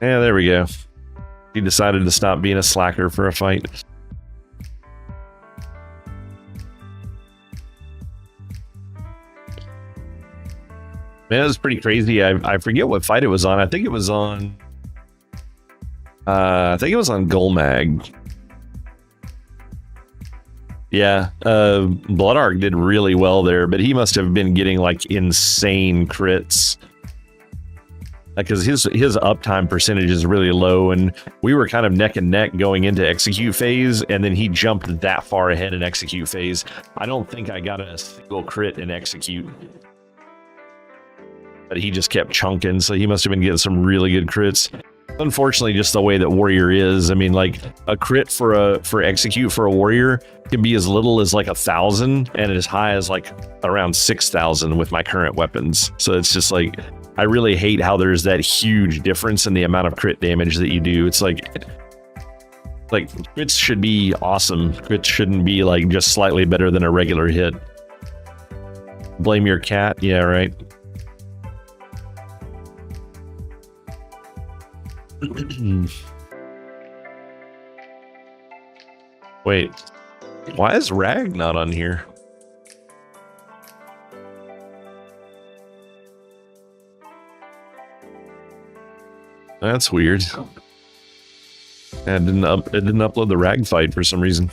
Yeah, there we go. He decided to stop being a slacker for a fight. Man, it was pretty crazy. I forget what fight it was on. I think it was on Gulmag. Yeah, Blood Ark did really well there, but he must have been getting like insane crits. Because his uptime percentage is really low, and we were kind of neck and neck going into execute phase, and then he jumped that far ahead in execute phase. I don't think I got a single crit in execute. But he just kept chunking, so he must have been getting some really good crits. Unfortunately, just the way that Warrior is, I mean, like a crit for execute for a Warrior can be as little as like 1,000 and as high as like around 6,000 with my current weapons. So it's just like, I really hate how there's that huge difference in the amount of crit damage that you do. It's like crits should be awesome. Crits shouldn't be like just slightly better than a regular hit. Blame your cat? Yeah, right. Wait, why is Rag not on here? That's weird. It didn't upload the Rag fight for some reason.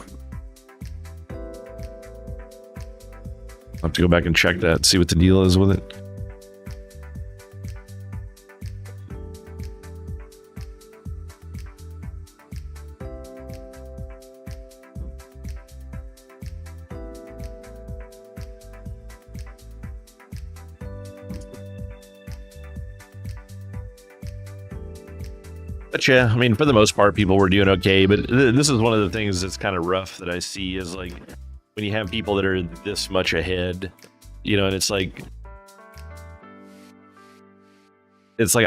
I'll have to go back and check that, see what the deal is with it. But yeah, I mean, for the most part, people were doing okay. But this is one of the things that's kind of rough that I see is like when you have people that are this much ahead, you know, and it's like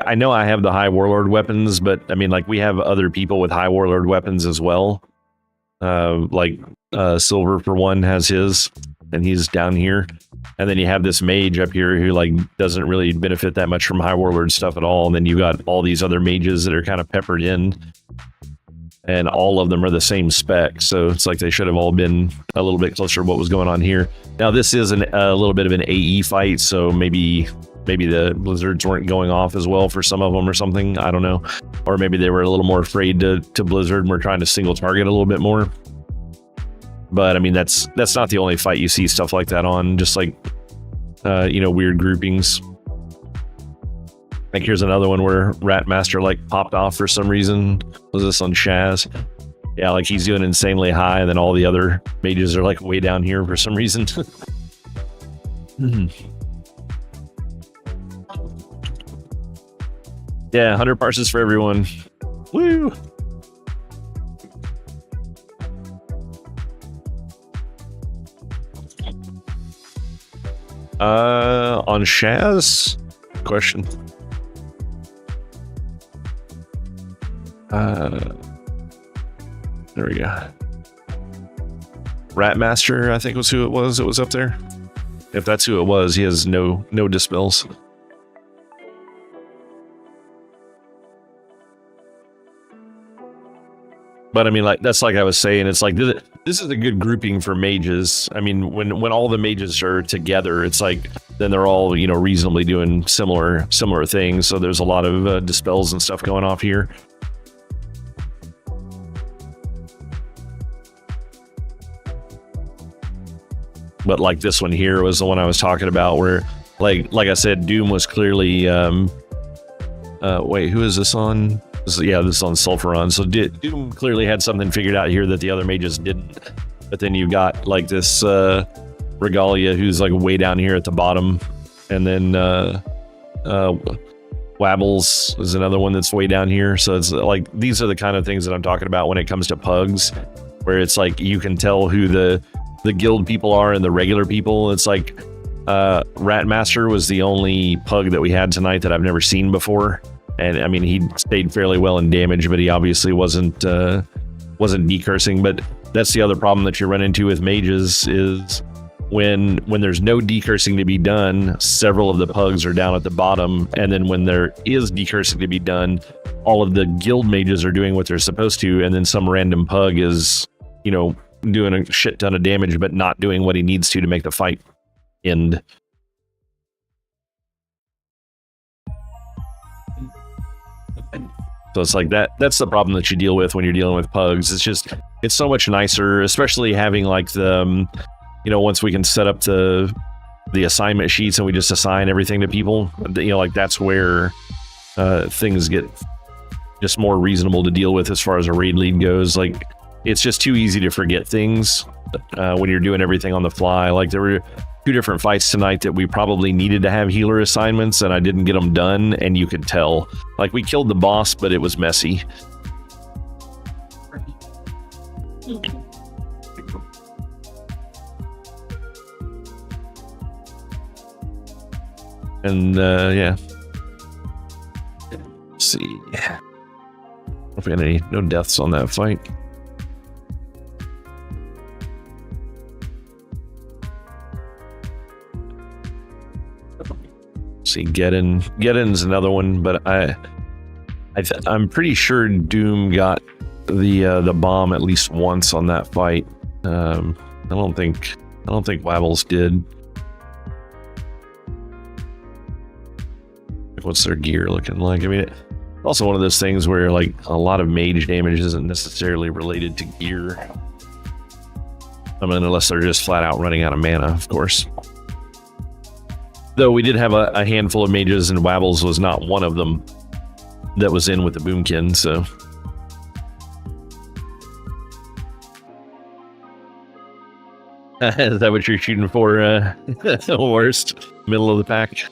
I know I have the high warlord weapons, but I mean, like we have other people with high warlord weapons as well. Silver for one has his, and he's down here. And then you have this mage up here who like doesn't really benefit that much from high warlord stuff at all. And then you got all these other mages that are kind of peppered in, and all of them are the same spec. So it's like they should have all been a little bit closer to what was going on here. Now this is a little bit of an AE fight, so maybe the blizzards weren't going off as well for some of them or something. I don't know. Or maybe they were a little more afraid to blizzard and were trying to single target a little bit more. But I mean, that's not the only fight you see stuff like that on, just like, weird groupings. Like here's another one where Ratmaster like popped off for some reason. Was this on Shaz? Yeah, like he's doing insanely high, and then all the other mages are like way down here for some reason. Yeah, 100 parses for everyone. Woo! On Shaz? Question. There we go. Ratmaster, I think was who it was that was up there. If that's who it was, he has no dispels. But I mean, like that's like I was saying, it's like this is a good grouping for mages. I mean, when all the mages are together, it's like then they're all reasonably doing similar things. So there's a lot of dispels and stuff going off here. But like this one here was the one I was talking about, where like I said, Doom was clearly. Wait, who is this on? This is on Sulfuron. So Doom clearly had something figured out here that the other mages didn't. But then you got like this Regalia who's like way down here at the bottom, and then Wabbles is another one that's way down here. So it's like these are the kind of things that I'm talking about when it comes to pugs, where it's like you can tell who the guild people are and the regular people. It's like Ratmaster was the only pug that we had tonight that I've never seen before. And I mean, he stayed fairly well in damage, but he obviously wasn't decursing. But that's the other problem that you run into with mages is when there's no decursing to be done, several of the pugs are down at the bottom. And then when there is decursing to be done, all of the guild mages are doing what they're supposed to, and then some random pug is, you know, doing a shit ton of damage, but not doing what he needs to make the fight end. So it's like that's the problem that you deal with when you're dealing with pugs. It's so much nicer, especially having like the, you know, once we can set up the assignment sheets and we just assign everything to people, you know, like that's where things get just more reasonable to deal with as far as a raid lead goes. Like, it's just too easy to forget things when you're doing everything on the fly. Like, there were 2 different fights tonight that we probably needed to have healer assignments, and I didn't get them done, and you could tell. Like, we killed the boss, but it was messy. And yeah. Let's see. If we had no deaths on that fight. See, Geddon's another one, but I'm pretty sure Doom got the bomb at least once on that fight. I don't think Wabbles did. What's their gear looking like? I mean, it's also one of those things where like a lot of mage damage isn't necessarily related to gear. I mean, unless they're just flat out running out of mana, of course. Though we did have a handful of mages, and Wabbles was not one of them that was in with the Boomkin, so. Is that what you're shooting for, worst? Middle of the pack?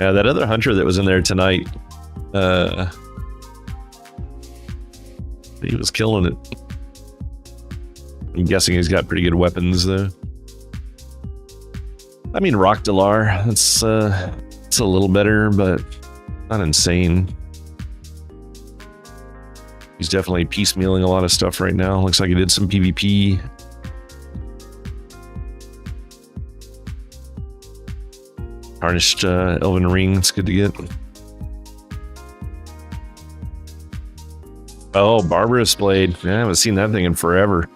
Yeah, that other hunter that was in there tonight, he was killing it. I'm guessing he's got pretty good weapons, though. I mean, Rockdalar, it's a little better, but not insane. He's definitely piecemealing a lot of stuff right now. Looks like he did some PvP. Tarnished Elven Ring, it's good to get. Oh, Barbarous Blade. Yeah, I haven't seen that thing in forever.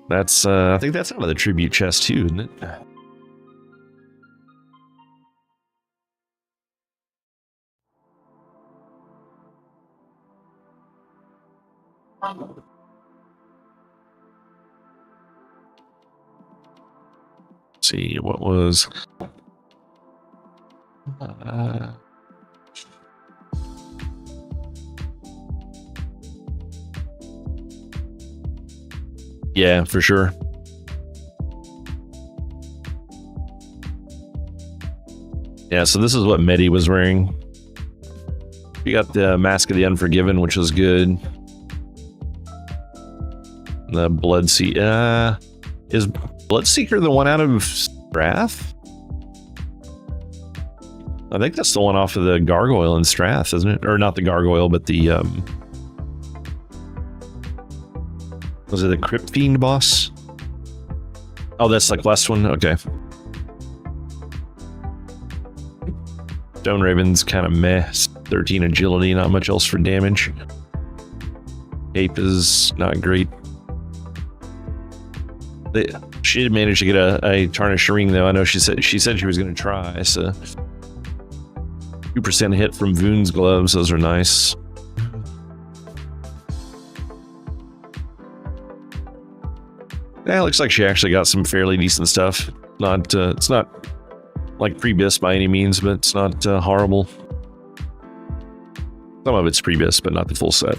That's, I think that's out of the tribute chest too, isn't it? Let's see, what was... yeah, for sure. Yeah, so this is what Medi was wearing. We got the Mask of the Unforgiven, which was good. The Bloodseeker. Is Bloodseeker the one out of Strath? I think that's the one off of the Gargoyle in Strath, isn't it? Or not the Gargoyle, but the was it the Crypt Fiend boss? Oh, that's the quest one? Okay. Stone Raven's kind of meh. 13 agility, not much else for damage. Cape is not great. She did manage to get a Tarnished Ring, though. I know she said she was going to try, so... 2% hit from Voon's gloves, those are nice. Yeah, it looks like she actually got some fairly decent stuff. Not, it's not like pre-bis by any means, but it's not horrible. Some of it's pre-bis, but not the full set.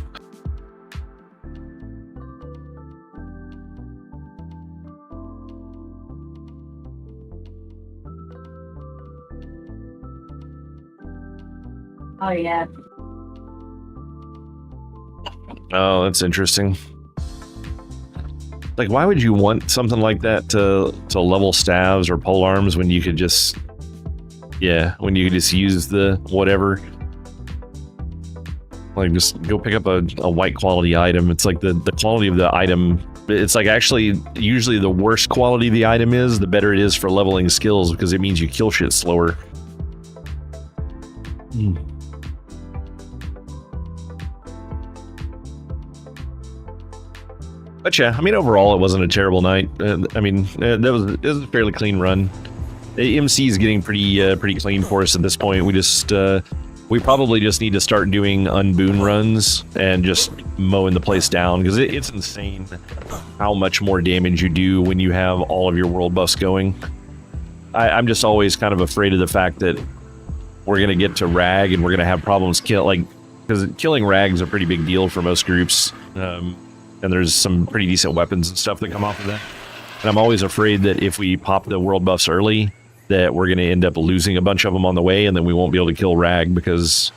Oh, yeah. Oh, that's interesting. Like, why would you want something like that to level staves or pole arms when you could just, yeah, when you could just use the whatever? Like, just go pick up a white quality item. It's like the quality of the item It's like actually usually the worse quality the item is, the better it is for leveling skills because it means you kill shit slower. But yeah, I mean, overall, it wasn't a terrible night. I mean, it was a fairly clean run. The MC is getting pretty clean for us at this point. We probably just need to start doing unboon runs and just mowing the place down because it's insane how much more damage you do when you have all of your world buffs going. I'm just always kind of afraid of the fact that we're gonna get to Rag and we're gonna have problems because killing Rag's a pretty big deal for most groups. And there's some pretty decent weapons and stuff that come off of that. And I'm always afraid that if we pop the world buffs early, that we're going to end up losing a bunch of them on the way, and then we won't be able to kill Rag because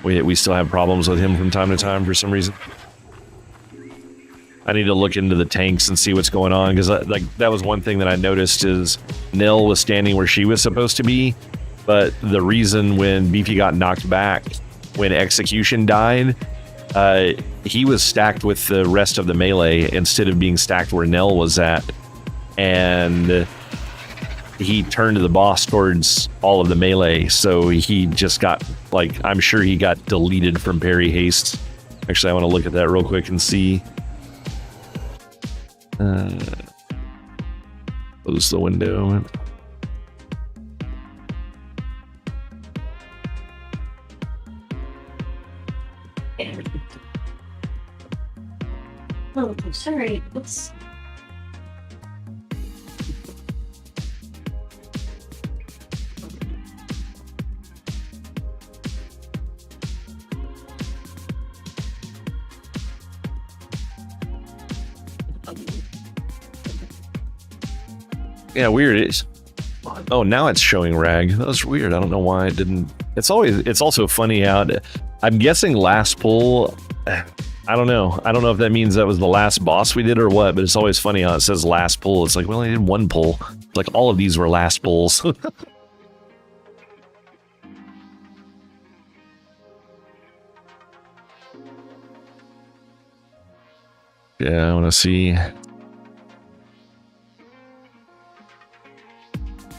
we still have problems with him from time to time for some reason. I need to look into the tanks and see what's going on, because that was one thing that I noticed is Nell was standing where she was supposed to be, but the reason when Beefy got knocked back when Execution died, he was stacked with the rest of the melee instead of being stacked where Nell was at, and he turned the boss towards all of the melee, so he just got, like, I'm sure he got deleted from parry haste. Actually, I want to look at that real quick and see. Close the window. Oh, I'm sorry. Oops. Yeah, weird. Oh, now it's showing Rag. That was weird. I don't know why it didn't. It's also funny out. I'm guessing last pull. I don't know. I don't know if that means that was the last boss we did or what, but it's always funny how it says last pull. It's like, well, I did one pull. Like all of these were last pulls. Yeah, I want to see.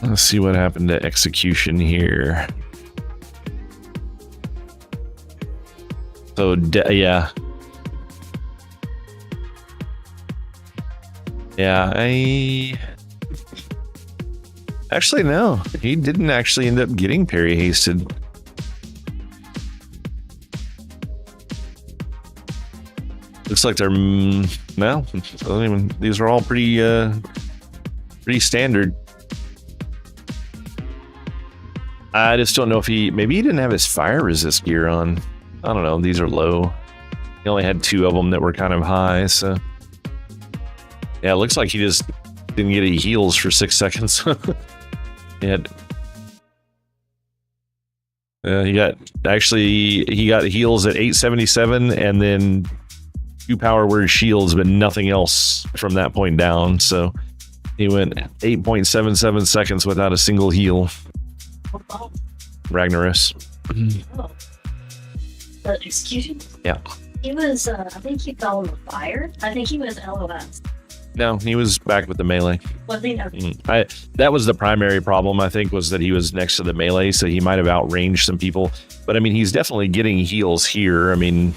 Let's see what happened to Execution here. So, yeah. Yeah, actually, no. He didn't actually end up getting parry hasted. Looks like they're, well, these are all pretty standard. I just don't know if maybe he didn't have his fire resist gear on. I don't know, these are low. He only had 2 of them that were kind of high, so. Yeah, it looks like he just didn't get any heals for 6 seconds. He got heals at 877 and then 2 power word shields, but nothing else from that point down. So he went 8.77 seconds without a single heal. Ragnaros. Oh. The Execution? Yeah. He was, I think he fell in the fire. I think he was LOS. No, he was back with the melee. Was he? That was the primary problem, I think, was that he was next to the melee, so he might have outranged some people. But, I mean, he's definitely getting heals here. I mean...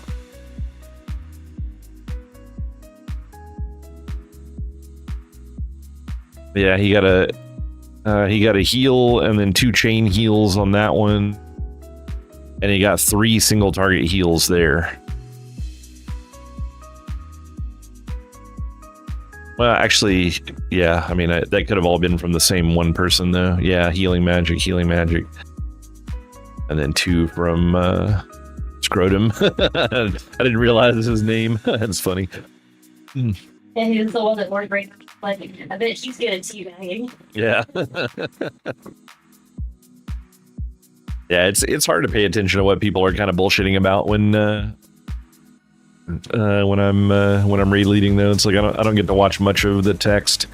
Yeah, he got a heal and then 2 chain heals on that one. And he got 3 single target heals there. Well, actually, yeah, I mean, that could have all been from the same one person, though. Yeah, healing magic. And then 2 from Scrotum. I didn't realize his name. That's funny. And he was the one that worked right. Like, I bet he's good at teabagging. Yeah. Yeah, it's hard to pay attention to what people are kind of bullshitting about when I'm read-leading though. It's like I don't get to watch much of the text.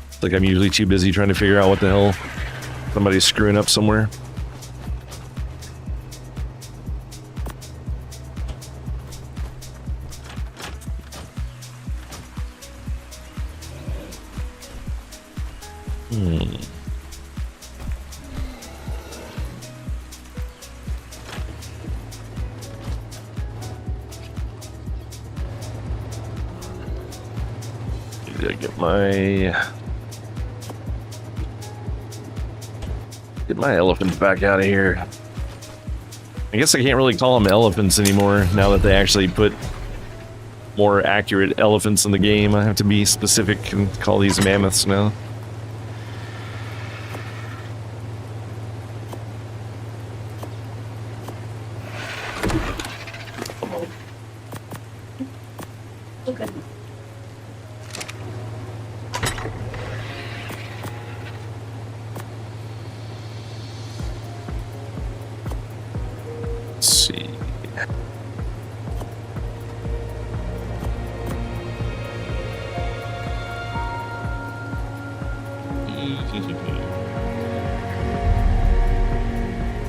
It's like I'm usually too busy trying to figure out what the hell somebody's screwing up somewhere. Gotta get my elephants back out of here. I guess I can't really call them elephants anymore now that they actually put more accurate elephants in the game. I have to be specific and call these mammoths now. Okay. Let's see.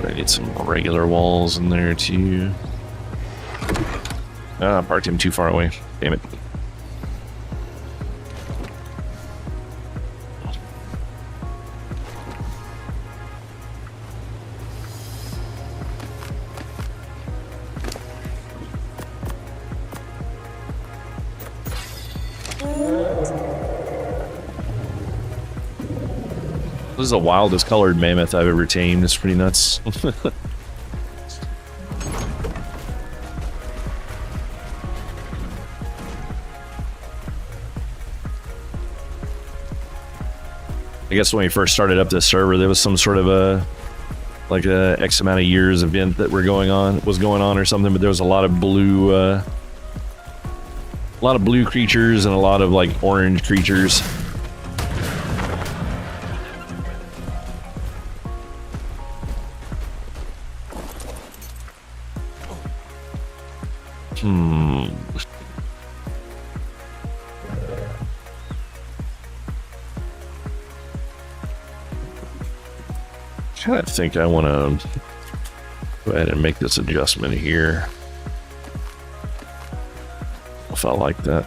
I need some regular walls in there too. Ah, I parked him too far away. Damn it. This is the wildest colored mammoth I've ever tamed. It's pretty nuts. I guess when we first started up this server, there was some sort of a X amount of years event that was going on or something. But there was a lot of blue creatures and a lot of like orange creatures. I think I want to go ahead and make this adjustment here. If I like that.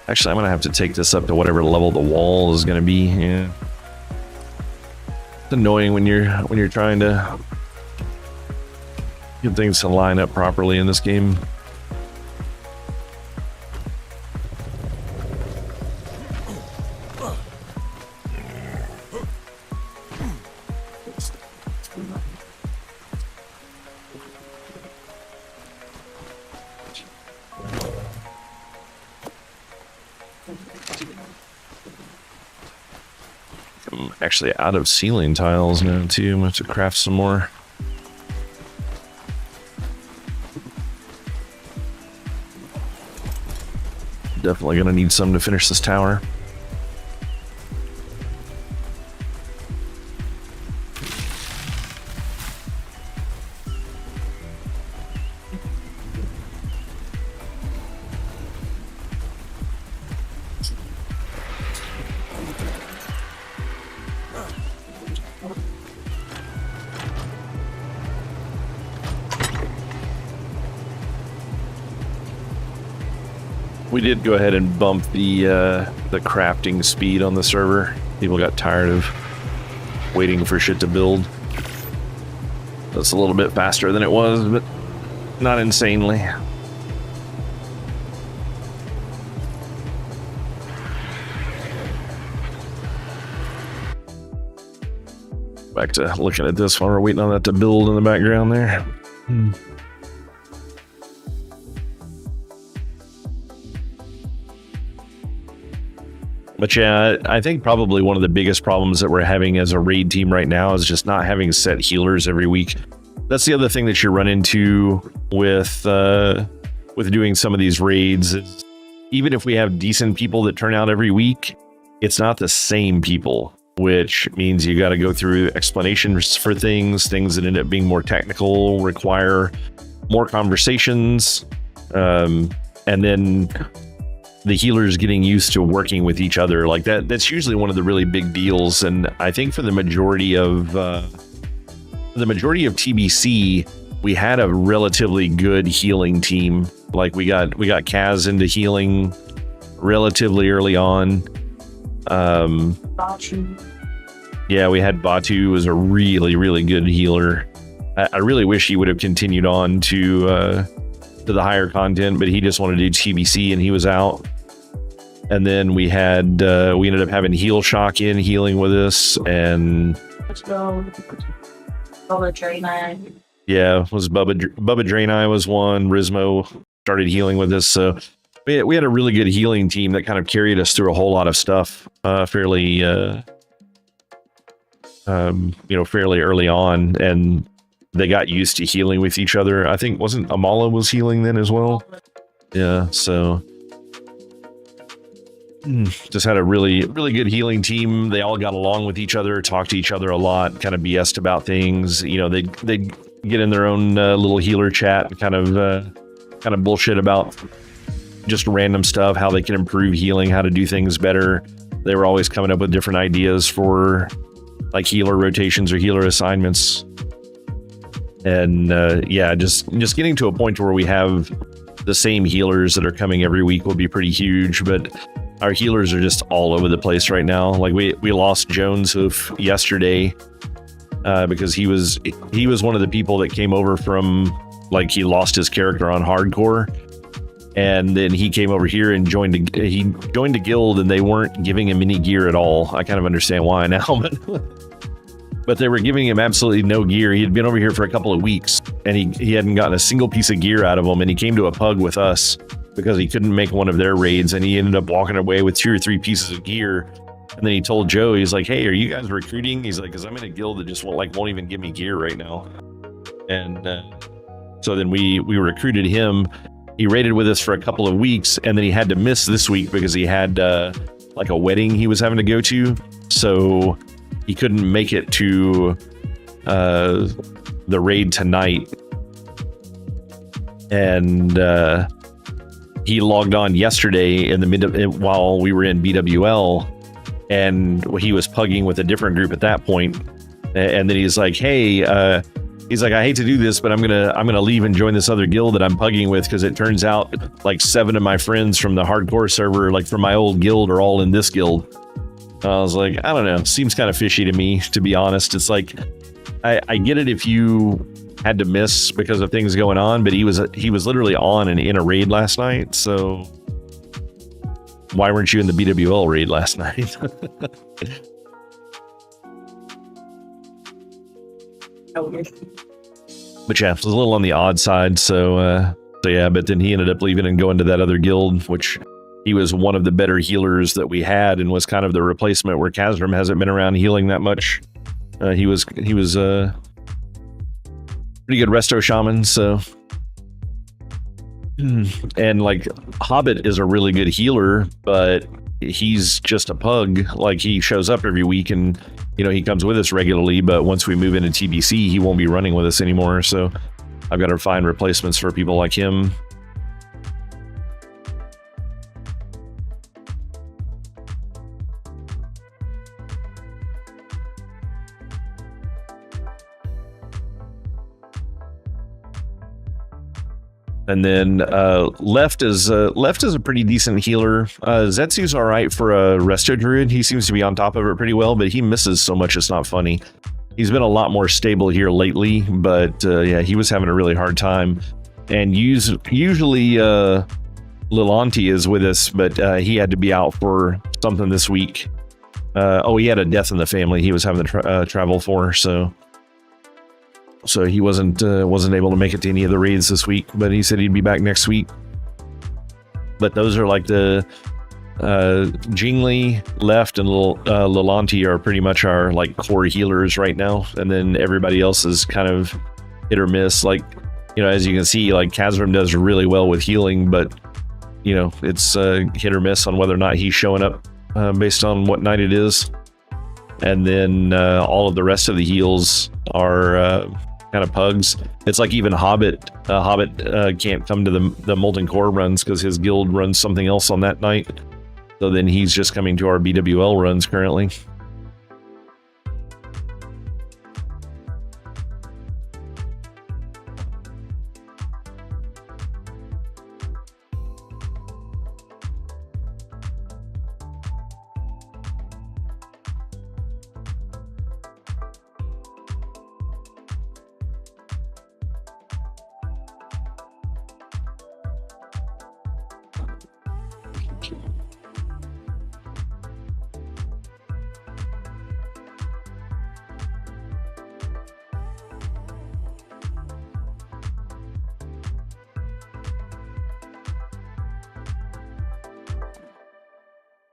Actually, I'm gonna have to take this up to whatever level the wall is gonna be. Yeah, it's annoying when you're trying to get things to line up properly in this game. I'm actually out of ceiling tiles now too. I'm gonna have to craft some more. Definitely gonna need some to finish this tower. We did go ahead and bump the crafting speed on the server. People got tired of waiting for shit to build. That's a little bit faster than it was, but not insanely. Back to looking at this while we're waiting on that to build in the background there. But yeah, I think probably one of the biggest problems that we're having as a raid team right now is just not having set healers every week. That's the other thing that you run into with doing some of these raids. Even if we have decent people that turn out every week, it's not the same people, which means you got to go through explanations for things that end up being more technical, require more conversations, and then the healers getting used to working with each other like that. That's usually one of the really big deals. And I think for the majority of the majority of TBC, we had a relatively good healing team. Like we got Kaz into healing relatively early on. Yeah, we had Batu, was a really, really good healer. I really wish he would have continued on to the higher content, but he just wanted to do TBC and he was out. And then we had we ended up having Heal Shock in healing with us, and Let's go. Bubba Draymond. yeah, was Bubba Draenei was one. Rismo started healing with us, so we had a really good healing team that kind of carried us through a whole lot of stuff fairly fairly early on, and they got used to healing with each other. I think wasn't Amala was healing then as well. Yeah, so just had a really good healing team. They all got along with each other, talked to each other a lot, kind of BS'd about things. You know, they get in their own little healer chat and kind of bullshit about just random stuff, how they can improve healing, how to do things better. They were always coming up with different ideas for like healer rotations or healer assignments. And yeah, just getting to a point where we have the same healers that are coming every week will be pretty huge. But our healers are just all over the place right now. Like we lost Jones Hoof yesterday because he was one of the people that came over from, like, he lost his character on hardcore, and then he came over here and joined a guild, and they weren't giving him any gear at all. I kind of understand why now, but they were giving him absolutely no gear. He had been over here for a couple of weeks, and he hadn't gotten a single piece of gear out of them. And he came to a pug with us because he couldn't make one of their raids, and he ended up walking away with 2 or 3 pieces of gear. And then he told Joe, he's like, "Hey, are you guys recruiting?" He's like, "Because I'm in a guild that just won't even give me gear right now." And so then we recruited him. He raided with us for a couple of weeks, and then he had to miss this week because he had like a wedding he was having to go to. So he couldn't make it to the raid tonight. And he logged on yesterday in the while we were in BWL, and he was pugging with a different group at that point. And then he's like, "Hey," he's like, "I hate to do this, but I'm gonna leave and join this other guild that I'm pugging with, because it turns out like 7 of my friends from the hardcore server, like from my old guild, are all in this guild." I was like, I don't know, seems kind of fishy to me, to be honest. It's like, I get it if you had to miss because of things going on, but he was literally on and in a raid last night. So why weren't you in the BWL raid last night? But yeah, it was a little on the odd side. So yeah, but then he ended up leaving and going to that other guild, which he was one of the better healers that we had, and was kind of the replacement where Kazram hasn't been around healing that much. He was pretty good resto shaman. So, and like Hobbit is a really good healer, but he's just a pug. Like, he shows up every week, and he comes with us regularly, but once we move into TBC, he won't be running with us anymore. So I've got to find replacements for people like him. And then left is a pretty decent healer. Zetsu's all right for a resto druid. He seems to be on top of it pretty well, but he misses so much it's not funny. He's been a lot more stable here lately, but yeah, he was having a really hard time. And usually Lilanti is with us, but he had to be out for something this week. He had a death in the family he was having to travel for, so he wasn't able to make it to any of the raids this week, but he said he'd be back next week. But those are like the Jingli, Left, and Lilanti are pretty much our like core healers right now, and then everybody else is kind of hit or miss. Like, as you can see, like Kazram does really well with healing, but it's hit or miss on whether or not he's showing up based on what night it is. And then all of the rest of the heals are kind of pugs. It's like even Hobbit can't come to the Molten Core runs because his guild runs something else on that night. So then he's just coming to our BWL runs currently.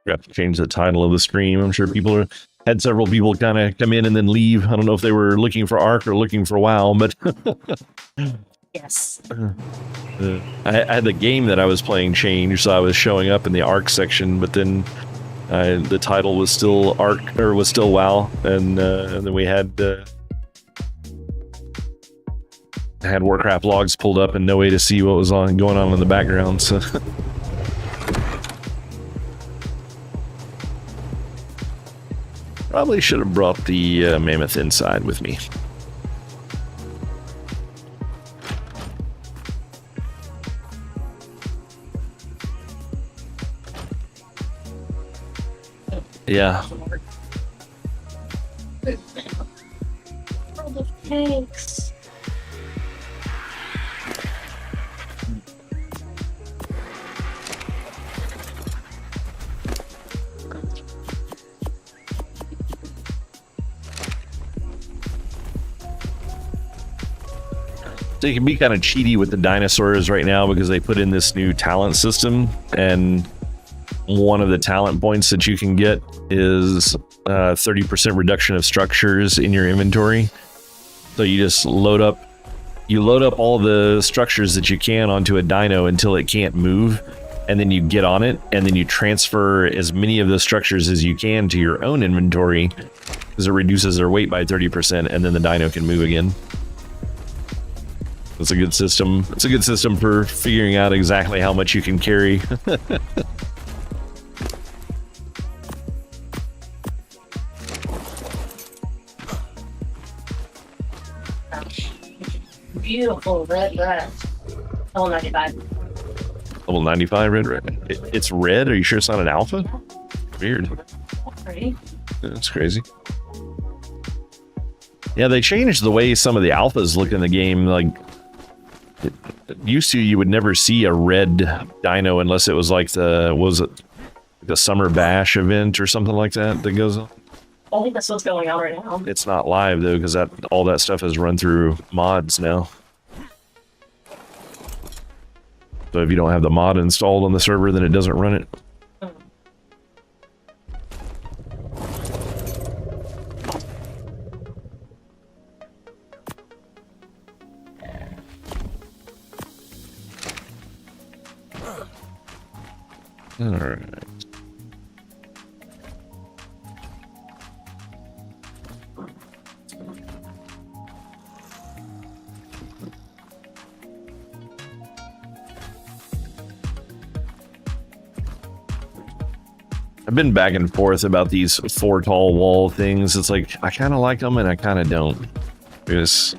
Got to change the title of the stream. I'm sure people had several people kind of come in and then leave. I don't know if they were looking for Ark or looking for WoW, but Yes. I had the game that I was playing change, so I was showing up in the Ark section, but then the title was still Ark, or was still WoW, and then we had Warcraft logs pulled up and no way to see what was going on in the background. So. Probably should have brought the mammoth inside with me. Yeah. Thanks. They can be kind of cheaty with the dinosaurs right now because they put in this new talent system, and one of the talent points that you can get is 30% reduction of structures in your inventory. So you just load up all the structures that you can onto a dino until it can't move, and then you get on it, and then you transfer as many of those structures as you can to your own inventory, because it reduces their weight by 30%, and then the dino can move again. It's a good system. It's a good system for figuring out exactly how much you can carry. Beautiful red rat. Level 95. Level 95 red. It's red? Are you sure it's not an alpha? Weird. Pretty. That's crazy. Yeah, they changed the way some of the alphas look in the game. Like, used to, you would never see a red dino unless it was like the Summer Bash event or something like that goes on. I think that's what's going on right now. It's not live though, because all that stuff is run through mods now. So if you don't have the mod installed on the server, then it doesn't run it. All right. I've been back and forth about these 4 tall wall things. It's like, I kind of like them and I kind of don't. Because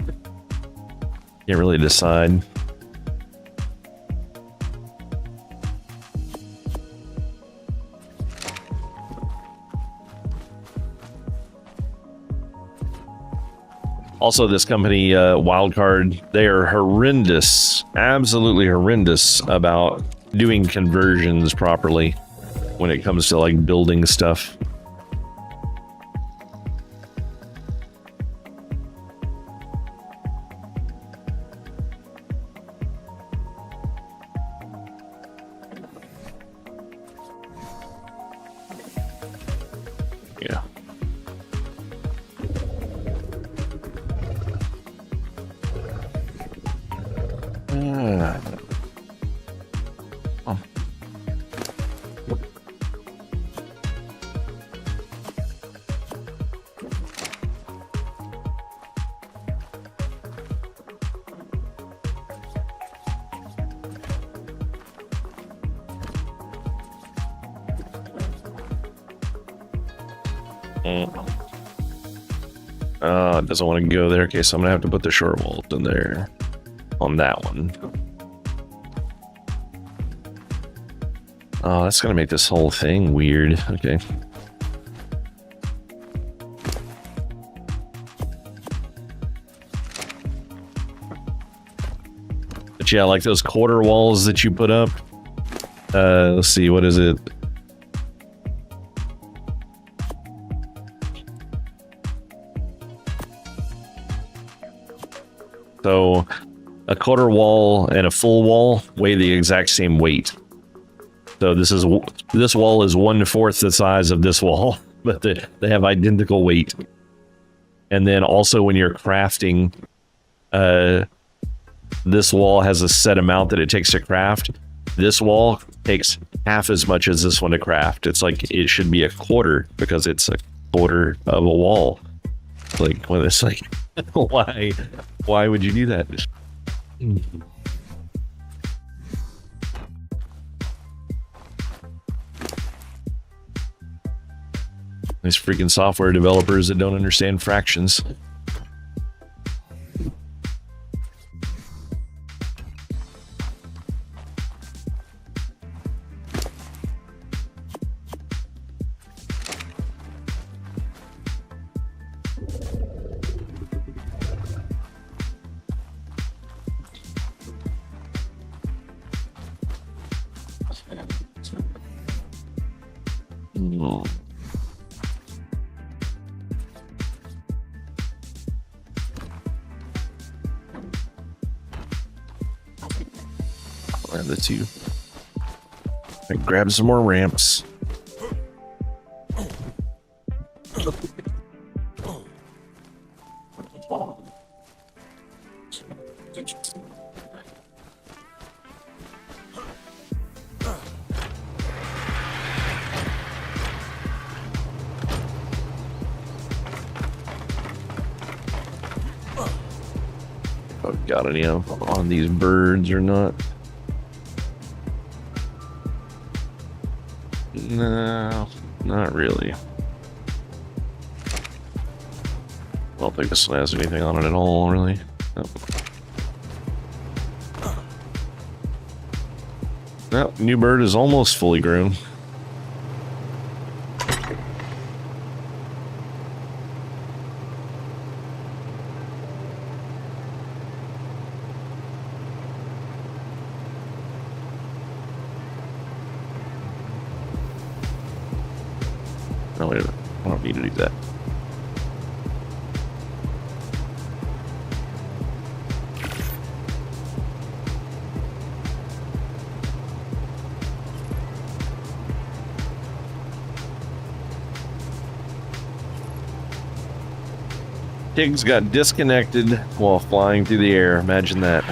can't really decide. Also, this company, Wildcard, they are horrendous, absolutely horrendous about doing conversions properly when it comes to like building stuff. Yeah. It doesn't want to go there. Okay, so I'm gonna have to put the short walls in there on that one. Oh, that's gonna make this whole thing weird. Okay. But yeah, like those quarter walls that you put up. Let's see, what is it? So a quarter wall and a full wall weigh the exact same weight. So this is this wall is 1/4 the size of this wall, but they have identical weight. And then also when you're crafting, this wall has a set amount that it takes to craft. This wall takes half as much as this one to craft. It's like it should be 1/4 because it's 1/4 of a wall. Like when it's like, why would you do that? These freaking software developers that don't understand fractions. No. I'll add the 2. And grab some more ramps. If I've got any on these birds or not. No, not really. I don't think this one has anything on it at all, really. Nope. Nope, new bird is almost fully grown. No, wait a minute. I don't need to do that. Pigs got disconnected while flying through the air. Imagine that.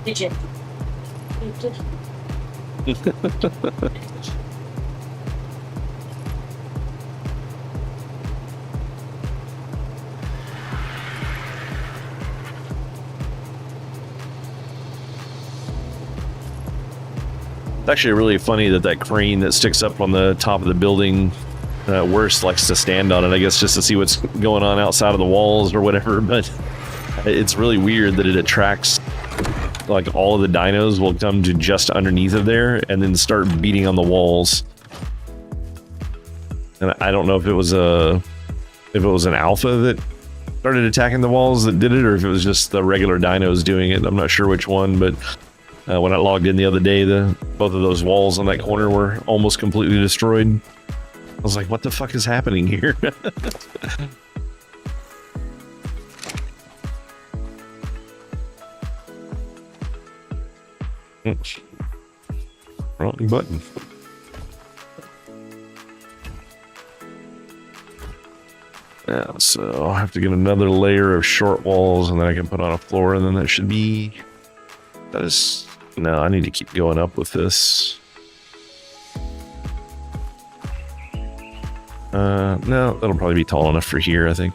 Did you? It's actually really funny that crane that sticks up on the top of the building worst likes to stand on it, I guess, just to see what's going on outside of the walls or whatever. But it's really weird that it attracts, like, all of the dinos will come to just underneath of there and then start beating on the walls. And I don't know if it was an alpha that started attacking the walls that did it, or if it was just the regular dinos doing it. I'm not sure which one, but when I logged in the other day, both of those walls on that corner were almost completely destroyed. I was like, what the fuck is happening here? Wrong button. Yeah, so I'll have to get another layer of short walls and then I can put on a floor, and then that should be... That is... No, I need to keep going up with this. No, that'll probably be tall enough for here, I think.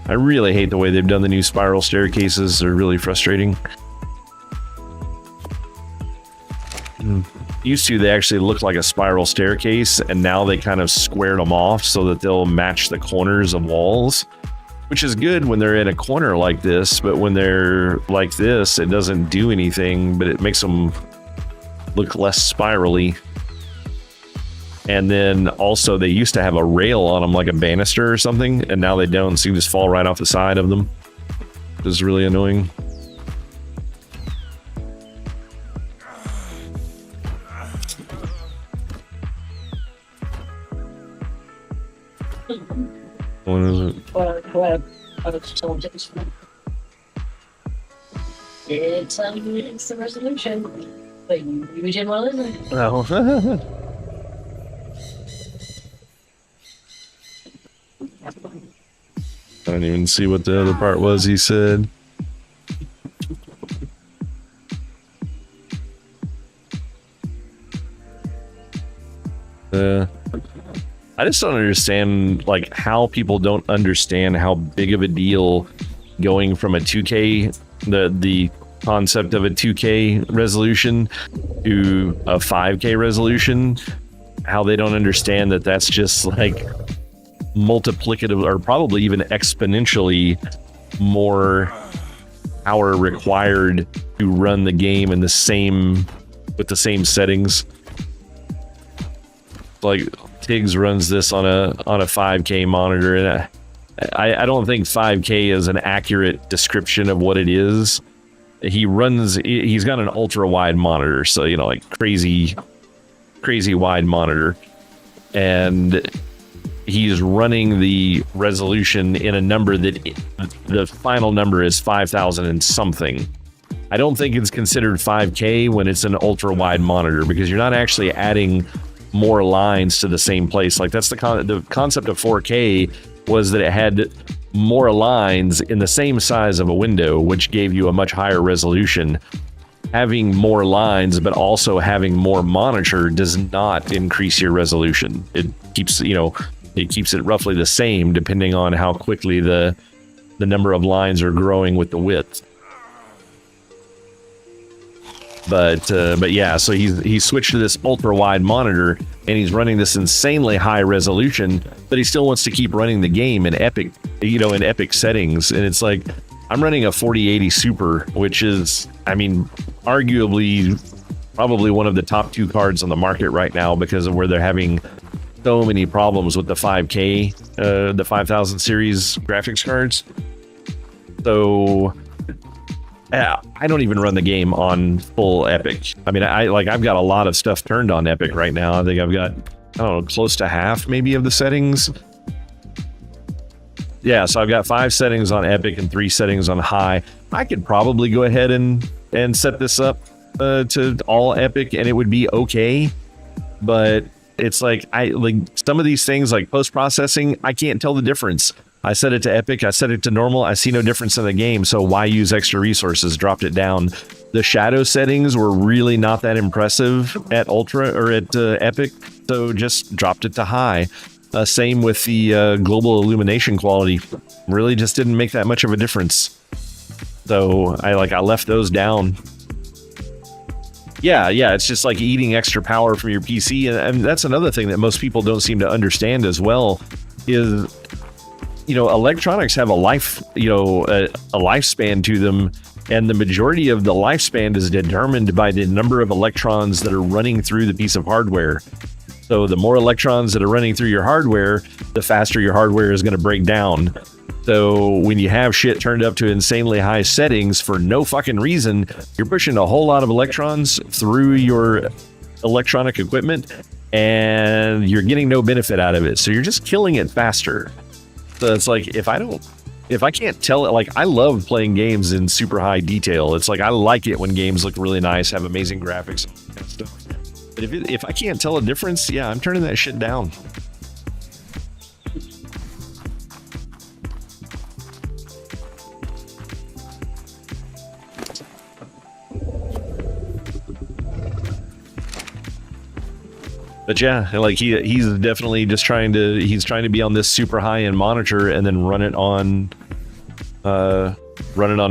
I really hate the way they've done the new spiral staircases. They're really frustrating. Used to, they actually looked like a spiral staircase, and now they kind of squared them off so that they'll match the corners of walls, which is good when they're in a corner like this, but when they're like this, it doesn't do anything, but it makes them look less spirally. And then also, they used to have a rail on them, like a banister or something, and now they don't, so you just fall right off the side of them, which is really annoying. What is it? It's the resolution. But you didn't want to listen. No. I don't even see what the other part was he said. I just don't understand like how people don't understand how big of a deal going from a 2K, the concept of a 2K resolution to a 5K resolution, how they don't understand that that's just like multiplicative or probably even exponentially more power required to run the game in the same with the same settings. Like Tiggs runs this on a 5K monitor, and I don't think 5K is an accurate description of what it is. He's got an ultra wide monitor, so you know, like crazy wide monitor, and he's running the resolution in a number that the final number is 5,000 and something. I don't think it's considered 5K when it's an ultra wide monitor, because you're not actually adding more lines to the same place. Like that's the concept of 4K was that it had more lines in the same size of a window, which gave you a much higher resolution. Having more lines but also having more monitor does not increase your resolution. It keeps it roughly the same depending on how quickly the number of lines are growing with the width. But yeah, so he switched to this ultra wide monitor and he's running this insanely high resolution, but he still wants to keep running the game in epic settings. And it's like, I'm running a 4080 Super, which is, I mean, arguably probably one of the top 2 cards on the market right now because of where they're having so many problems with the 5K, the 5000 series graphics cards. So I don't even run the game on full epic. I mean, I've got a lot of stuff turned on epic right now. I think I've got, I don't know, close to half maybe of the settings. Yeah, so I've got 5 settings on epic and 3 settings on high. I could probably go ahead and set this up to all epic and it would be okay. But it's like some of these things like post-processing, I can't tell the difference. I set it to epic, I set it to normal, I see no difference in the game, so why use extra resources? Dropped it down. The shadow settings were really not that impressive at ultra or at epic, so just dropped it to high. Same with the global illumination quality. Really just didn't make that much of a difference. So I left those down. Yeah, it's just like eating extra power from your PC, and that's another thing that most people don't seem to understand as well is, you know, electronics have a life, a lifespan to them, and the majority of the lifespan is determined by the number of electrons that are running through the piece of hardware. So the more electrons that are running through your hardware, the faster your hardware is going to break down. So when you have shit turned up to insanely high settings for no fucking reason, you're pushing a whole lot of electrons through your electronic equipment, and you're getting no benefit out of it. So you're just killing it faster. So it's like, if I can't tell it, like, I love playing games in super high detail. It's like, I like it when games look really nice, have amazing graphics and stuff. But if I can't tell a difference, yeah, I'm turning that shit down. But yeah, like he's definitely just trying to be on this super high end monitor and then run it on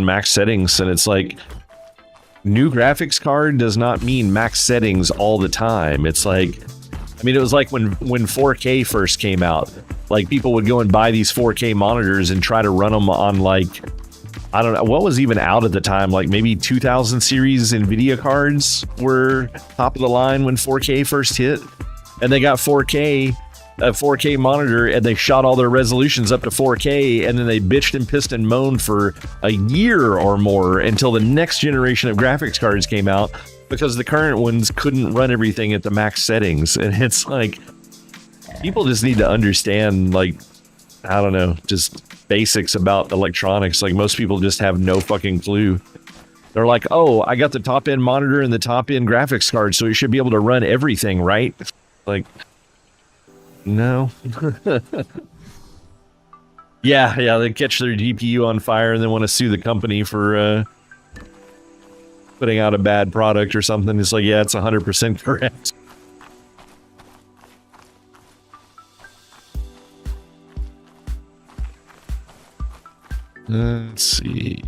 max settings. And it's like, new graphics card does not mean max settings all the time. It's like, I mean, it was like when 4K first came out, like people would go and buy these 4K monitors and try to run them on, like, I don't know what was even out at the time, like maybe 2000 series Nvidia cards were top of the line when 4K first hit. And they got a 4K monitor, and they shot all their resolutions up to 4K, and then they bitched and pissed and moaned for a year or more until the next generation of graphics cards came out, because the current ones couldn't run everything at the max settings. And it's like, people just need to understand, like, I don't know, just basics about electronics. Like most people just have no fucking clue. They're like, oh, I got the top end monitor and the top end graphics card, so it should be able to run everything, right? Like, no. yeah, they catch their GPU on fire and then want to sue the company for putting out a bad product or something. It's like, yeah, it's 100% correct. Let's see.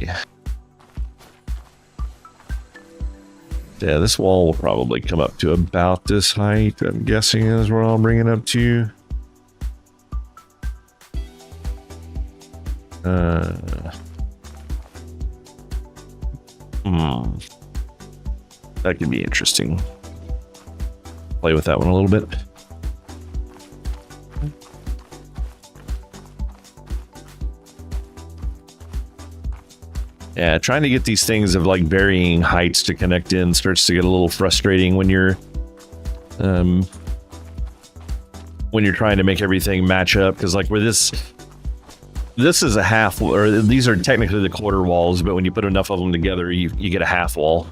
Yeah, this wall will probably come up to about this height, I'm guessing is where I'll bring it up to. That could be interesting. Play with that one a little bit. Yeah, trying to get these things of like varying heights to connect in starts to get a little frustrating when you're trying to make everything match up, because like where this is a half, or these are technically the quarter walls, but when you put enough of them together, you get a half wall.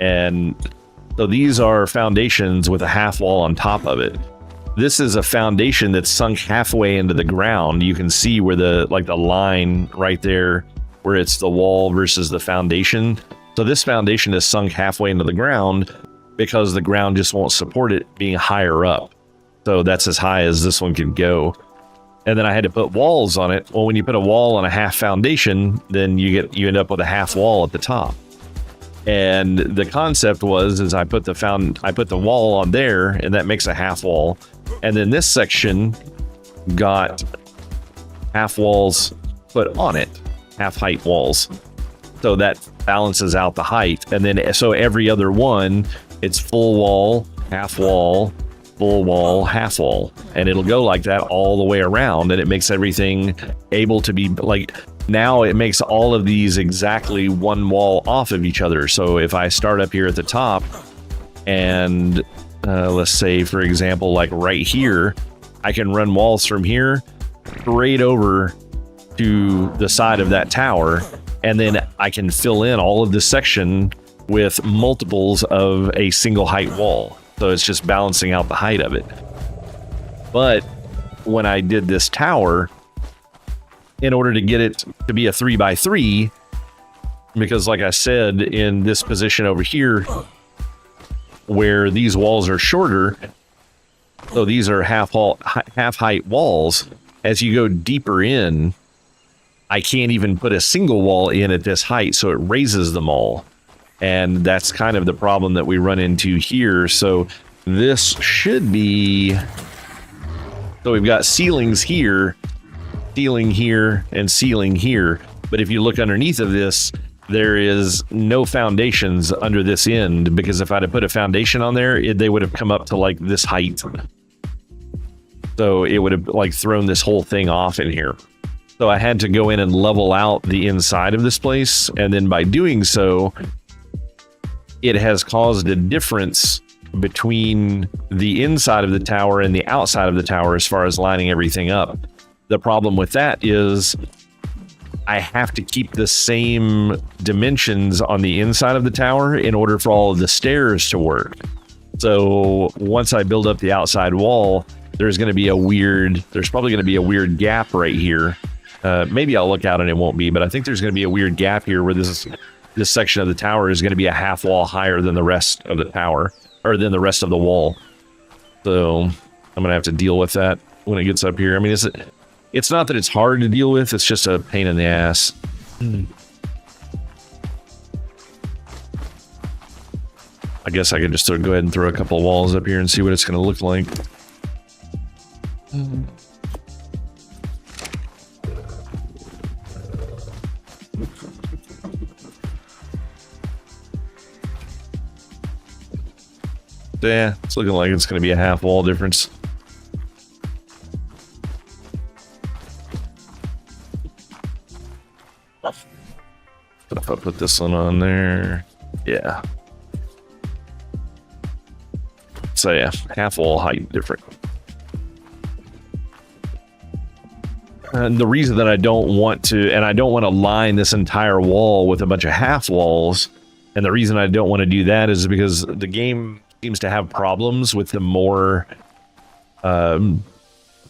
And so these are foundations with a half wall on top of it. This is a foundation that's sunk halfway into the ground. You can see where the line right there, where it's the wall versus the foundation. So this foundation is sunk halfway into the ground because the ground just won't support it being higher up. So that's as high as this one can go. And then I had to put walls on it. Well, when you put a wall on a half foundation, then you end up with a half wall at the top. And the concept is I put the wall on there, and that makes a half wall. And then this section got half walls put on it. Half height walls, so that balances out the height. And then so every other one, it's full wall, full wall, half wall, and it'll go like that all the way around, and it makes everything able to be like, now it makes all of these exactly one wall off of each other. So if I start up here at the top and let's say for example like right here, I can run walls from here straight over to the side of that tower, and then I can fill in all of this section with multiples of a single height wall. So it's just balancing out the height of it. But when I did this tower, in order to get it to be a 3x3, because like I said, in this position over here, where these walls are shorter, so these are half height walls, as you go deeper in, I can't even put a single wall in at this height, so it raises them all. And that's kind of the problem that we run into here. So this should be... So we've got ceilings here, ceiling here, and ceiling here. But if you look underneath of this, there is no foundations under this end, because if I'd have put a foundation on there, they would have come up to like this height. So it would have like thrown this whole thing off in here. So I had to go in and level out the inside of this place, and then by doing so, it has caused a difference between the inside of the tower and the outside of the tower as far as lining everything up. The problem with that is I have to keep the same dimensions on the inside of the tower in order for all of the stairs to work. So once I build up the outside wall, there's probably going to be a weird gap right here. Maybe I'll look out and it won't be, but I think there's going to be a weird gap here where this section of the tower is going to be a half wall higher than the rest of the tower, or than the rest of the wall. So I'm going to have to deal with that when it gets up here. I mean, it's not that it's hard to deal with, it's just a pain in the ass. I guess I could just go ahead and throw a couple of walls up here and see what it's going to look like. Yeah, it's looking like it's going to be a half wall difference. But if I put this one on there, yeah. So yeah, half wall height different. And the reason that I don't want to line this entire wall with a bunch of half walls, and the reason I don't want to do that is because the game seems to have problems with the more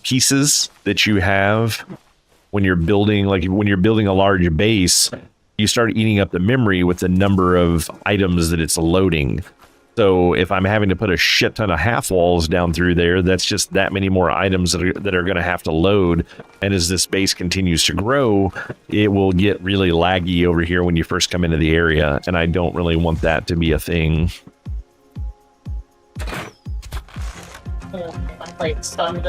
pieces that you have when you're building. Like when you're building a large base, you start eating up the memory with the number of items that it's loading. So if I'm having to put a shit ton of half walls down through there, that's just that many more items that are going to have to load. And as this base continues to grow, it will get really laggy over here when you first come into the area. And I don't really want that to be a thing. My plate's done.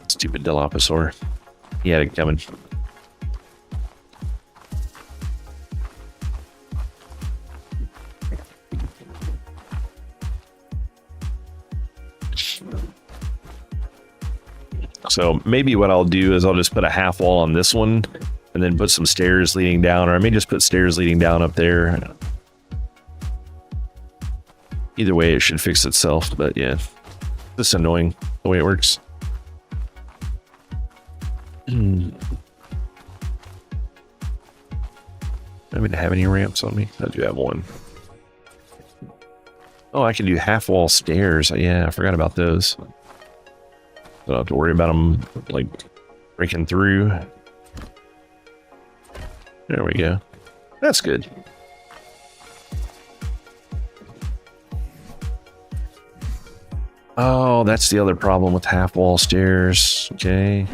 Stupid Dilophosaur. He had it coming. So maybe what I'll do is I'll just put a half wall on this one and then put some stairs leading down, or I may just put stairs leading down up there. Either way, it should fix itself, but yeah. This is annoying, the way it works. Do I mean to have any ramps on me? I do have one. Oh, I can do half wall stairs. Yeah, I forgot about those. Don't have to worry about them like breaking through. There we go. That's good. Oh, that's the other problem with half wall stairs. Okay.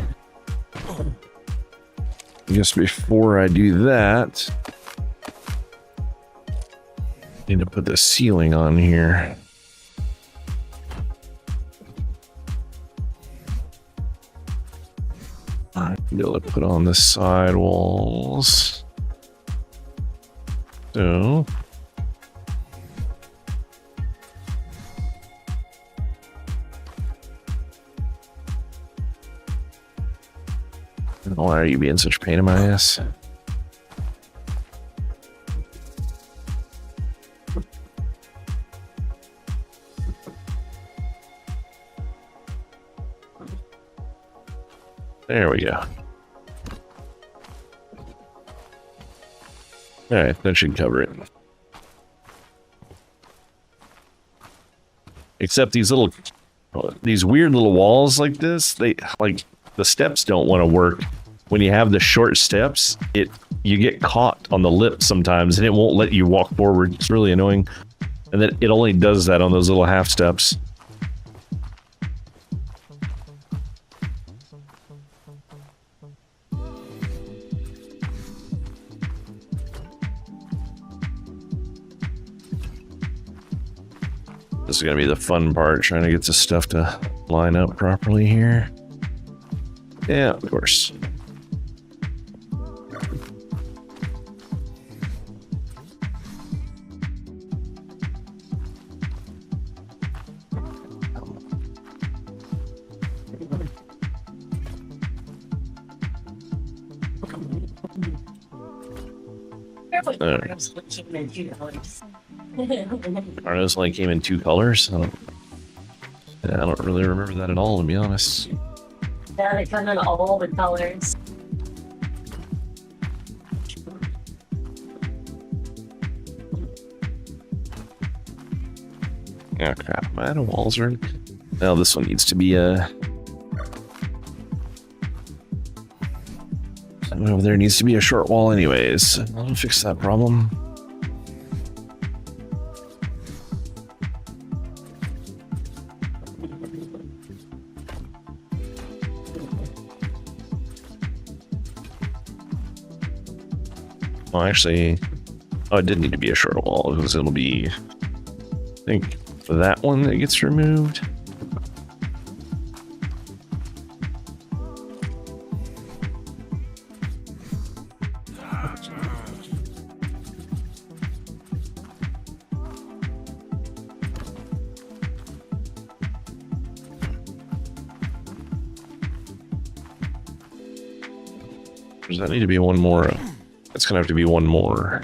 I guess before I do that, I need to put the ceiling on here. I'll be able to put on the side walls. So why are you being such a pain in my ass? There we go. All right, that should cover it. Except these weird little walls like this, the steps don't want to work. When you have the short steps, you get caught on the lip sometimes and it won't let you walk forward. It's really annoying. And then it only does that on those little half steps. This is going to be the fun part, trying to get this stuff to line up properly here. Yeah, of course. Arnos only came in 2 colors. I don't really remember that at all, to be honest. Yeah, they come in all the colors. Oh crap, my other walls are... Now this one needs to be over there needs to be a short wall anyways. I'll fix that problem. Well, actually, it did need to be a short wall because it'll be, I think, that one that gets removed. Does that need to be one more? It's gonna have to be one more.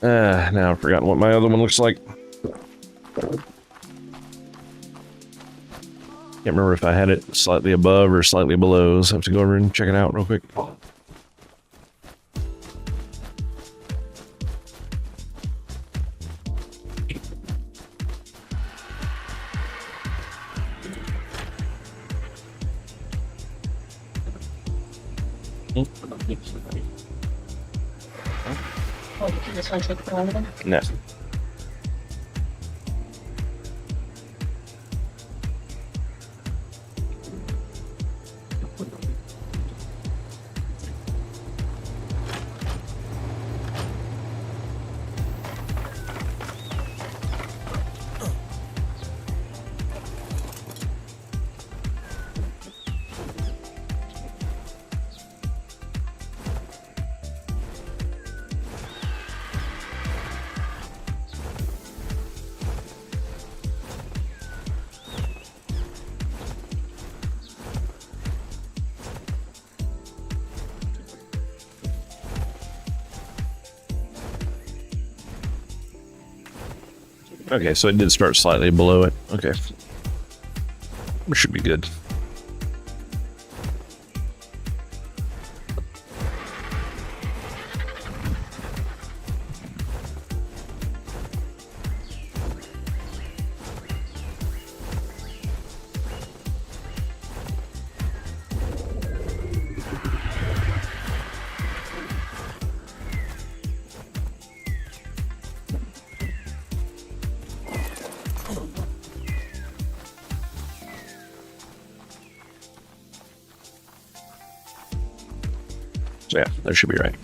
Now I've forgotten what my other one looks like. Can't remember if I had it slightly above or slightly below, so I have to go over and check it out real quick. Oh, you just want to take the one? No. Okay, so it did start slightly below it. Okay. We should be good. So yeah, that should be right.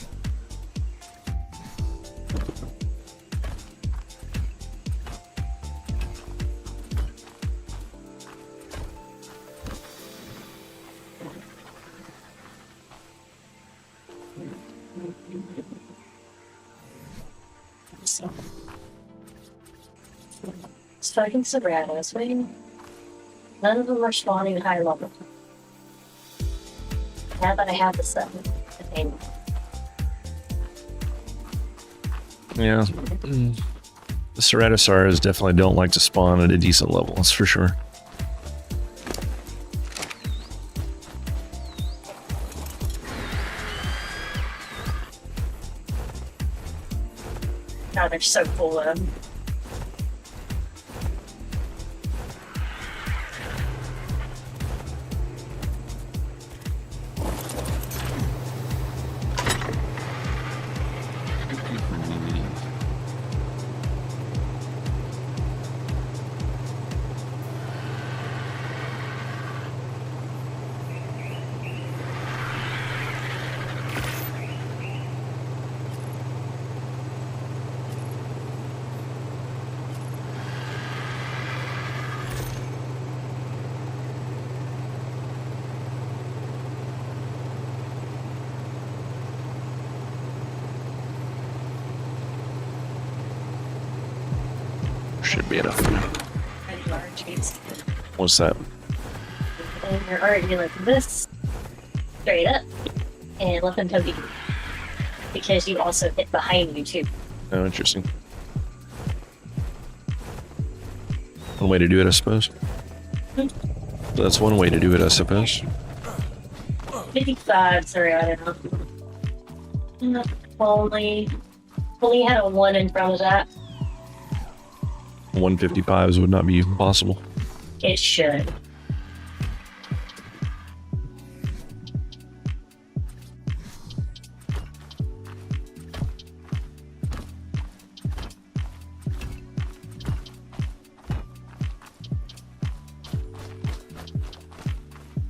Starting Sobranos, waiting. None of them are spawning high level. Now that I have the stuff. Yeah. The Ceratosaurs definitely don't like to spawn at a decent level, that's for sure. Oh, they're so full of them. Should be enough. What's that? And you're already like this straight up and let them toke you because you also hit behind you too. Oh, interesting. One way to do it, I suppose. That's one way to do it, I suppose. 55, sorry, I don't know. Only had a 1 in front of that. 155s would not be possible. It should.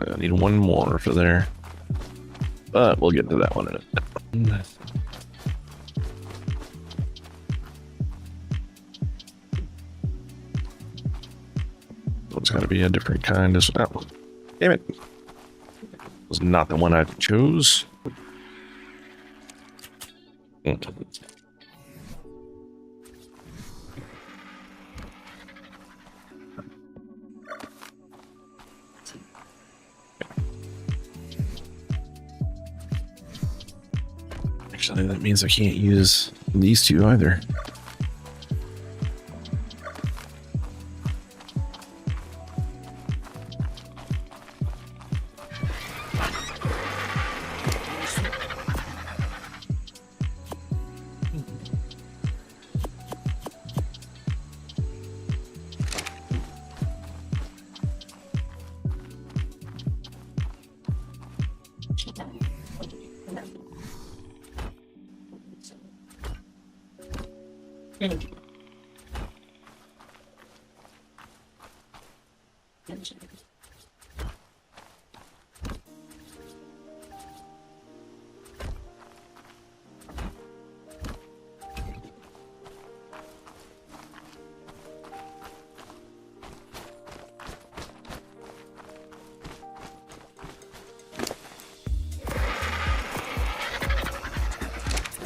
I need one more for there. But we'll get to that one in a minute. It's got to be a different kind as well. Damn it. Was not the one I chose. Actually, that means I can't use these two either.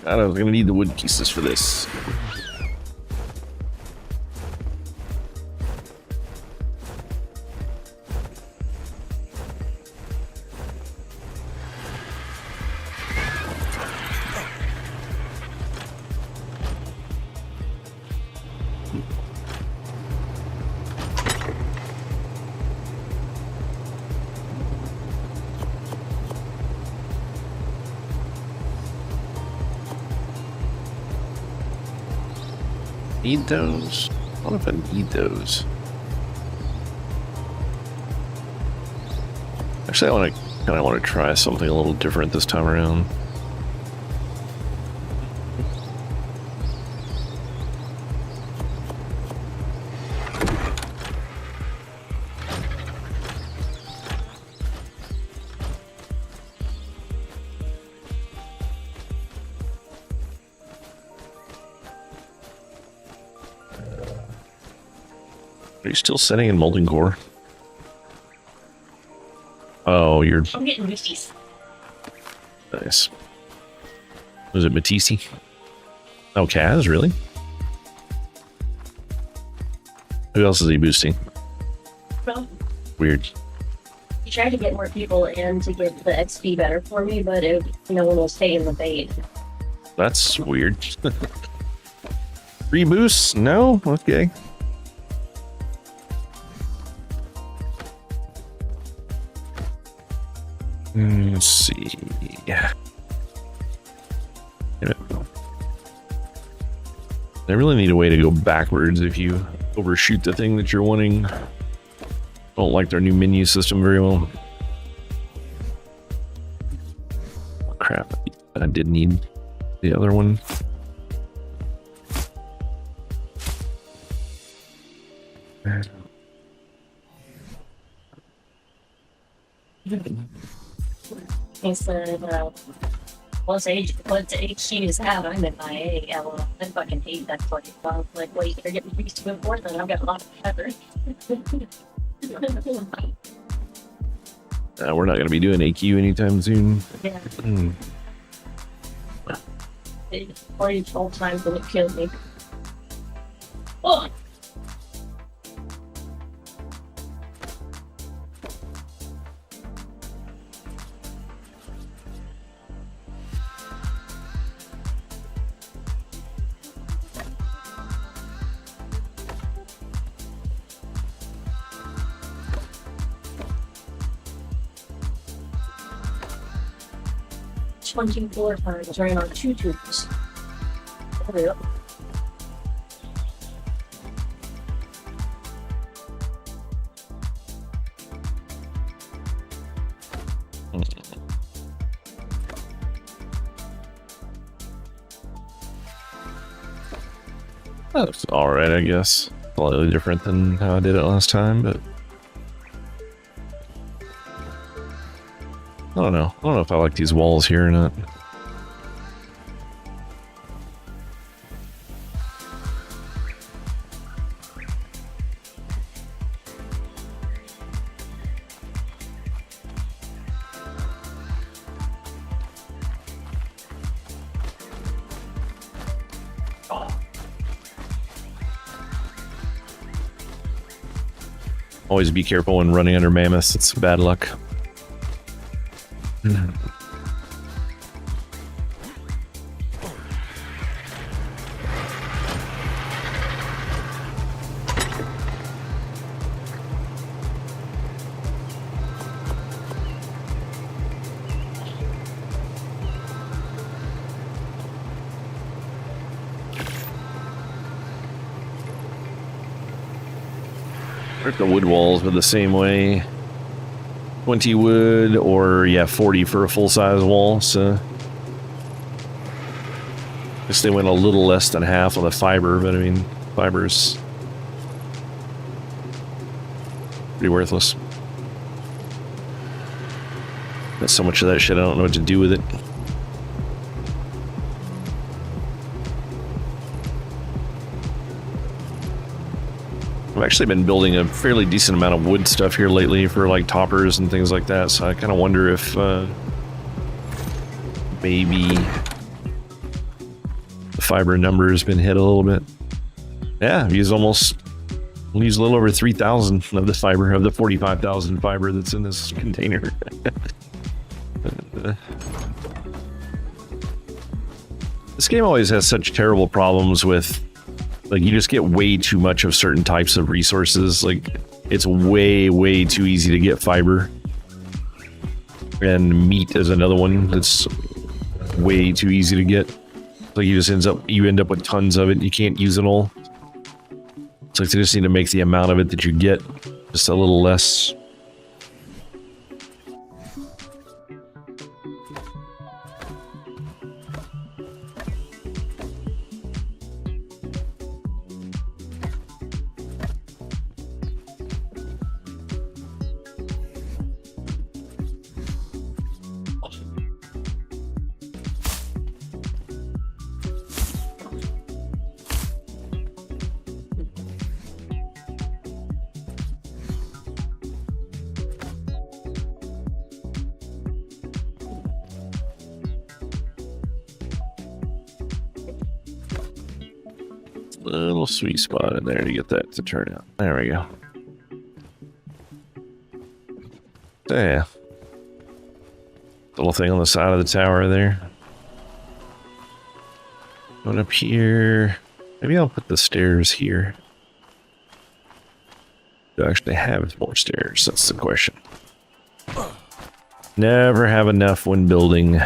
God, I was gonna need the wood pieces for this. Need those? What if I need those? Actually, I kind of want to try something a little different this time around. Are you still sitting in molten core? Oh, you're... I'm getting boosties. Nice. Was it Matisse? Oh, Kaz, really? Who else is he boosting? Well, Weird. he tried to get more people in to get the XP better for me, but no one was taking the bait. That's weird. Free boosts? No? Okay. Let's see. Yeah. I really need a way to go backwards if you overshoot the thing that you're wanting. Don't like their new menu system very well. Oh, crap. I did need the other one. Instead of, what HQs have, I'm in my A, LOL. I fucking hate that fucking file. Like, wait, you're getting used to it more than I've got a lot of pepper. We're not going to be doing AQ anytime soon. Yeah. It played full time till it killed me. Oh! Punching 4 times running on 2 tubes. Hurry up. That's alright, I guess. Slightly different than how I did it last time, but I don't know. I don't know if I like these walls here or not. Always be careful when running under mammoths. It's bad luck. The wood walls were the same way. 20 wood, or yeah, 40 for a full-size wall. So I guess they went a little less than half on the fiber, but I mean, fiber's pretty worthless. Got so much of that shit, I don't know what to do with it. I've actually been building a fairly decent amount of wood stuff here lately for like toppers and things like that, so I kind of wonder if maybe the fiber number has been hit a little bit. Yeah, I've used a little over 3,000 of the fiber, of the 45,000 fiber that's in this container. This game always has such terrible problems with, like, you just get way too much of certain types of resources. Like, it's way too easy to get fiber. And meat is another one that's way too easy to get. Like, you end up with tons of it, you can't use it all. It's like they just need to make the amount of it that you get just a little less. A little sweet spot in there to get that to turn out. There we go. So yeah. Little thing on the side of the tower there. Going up here. Maybe I'll put the stairs here. Do I actually have more stairs? That's the question. Never have enough when building.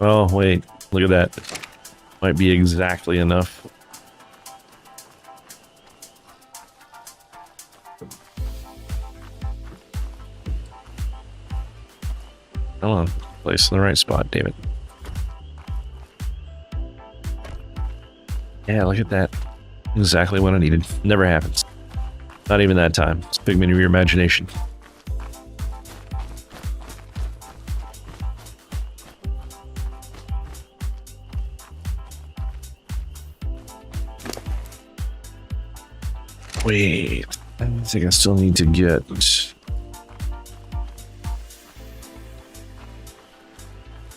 Oh, wait. Look at that. Might be exactly enough. Come on, place in the right spot, damn it. Yeah, look at that. Exactly what I needed. Never happens. Not even that time. It's a figment of your imagination. Wait, I think I still need to get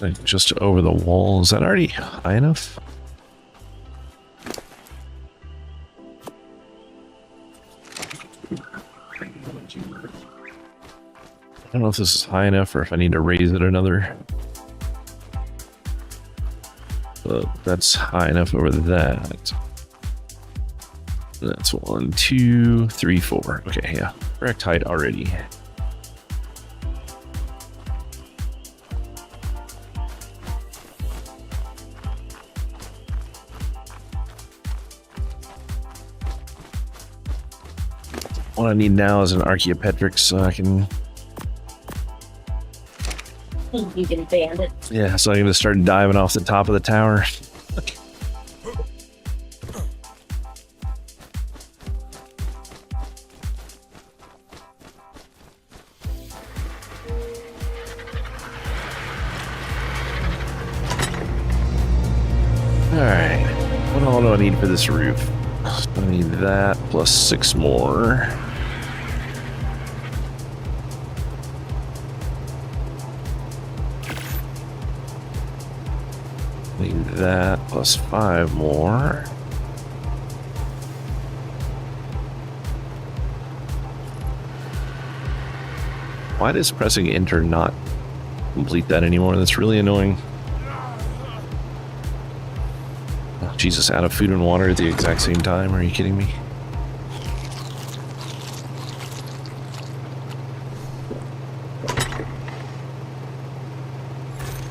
like just over the wall. Is that already high enough? I don't know if this is high enough or if I need to raise it another. But that's high enough over that. That's 1, 2, 3, 4. Okay, yeah. Correct height already. What I need now is an Archaeopteryx so I can... You can ban it. Yeah, so I'm gonna start diving off the top of the tower. Alright, what all do I need for this roof? I need that plus 6 more. Need that plus 5 more. Why does pressing enter not complete that anymore? That's really annoying. Oh, Jesus, out of food and water at the exact same time? Are you kidding me?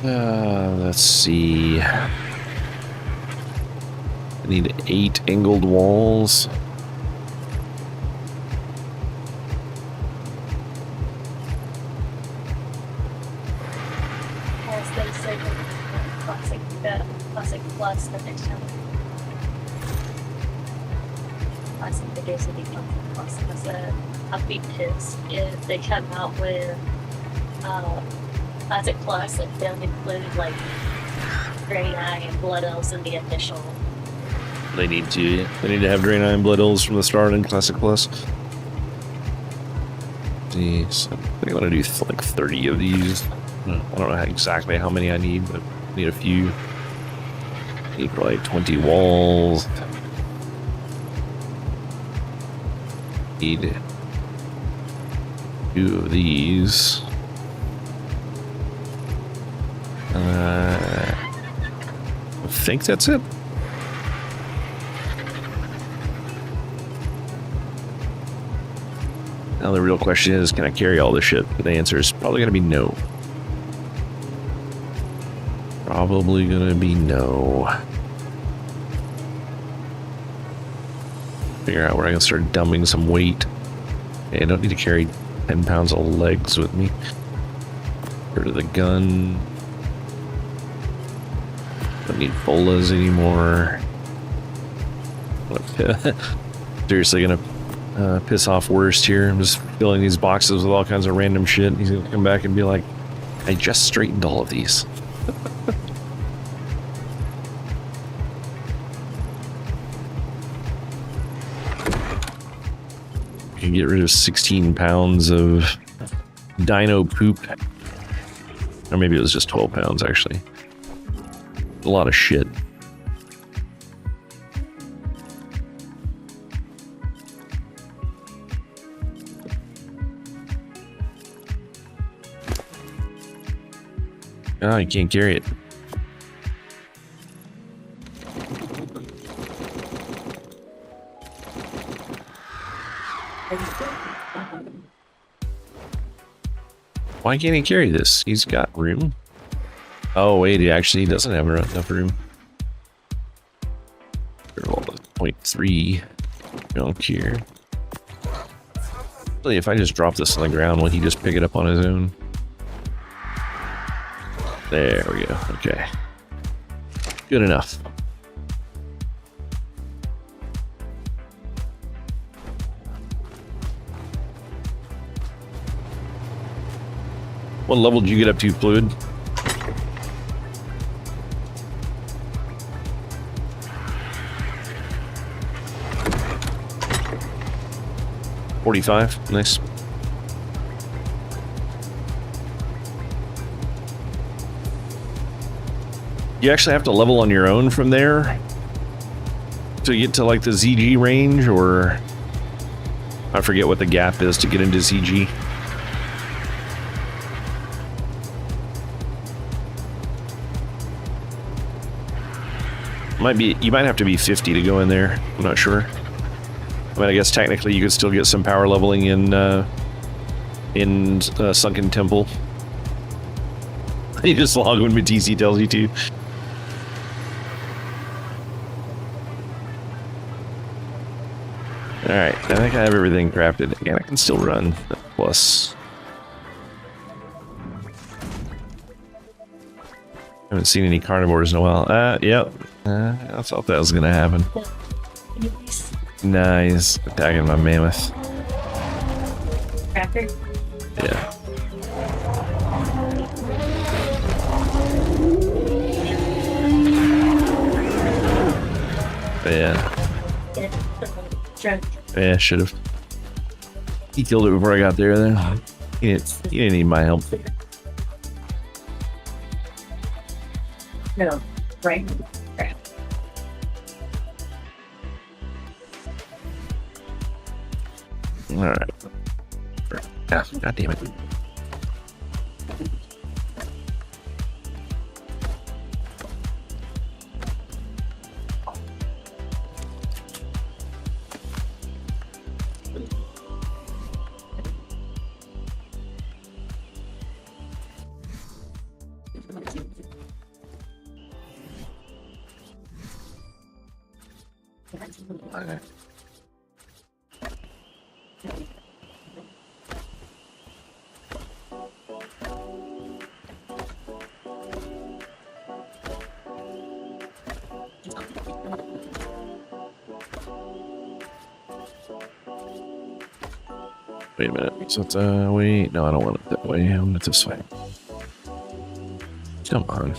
Let's see. I need 8 angled walls. Plus, they said classic plus the next time. Classic, they basically plus as a upbeat is if they come out with classic plus, like they'll include like Grey Eye and Blood Elves in the initial. They need to have Drain Eye and Blood Elves from the start in Classic Plus. Jeez, I think I'm gonna do like 30 of these. I don't know exactly how many I need, but I need a few. I need probably 20 walls. Need 2 of these. I think that's it. Now the real question is, can I carry all this shit? The answer is probably gonna be no. Probably gonna be no. Figure out where I can start dumping some weight. Okay, I don't need to carry 10 pounds of legs with me. Get rid of the gun. Don't need bolas anymore. Seriously gonna piss off Worst here. I'm just filling these boxes with all kinds of random shit. He's gonna come back and be like, I just straightened all of these. You can get rid of 16 pounds of dino poop. Or maybe it was just 12 pounds actually. A lot of shit. Oh, you can't carry it. Why can't he carry this? He's got room. Oh wait, he actually doesn't have enough room. 0.3 junk here. Really, if I just drop this on the ground, will he just pick it up on his own? There we go. Okay. Good enough. What level did you get up to, Fluid? $45. Nice. You actually have to level on your own from there to get to like the ZG range, or I forget what the gap is to get into ZG. You might have to be 50 to go in there. I'm not sure. I mean, I guess technically you could still get some power leveling in Sunken Temple. You just log when Matisse tells you to. Alright, I think I have everything crafted. Again, I can still run. Plus. Haven't seen any carnivores in a while. Yep. I thought that was gonna happen. Nice. Attacking my mammoth. Cracker? Yeah. Yeah, should have. He killed it before I got there then. He didn't need my help. No, right? Crap. Alright. Ah, God damn it. Okay. Wait a minute. So it's wait. No, I don't want it that way. I want it this way. Come on.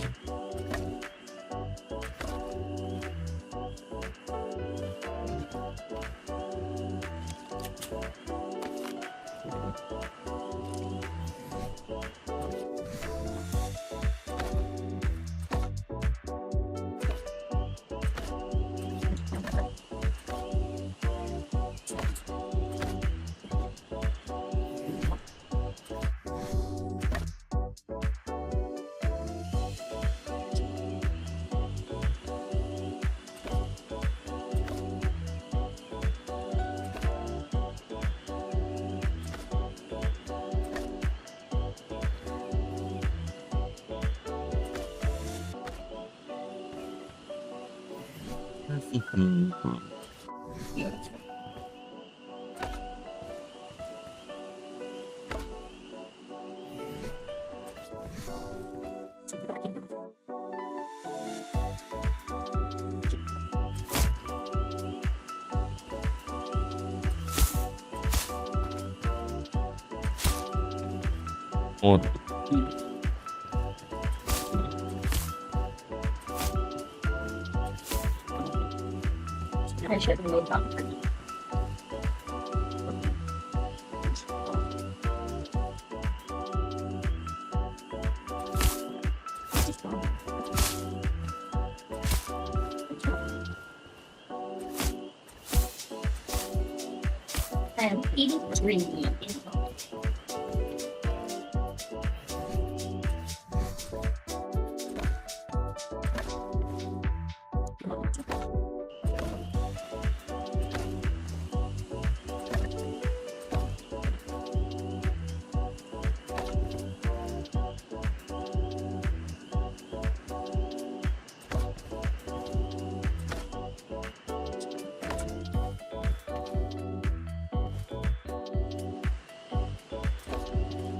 One. I should have moved on. And 83.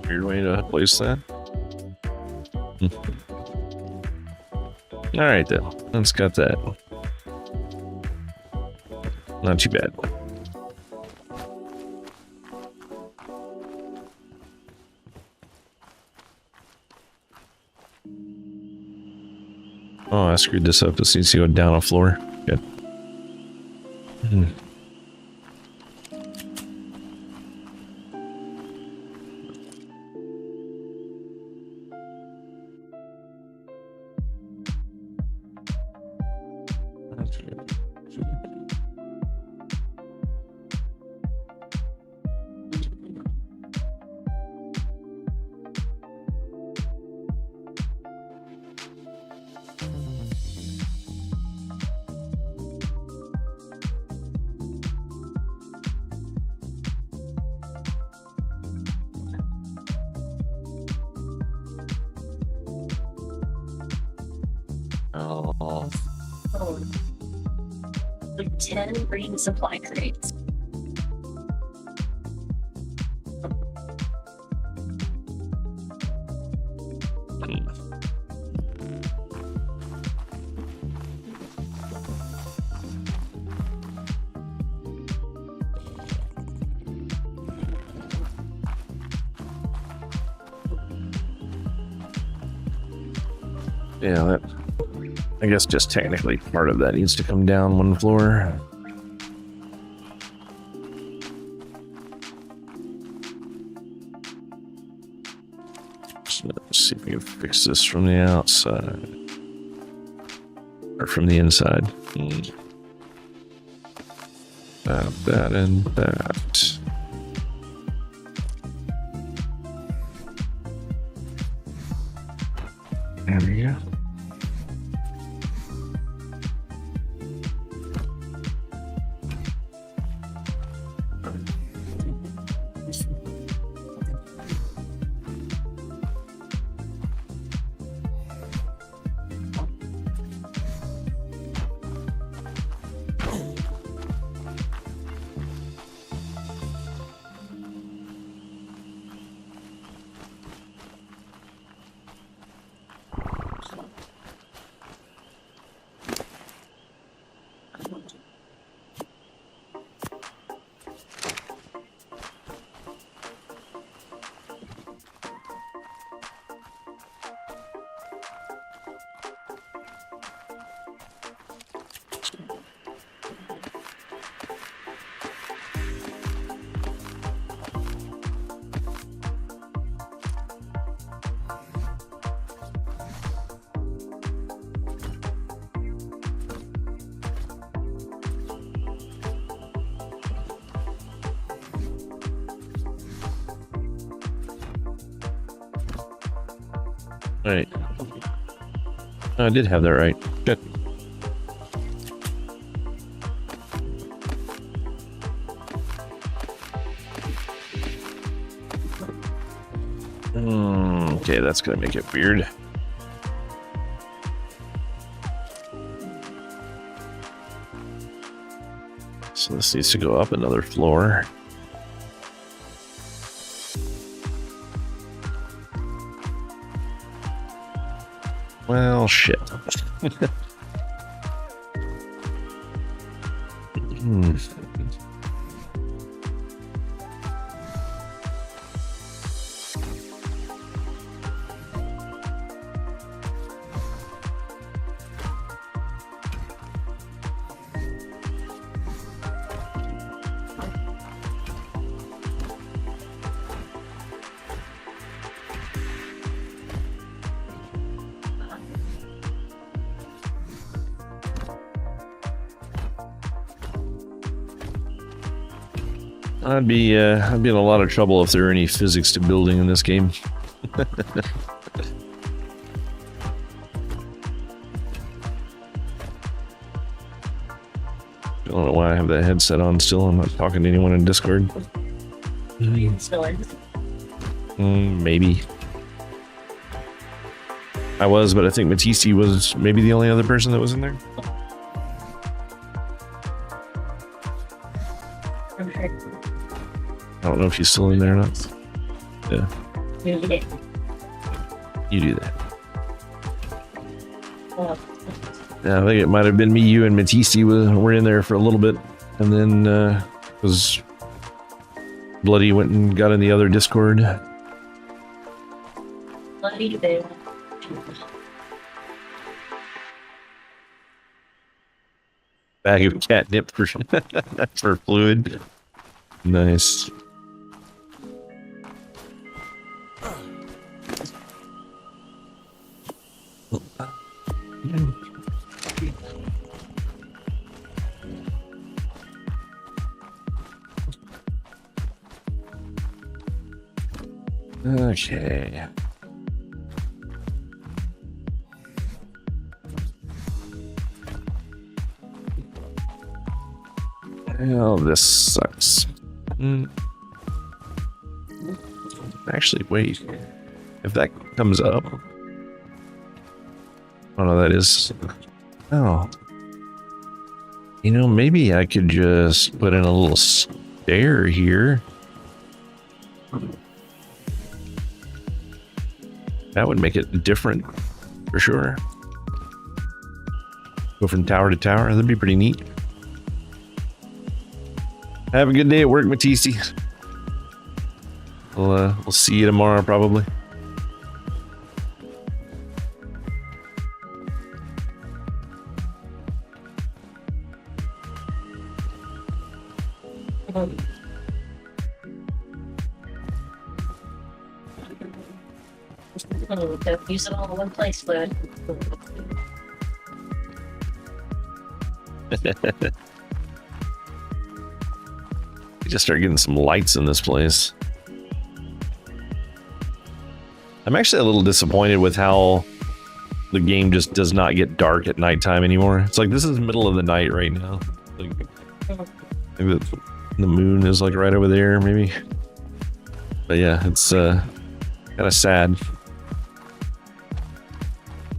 Weird way to place that. All right, then. Let's got that. Not too bad. Oh, I screwed this up. This needs to go down a floor. Good. Oh. Like 10 green supply crates. Yeah, that. I guess just technically part of that needs to come down one floor. So let's see if we can fix this from the outside. Or from the inside. That and that. There we go. Right. I did have that right. Good. Okay, that's gonna make it weird. So this needs to go up another floor. Well, shit. I'd be in a lot of trouble if there were any physics to building in this game. I don't know why I have that headset on still. I'm not talking to anyone in Discord. Maybe. I was, but I think Matisse was maybe the only other person that was in there. I don't know if she's still in there or not. Yeah. You do that. Yeah, I think it might have been me, you, and Matisse were in there for a little bit, and then was Bloody went and got in the other Discord. Bloody baby. Bag of catnip for for fluid. Nice. Okay. Well, this sucks. Actually, wait. If that comes up... Oh, no, that is... Oh. You know, maybe I could just put in a little stair here. That would make it different, for sure. Go from tower to tower. That'd be pretty neat. Have a good day at work, Matisse. We'll see you tomorrow, probably. Don't use it all in one place, Fluid. Just start getting some lights in this place. I'm actually a little disappointed with how the game just does not get dark at nighttime anymore. It's like this is middle of the night right now. Like, maybe the moon is like right over there, maybe. But yeah, it's kind of sad.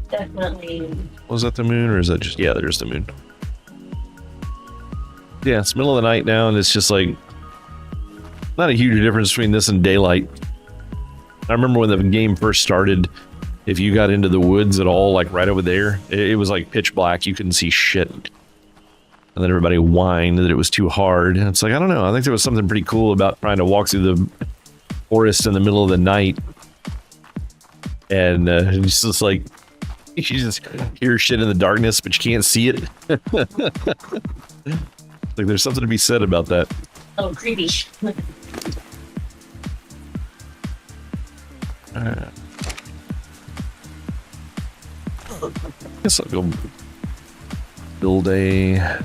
Definitely. Was that the moon, or is that just... Yeah, there's the moon. Yeah, it's middle of the night now, and it's just like not a huge difference between this and daylight. I remember when the game first started, if you got into the woods at all, like right over there, it was like pitch black. You couldn't see shit. And then everybody whined that it was too hard. And it's like, I don't know. I think there was something pretty cool about trying to walk through the forest in the middle of the night. And it's just like, you just hear shit in the darkness, but you can't see it. Like there's something to be said about that. Oh, creepy. Guess I'll go build a...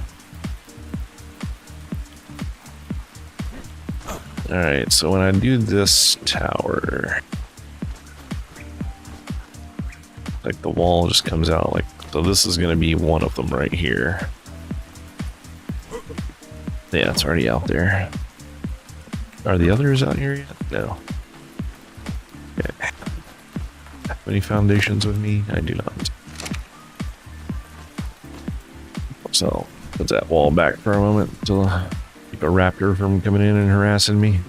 Alright, so when I do this tower... Like the wall just comes out like, so this is gonna be one of them right here. Yeah, it's already out there. Are the others out here yet? No. Okay. Have any foundations with me? I do not. So, put that wall back for a moment to keep a raptor from coming in and harassing me.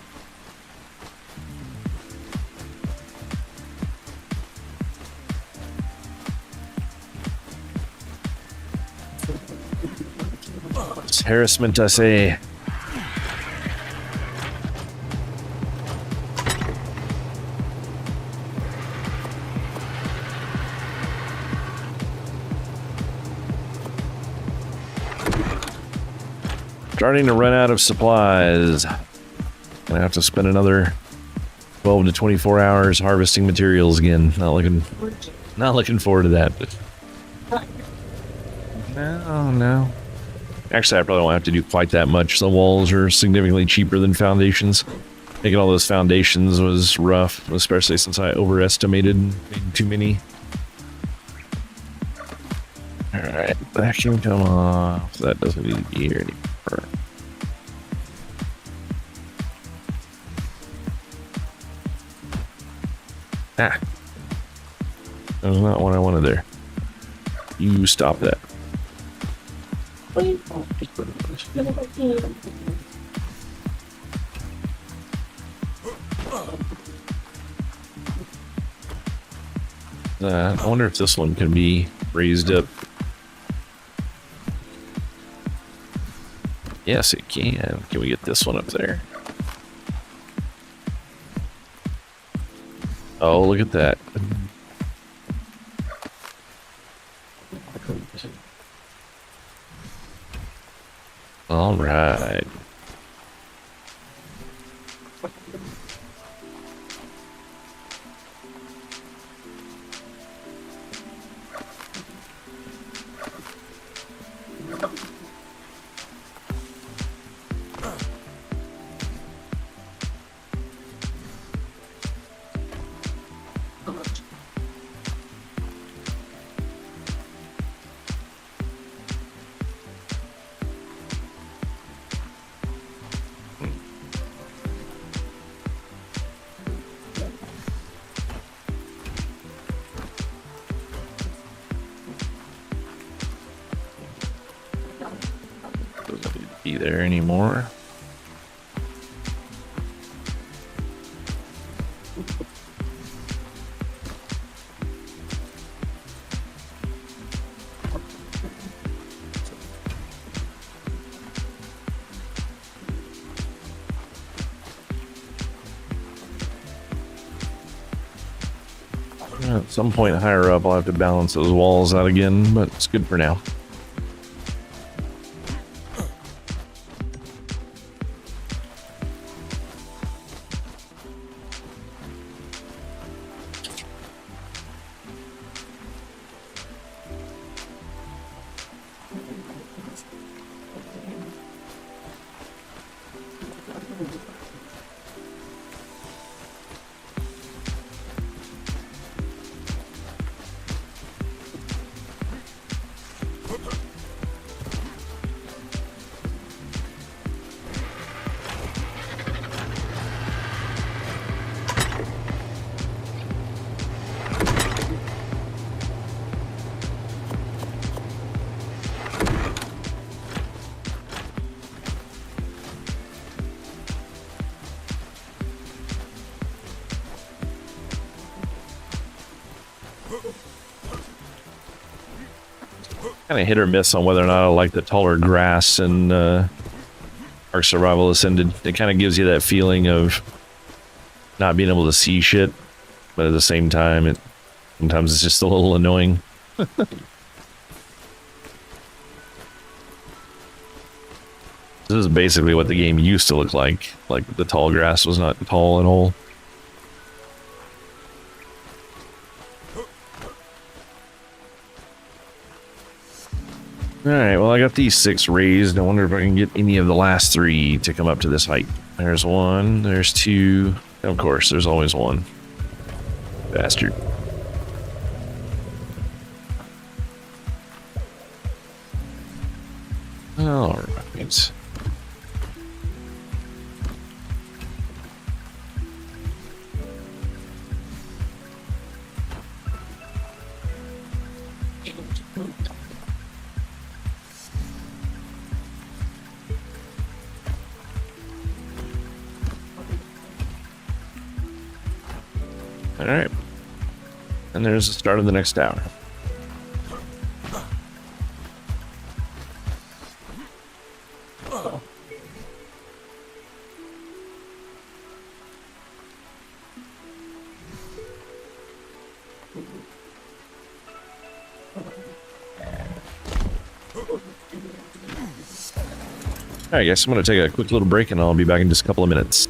It's harassment, I say. Starting to run out of supplies. Gonna have to spend another 12 to 24 hours harvesting materials again. Not looking forward to that. But no. Actually, I probably won't have to do quite that much. The walls are significantly cheaper than foundations. Making all those foundations was rough, especially since I overestimated making too many. Alright, vacuum come off. That doesn't need to be here anymore. Ah. That was not what I wanted there. You stop that. I wonder if this one can be raised up. Yes, it can. Can we get this one up there? Oh, look at that. All right. Be there anymore. At some point higher up, I'll have to balance those walls out again, but it's good for now. Kind of hit or miss on whether or not I like the taller grass and Ark Survival Ascended. It kind of gives you that feeling of not being able to see shit, but at the same time, sometimes it's just a little annoying. This is basically what the game used to look like. Like the tall grass was not tall at all. Alright, well I got these 6 raised. I wonder if I can get any of the last 3 to come up to this height. There's 1, there's 2. Of course, there's always 1. Bastard. All right. All right. And there's the start of the next hour. I guess I'm going to take a quick little break and I'll be back in just a couple of minutes.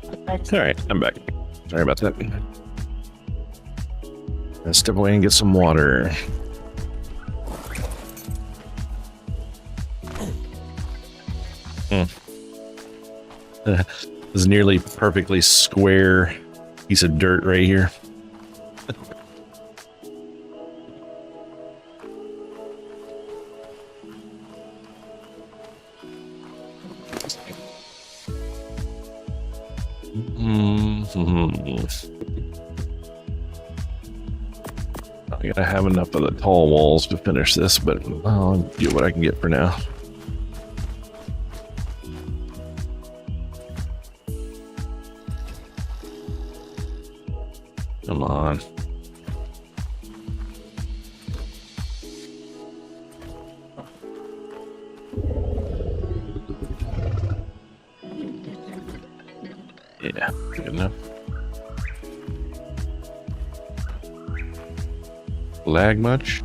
All right, I'm back. Sorry about that. Let's step away and get some water. This nearly perfectly square piece of dirt right here. I gotta have enough of the tall walls to finish this, but I'll get what I can get for now. Come on. Yeah, good enough. Lag much?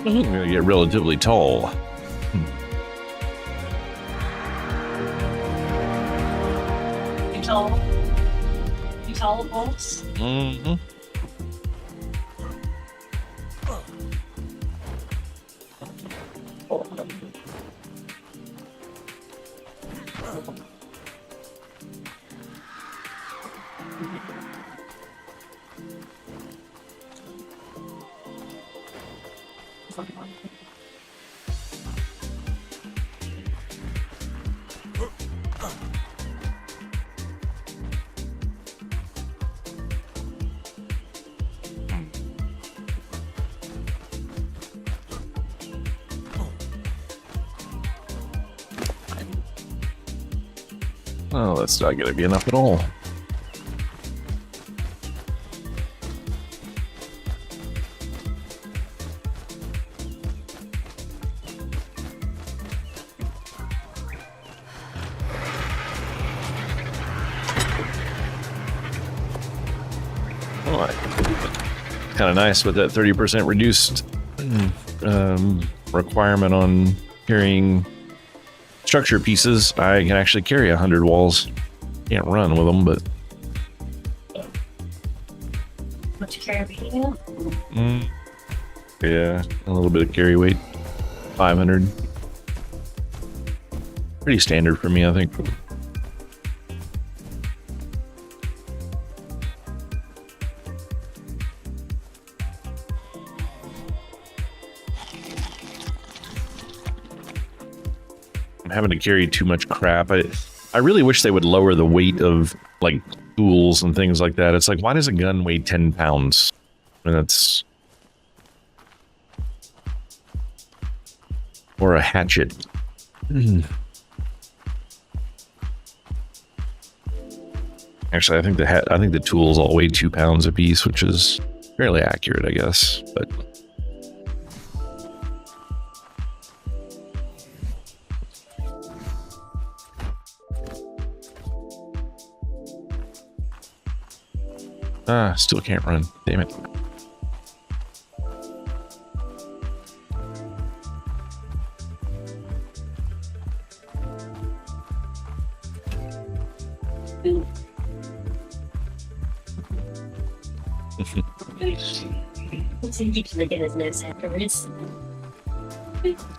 I'm gonna get relatively tall. You tall? You tall, folks? Mm-hmm. Oh, that's not gonna be enough at all. Kind of nice with that 30% reduced requirement on carrying structure pieces. I can actually carry 100 walls. Can't run with them, but What you carry being? yeah, a little bit of carry weight. 500. Pretty standard for me, I think. I'm having to carry too much crap. I really wish they would lower the weight of like tools and things like that. It's like, why does a gun weigh 10 pounds? I mean, that's... Or a hatchet. Actually, I think the tools all weigh 2 pounds a piece, which is fairly accurate, I guess. But still can't run. Damn it. He keeps licking his nose afterwards.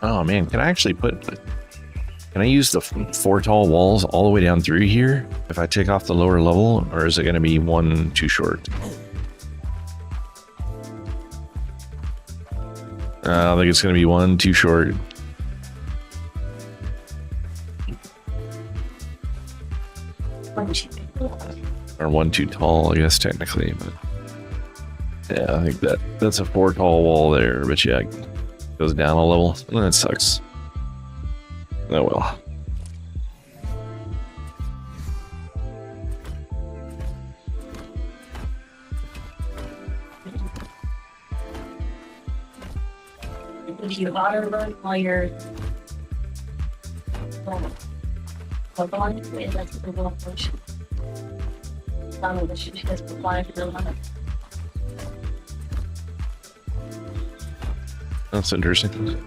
Oh man, can I actually put? Can I use the 4 tall walls all the way down through here if I take off the lower level, or is it going to be 1 too short? I think it's going to be 1 too short. Or 1 too tall, I guess technically, but yeah, I think that's a 4 tall wall there. But yeah, it goes down a level. That sucks. Oh well. If you auto run while you're on, that's the wrong function. This should just apply for the line. That's interesting.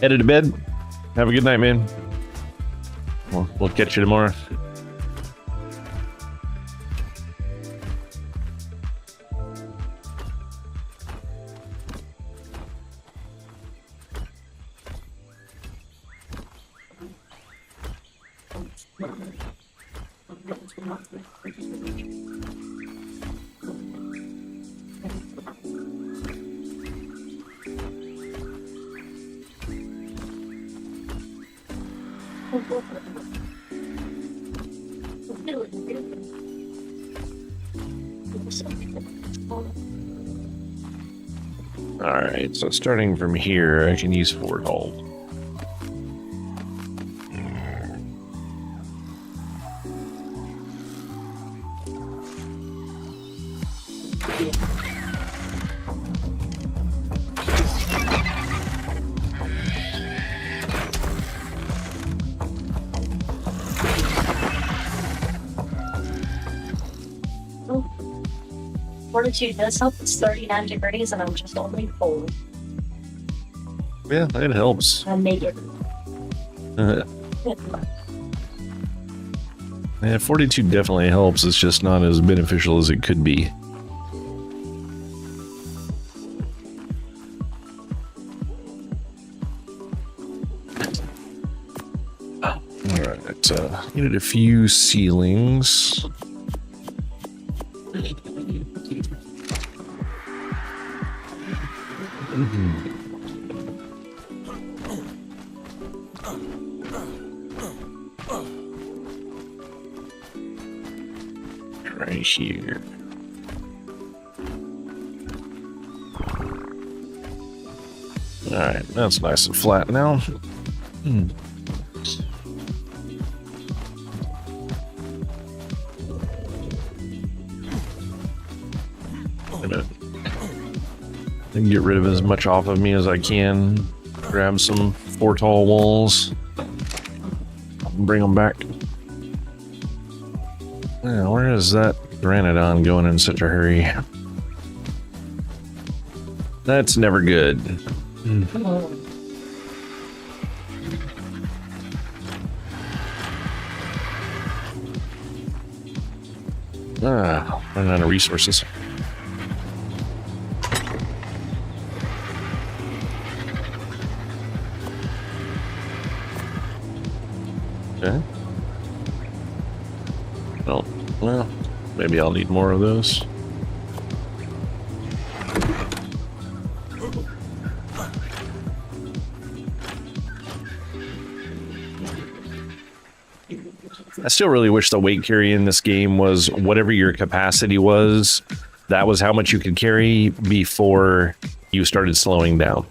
Headed to bed. Have a good night, man. We'll catch you tomorrow. Alright, so starting from here, I can use 4 gold. Fortitude does help. It's 39 degrees and I'm just only cold. Yeah, it helps. I make it. Yeah, 42 definitely helps. It's just not as beneficial as it could be. Alright, needed a few ceilings. Right here. Alright, that's nice and flat now. And get rid of as much off of me as I can. Grab some 4 tall walls. Bring them back. Yeah, where is that Granodon going in such a hurry? That's never good. Running out of resources. Okay. Well, maybe I'll need more of those. I still really wish the weight carry in this game was whatever your capacity was, that was how much you could carry before you started slowing down.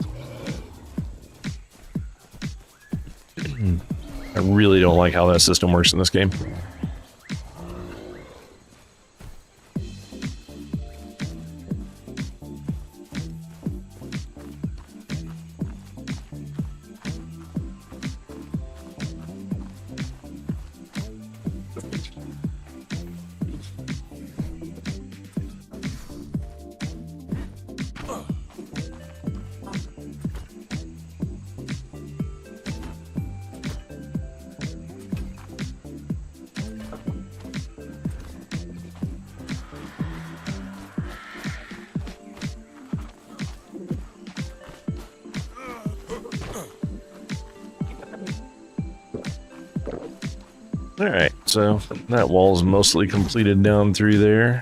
I really don't like how that system works in this game. All right, so that wall's mostly completed down through there.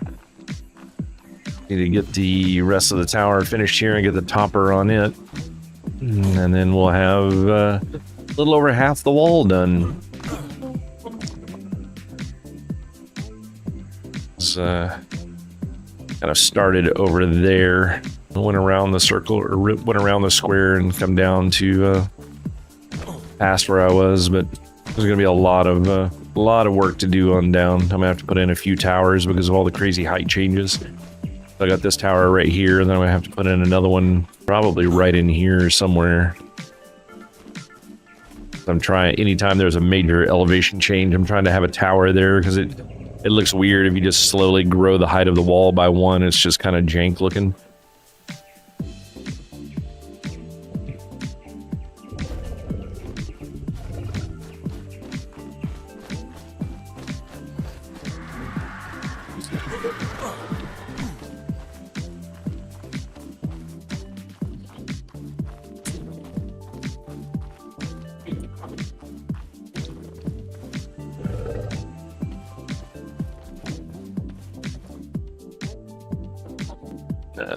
Need to get the rest of the tower finished here and get the topper on it. And then we'll have a little over half the wall done. It's kind of started over there, went around the circle, or went around the square and come down to past where I was, but there's gonna be a lot of work to do on down. I'm gonna have to put in a few towers because of all the crazy height changes. I got this tower right here, and then I'm gonna have to put in another one probably right in here somewhere. I'm trying, anytime there's a major elevation change, I'm trying to have a tower there because it looks weird if you just slowly grow the height of the wall by one. It's just kind of jank looking.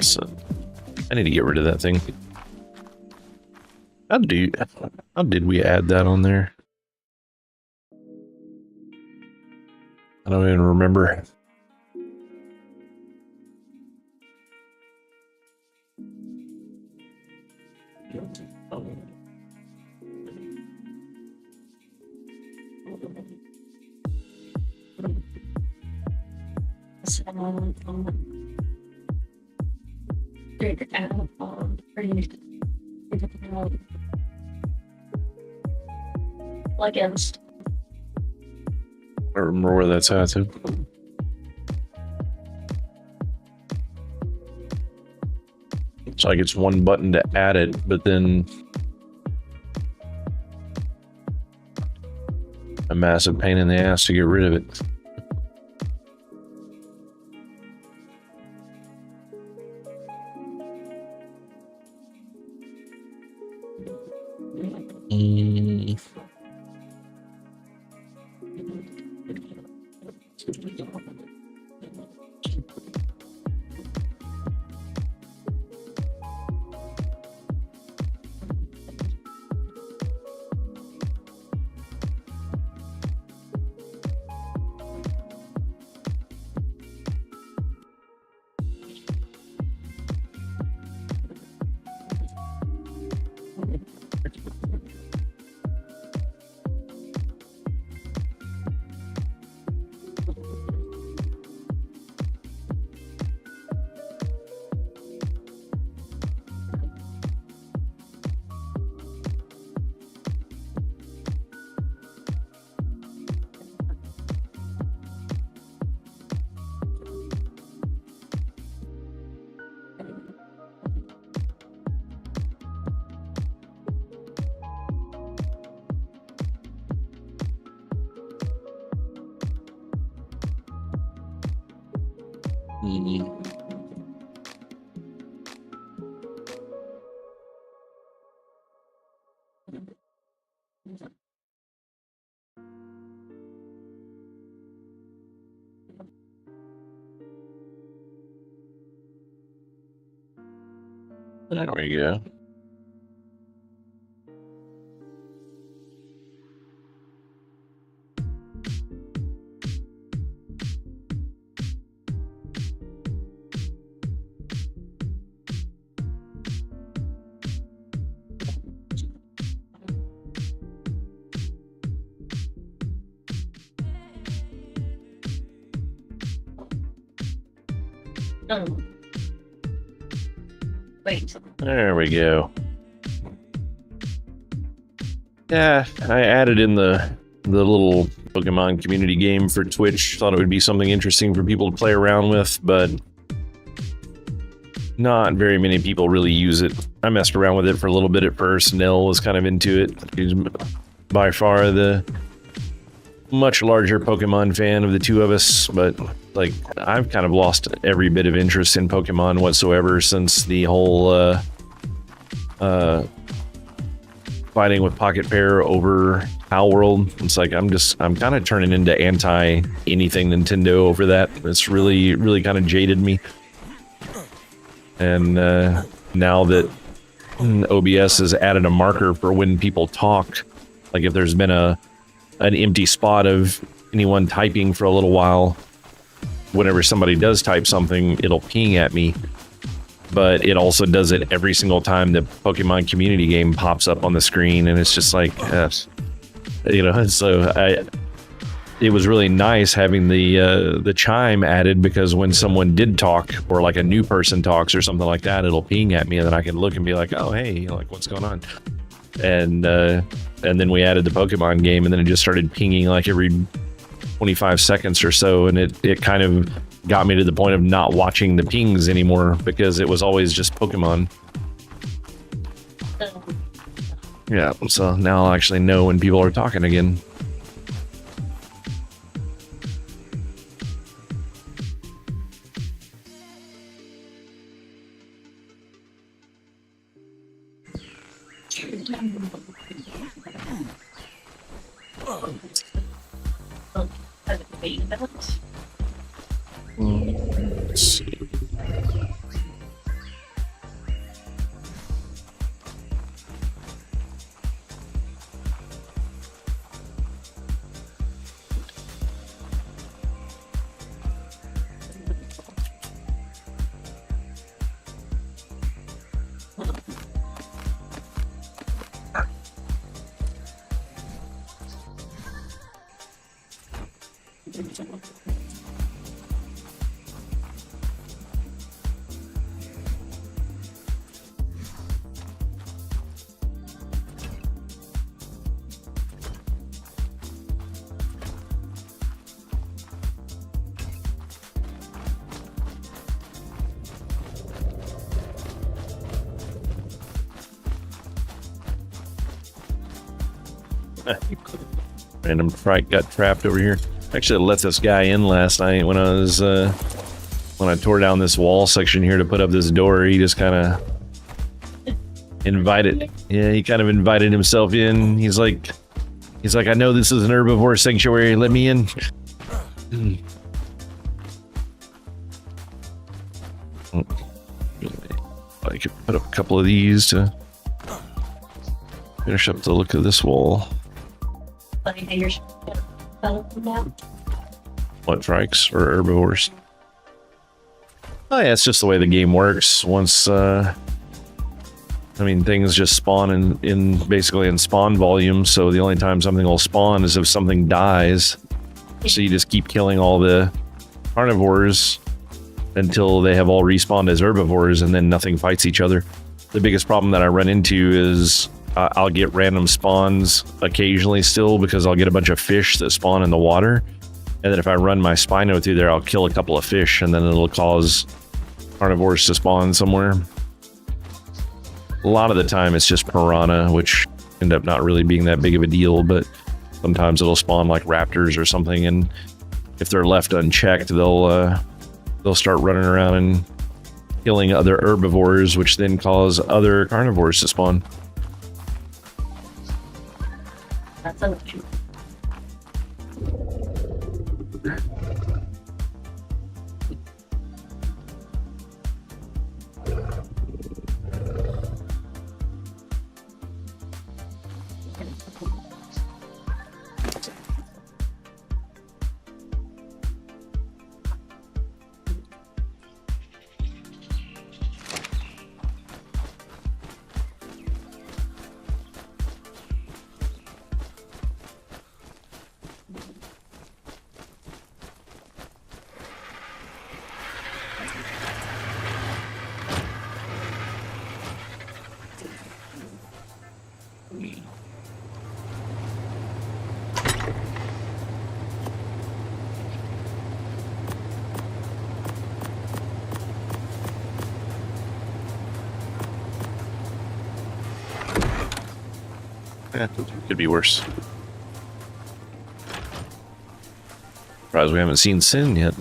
So I need to get rid of that thing. How did we add that on there? I don't even remember. Against. I don't remember where that's at to. It's like it's one button to add it, but then a massive pain in the ass to get rid of it. There we go. Wait. There we go. Yeah, I added in the little Pokemon community game for Twitch. Thought it would be something interesting for people to play around with, but not very many people really use it. I messed around with it for a little bit at first. Nell was kind of into it. He's by far the much larger Pokemon fan of the two of us, but like I've kind of lost every bit of interest in Pokemon whatsoever since the whole fighting with Pocket Pair over Pal World. It's like I'm kind of turning into anti anything Nintendo over that. It's really kind of jaded me. And now that OBS has added a marker for when people talk, like if there's been an empty spot of anyone typing for a little while, whenever somebody does type something, it'll ping at me. But it also does it every single time the Pokemon community game pops up on the screen, and it's just like, you know. So it was really nice having the chime added, because when someone did talk, or like a new person talks or something like that, it'll ping at me, and then I can look and be like, oh hey, like what's going on? And then we added the Pokemon game, and then it just started pinging like every 25 seconds or so, and it kind of got me to the point of not watching the pings anymore, because it was always just Pokemon. Yeah, so now I'll actually know when people are talking again. Let's see. Random fright got trapped over here. Actually, I let this guy in last night when I was when I tore down this wall section here to put up this door. He just kind of invited. Yeah, he kind of invited himself in. He's like, I know this is an herbivore sanctuary. Let me in. I could put up a couple of these to finish up the look of this wall. What, trikes or herbivores? Oh yeah, it's just the way the game works. Once I mean, things just spawn in basically in spawn volume, so the only time something will spawn is if something dies. So you just keep killing all the carnivores until they have all respawned as herbivores, and then nothing fights each other. The biggest problem that I run into is I'll get random spawns occasionally still, because I'll get a bunch of fish that spawn in the water, and then if I run my Spino through there, I'll kill a couple of fish, and then it'll cause carnivores to spawn somewhere. A lot of the time it's just piranha, which end up not really being that big of a deal, but sometimes it'll spawn like raptors or something, and if they're left unchecked, they'll start running around and killing other herbivores, which then cause other carnivores to spawn. That's a Yeah, could be worse. Surprised we haven't seen Sin yet.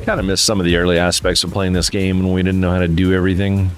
kind of missed some of the early aspects of playing this game when we didn't know how to do everything.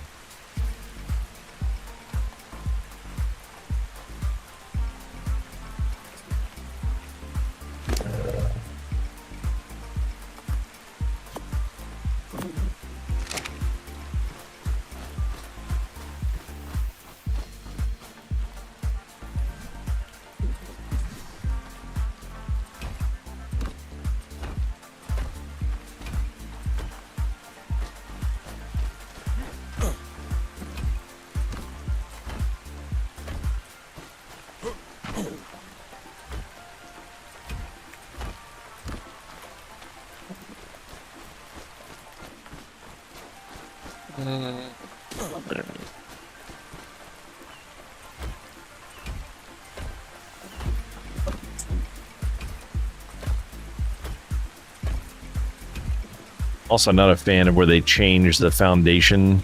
Also not a fan of where they changed the foundation.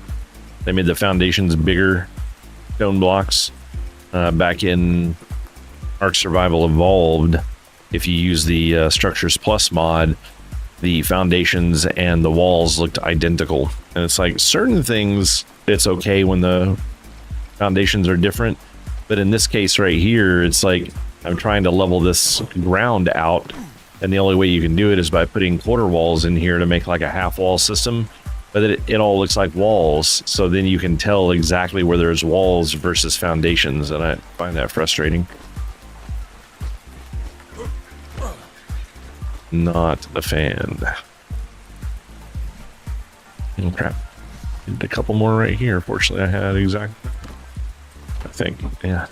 They made the foundations bigger, stone blocks. Back in Ark Survival Evolved, if you use the Structures Plus mod, the foundations and the walls looked identical. And it's like certain things, it's okay when the foundations are different. But in this case right here, it's like I'm trying to level this ground out. And the only way you can do it is by putting quarter walls in here to make like a half wall system. But it all looks like walls. So then you can tell exactly where there's walls versus foundations. And I find that frustrating. Not a fan. Oh crap. Did a couple more right here. Fortunately, I had exactly. I think, yeah.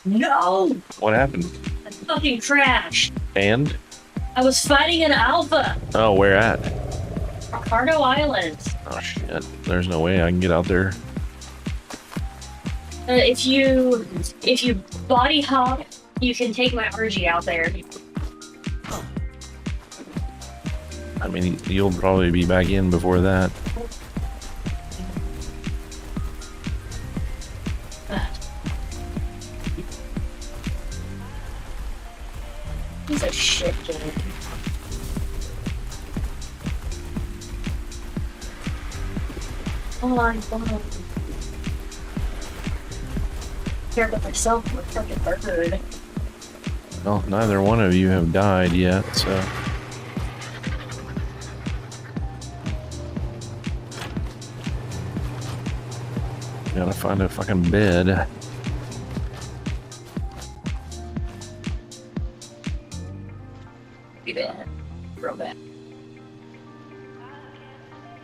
No! What happened? I fucking crashed. And? I was fighting an alpha. Oh, where at? Ricardo Island. Oh shit. There's no way I can get out there. If you body hop, you can take my RG out there. I mean, you'll probably be back in before that. He's a shit game. Oh my god. Care about myself, I'm a fucking bird. Well, neither one of you have died yet, so. Gotta find a fucking bed. Be bad. Real bad.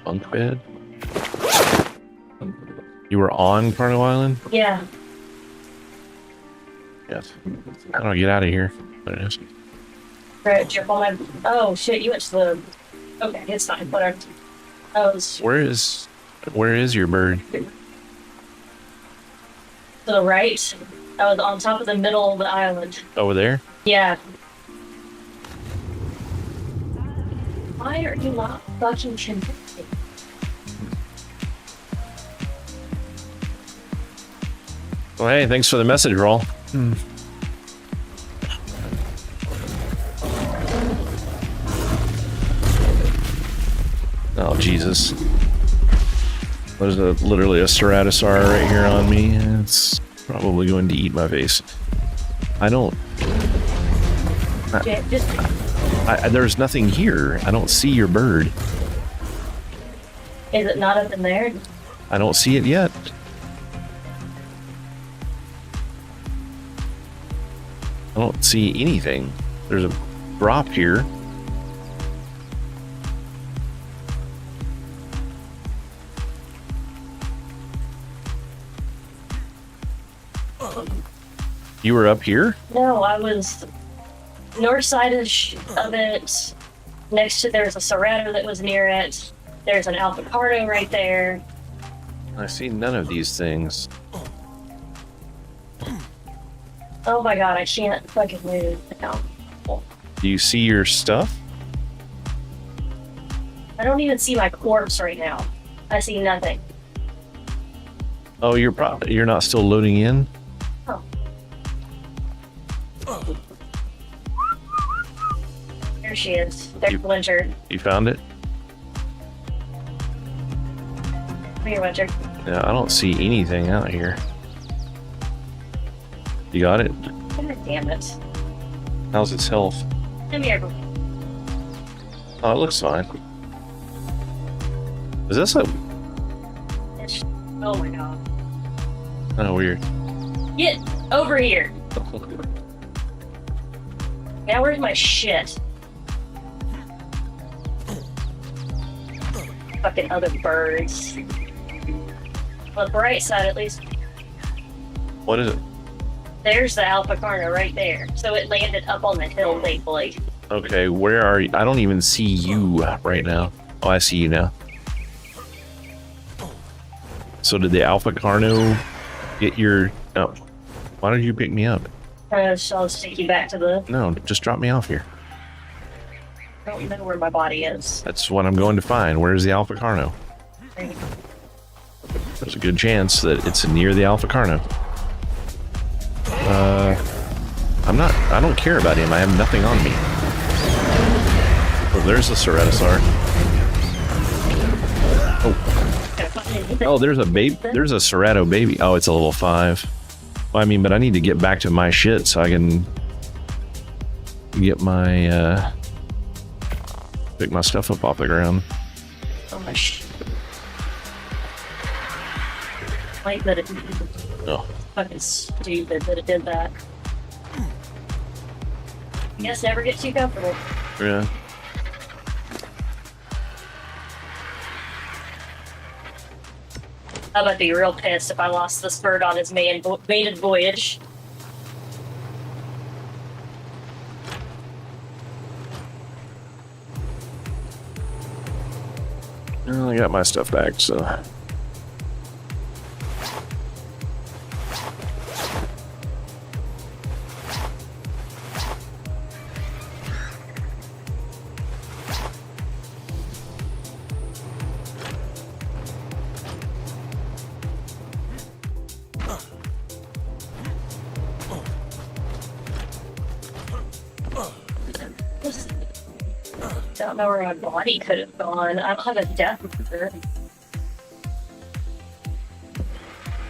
Bunk bed? You were on Carno Island? Yeah. Yes. How do I get out of here? There it is. Right, jump on my. Oh shit, you went to the. Okay, it's fine. Whatever. I was Where is your bird? to the right. I was on top of the middle of the island. Over there? Yeah. Why are you not fucking connecting? Well, hey, thanks for the message, Roll. Oh, Jesus. There's literally a Ceratosaur right here on me. It's probably going to eat my face. I don't... Okay, just there's nothing here. I don't see your bird. is it not up in there? I don't see it yet. I don't see anything. There's a drop here. You were up here? No, I was north side of it. Next to there's a Serrato that was near it. There's an Alpacardo right there. I see none of these things. Oh my god, I can't fucking move now. Do you see your stuff? I don't even see my corpse right now. I see nothing. Oh, you're not still loading in? Oh. There she is. There's Winter. You found it? Come here, Winter. Yeah, I don't see anything out here. You got it? God damn it. How's its health? Come here. Oh, it looks fine. Is this a... Oh my god. Kind of weird. Get over here. Now where's my shit? Fucking other birds. On the bright side, at least, What is it? there's the Alpha Carno right there. So it landed up on the hill, thankfully. Okay, where are you? I don't even see you right now. Oh, I see you now. So did the Alpha Carno get your... Oh, why did you pick me up? I'll just take you back to the... No, just drop me off here. I don't know where my body is. That's what I'm going to find. Where's the Alpha Carno? Right. There's a good chance that it's near the Alpha Carno. I don't care about him. I have nothing on me. Oh, there's a Ceratosaur. Oh, there's a baby. There's a Cerato baby. Oh, it's a level 5. Well, I mean, but I need to get back to my shit so I can get my, pick my stuff up off the ground. Oh my shit. Like that it... Oh. Fucking stupid that it did that. I guess never get too comfortable. Yeah. I would be real pissed if I lost this bird on his maiden voyage. Well, I got my stuff back, so... I don't know where my body could have gone. I don't have a death marker.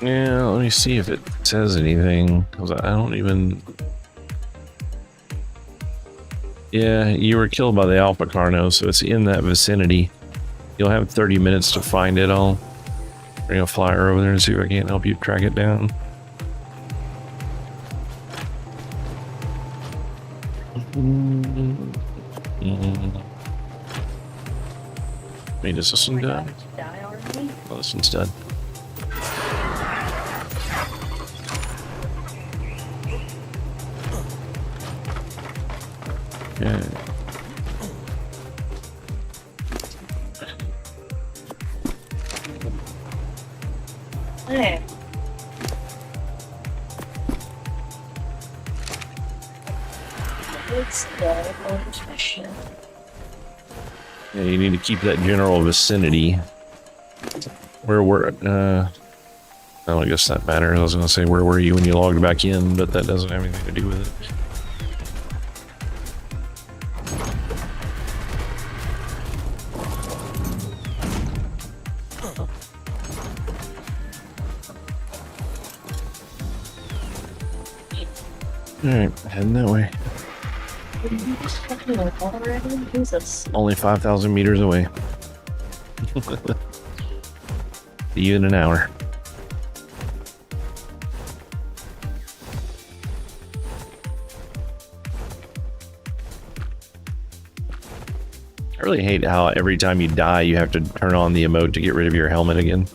Yeah, let me see if it says anything. 'Cause I don't even... Yeah, you were killed by the Alpha Carno, so it's in that vicinity. You'll have 30 minutes to find it. I'll bring a flyer over there and see if I can't help you track it down. Wait, is this one done? Oh, this one's done. Okay. Hey. It's dead. Where's my shit? Yeah, you need to keep that general vicinity. Where were well, I guess that matters. I was gonna say where were you when you logged back in, but that doesn't have anything to do with it. Alright, heading that way. Jesus. Only 5,000 meters away. See you in an hour. I really hate how every time you die you have to turn on the emote to get rid of your helmet again.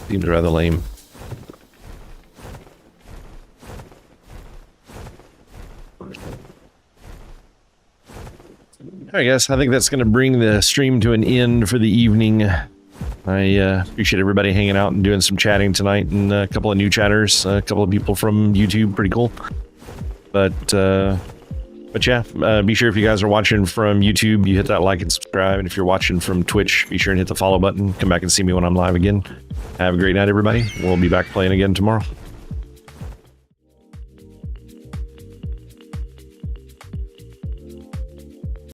Seems rather lame. I guess I think that's going to bring the stream to an end for the evening. I appreciate everybody hanging out and doing some chatting tonight, and a couple of new chatters, a couple of people from YouTube, pretty cool. But yeah, be sure if you guys are watching from YouTube, you hit that like and subscribe, and if you're watching from Twitch, be sure and hit the follow button. Come back and see me when I'm live again. Have a great night, everybody. We'll be back playing again tomorrow.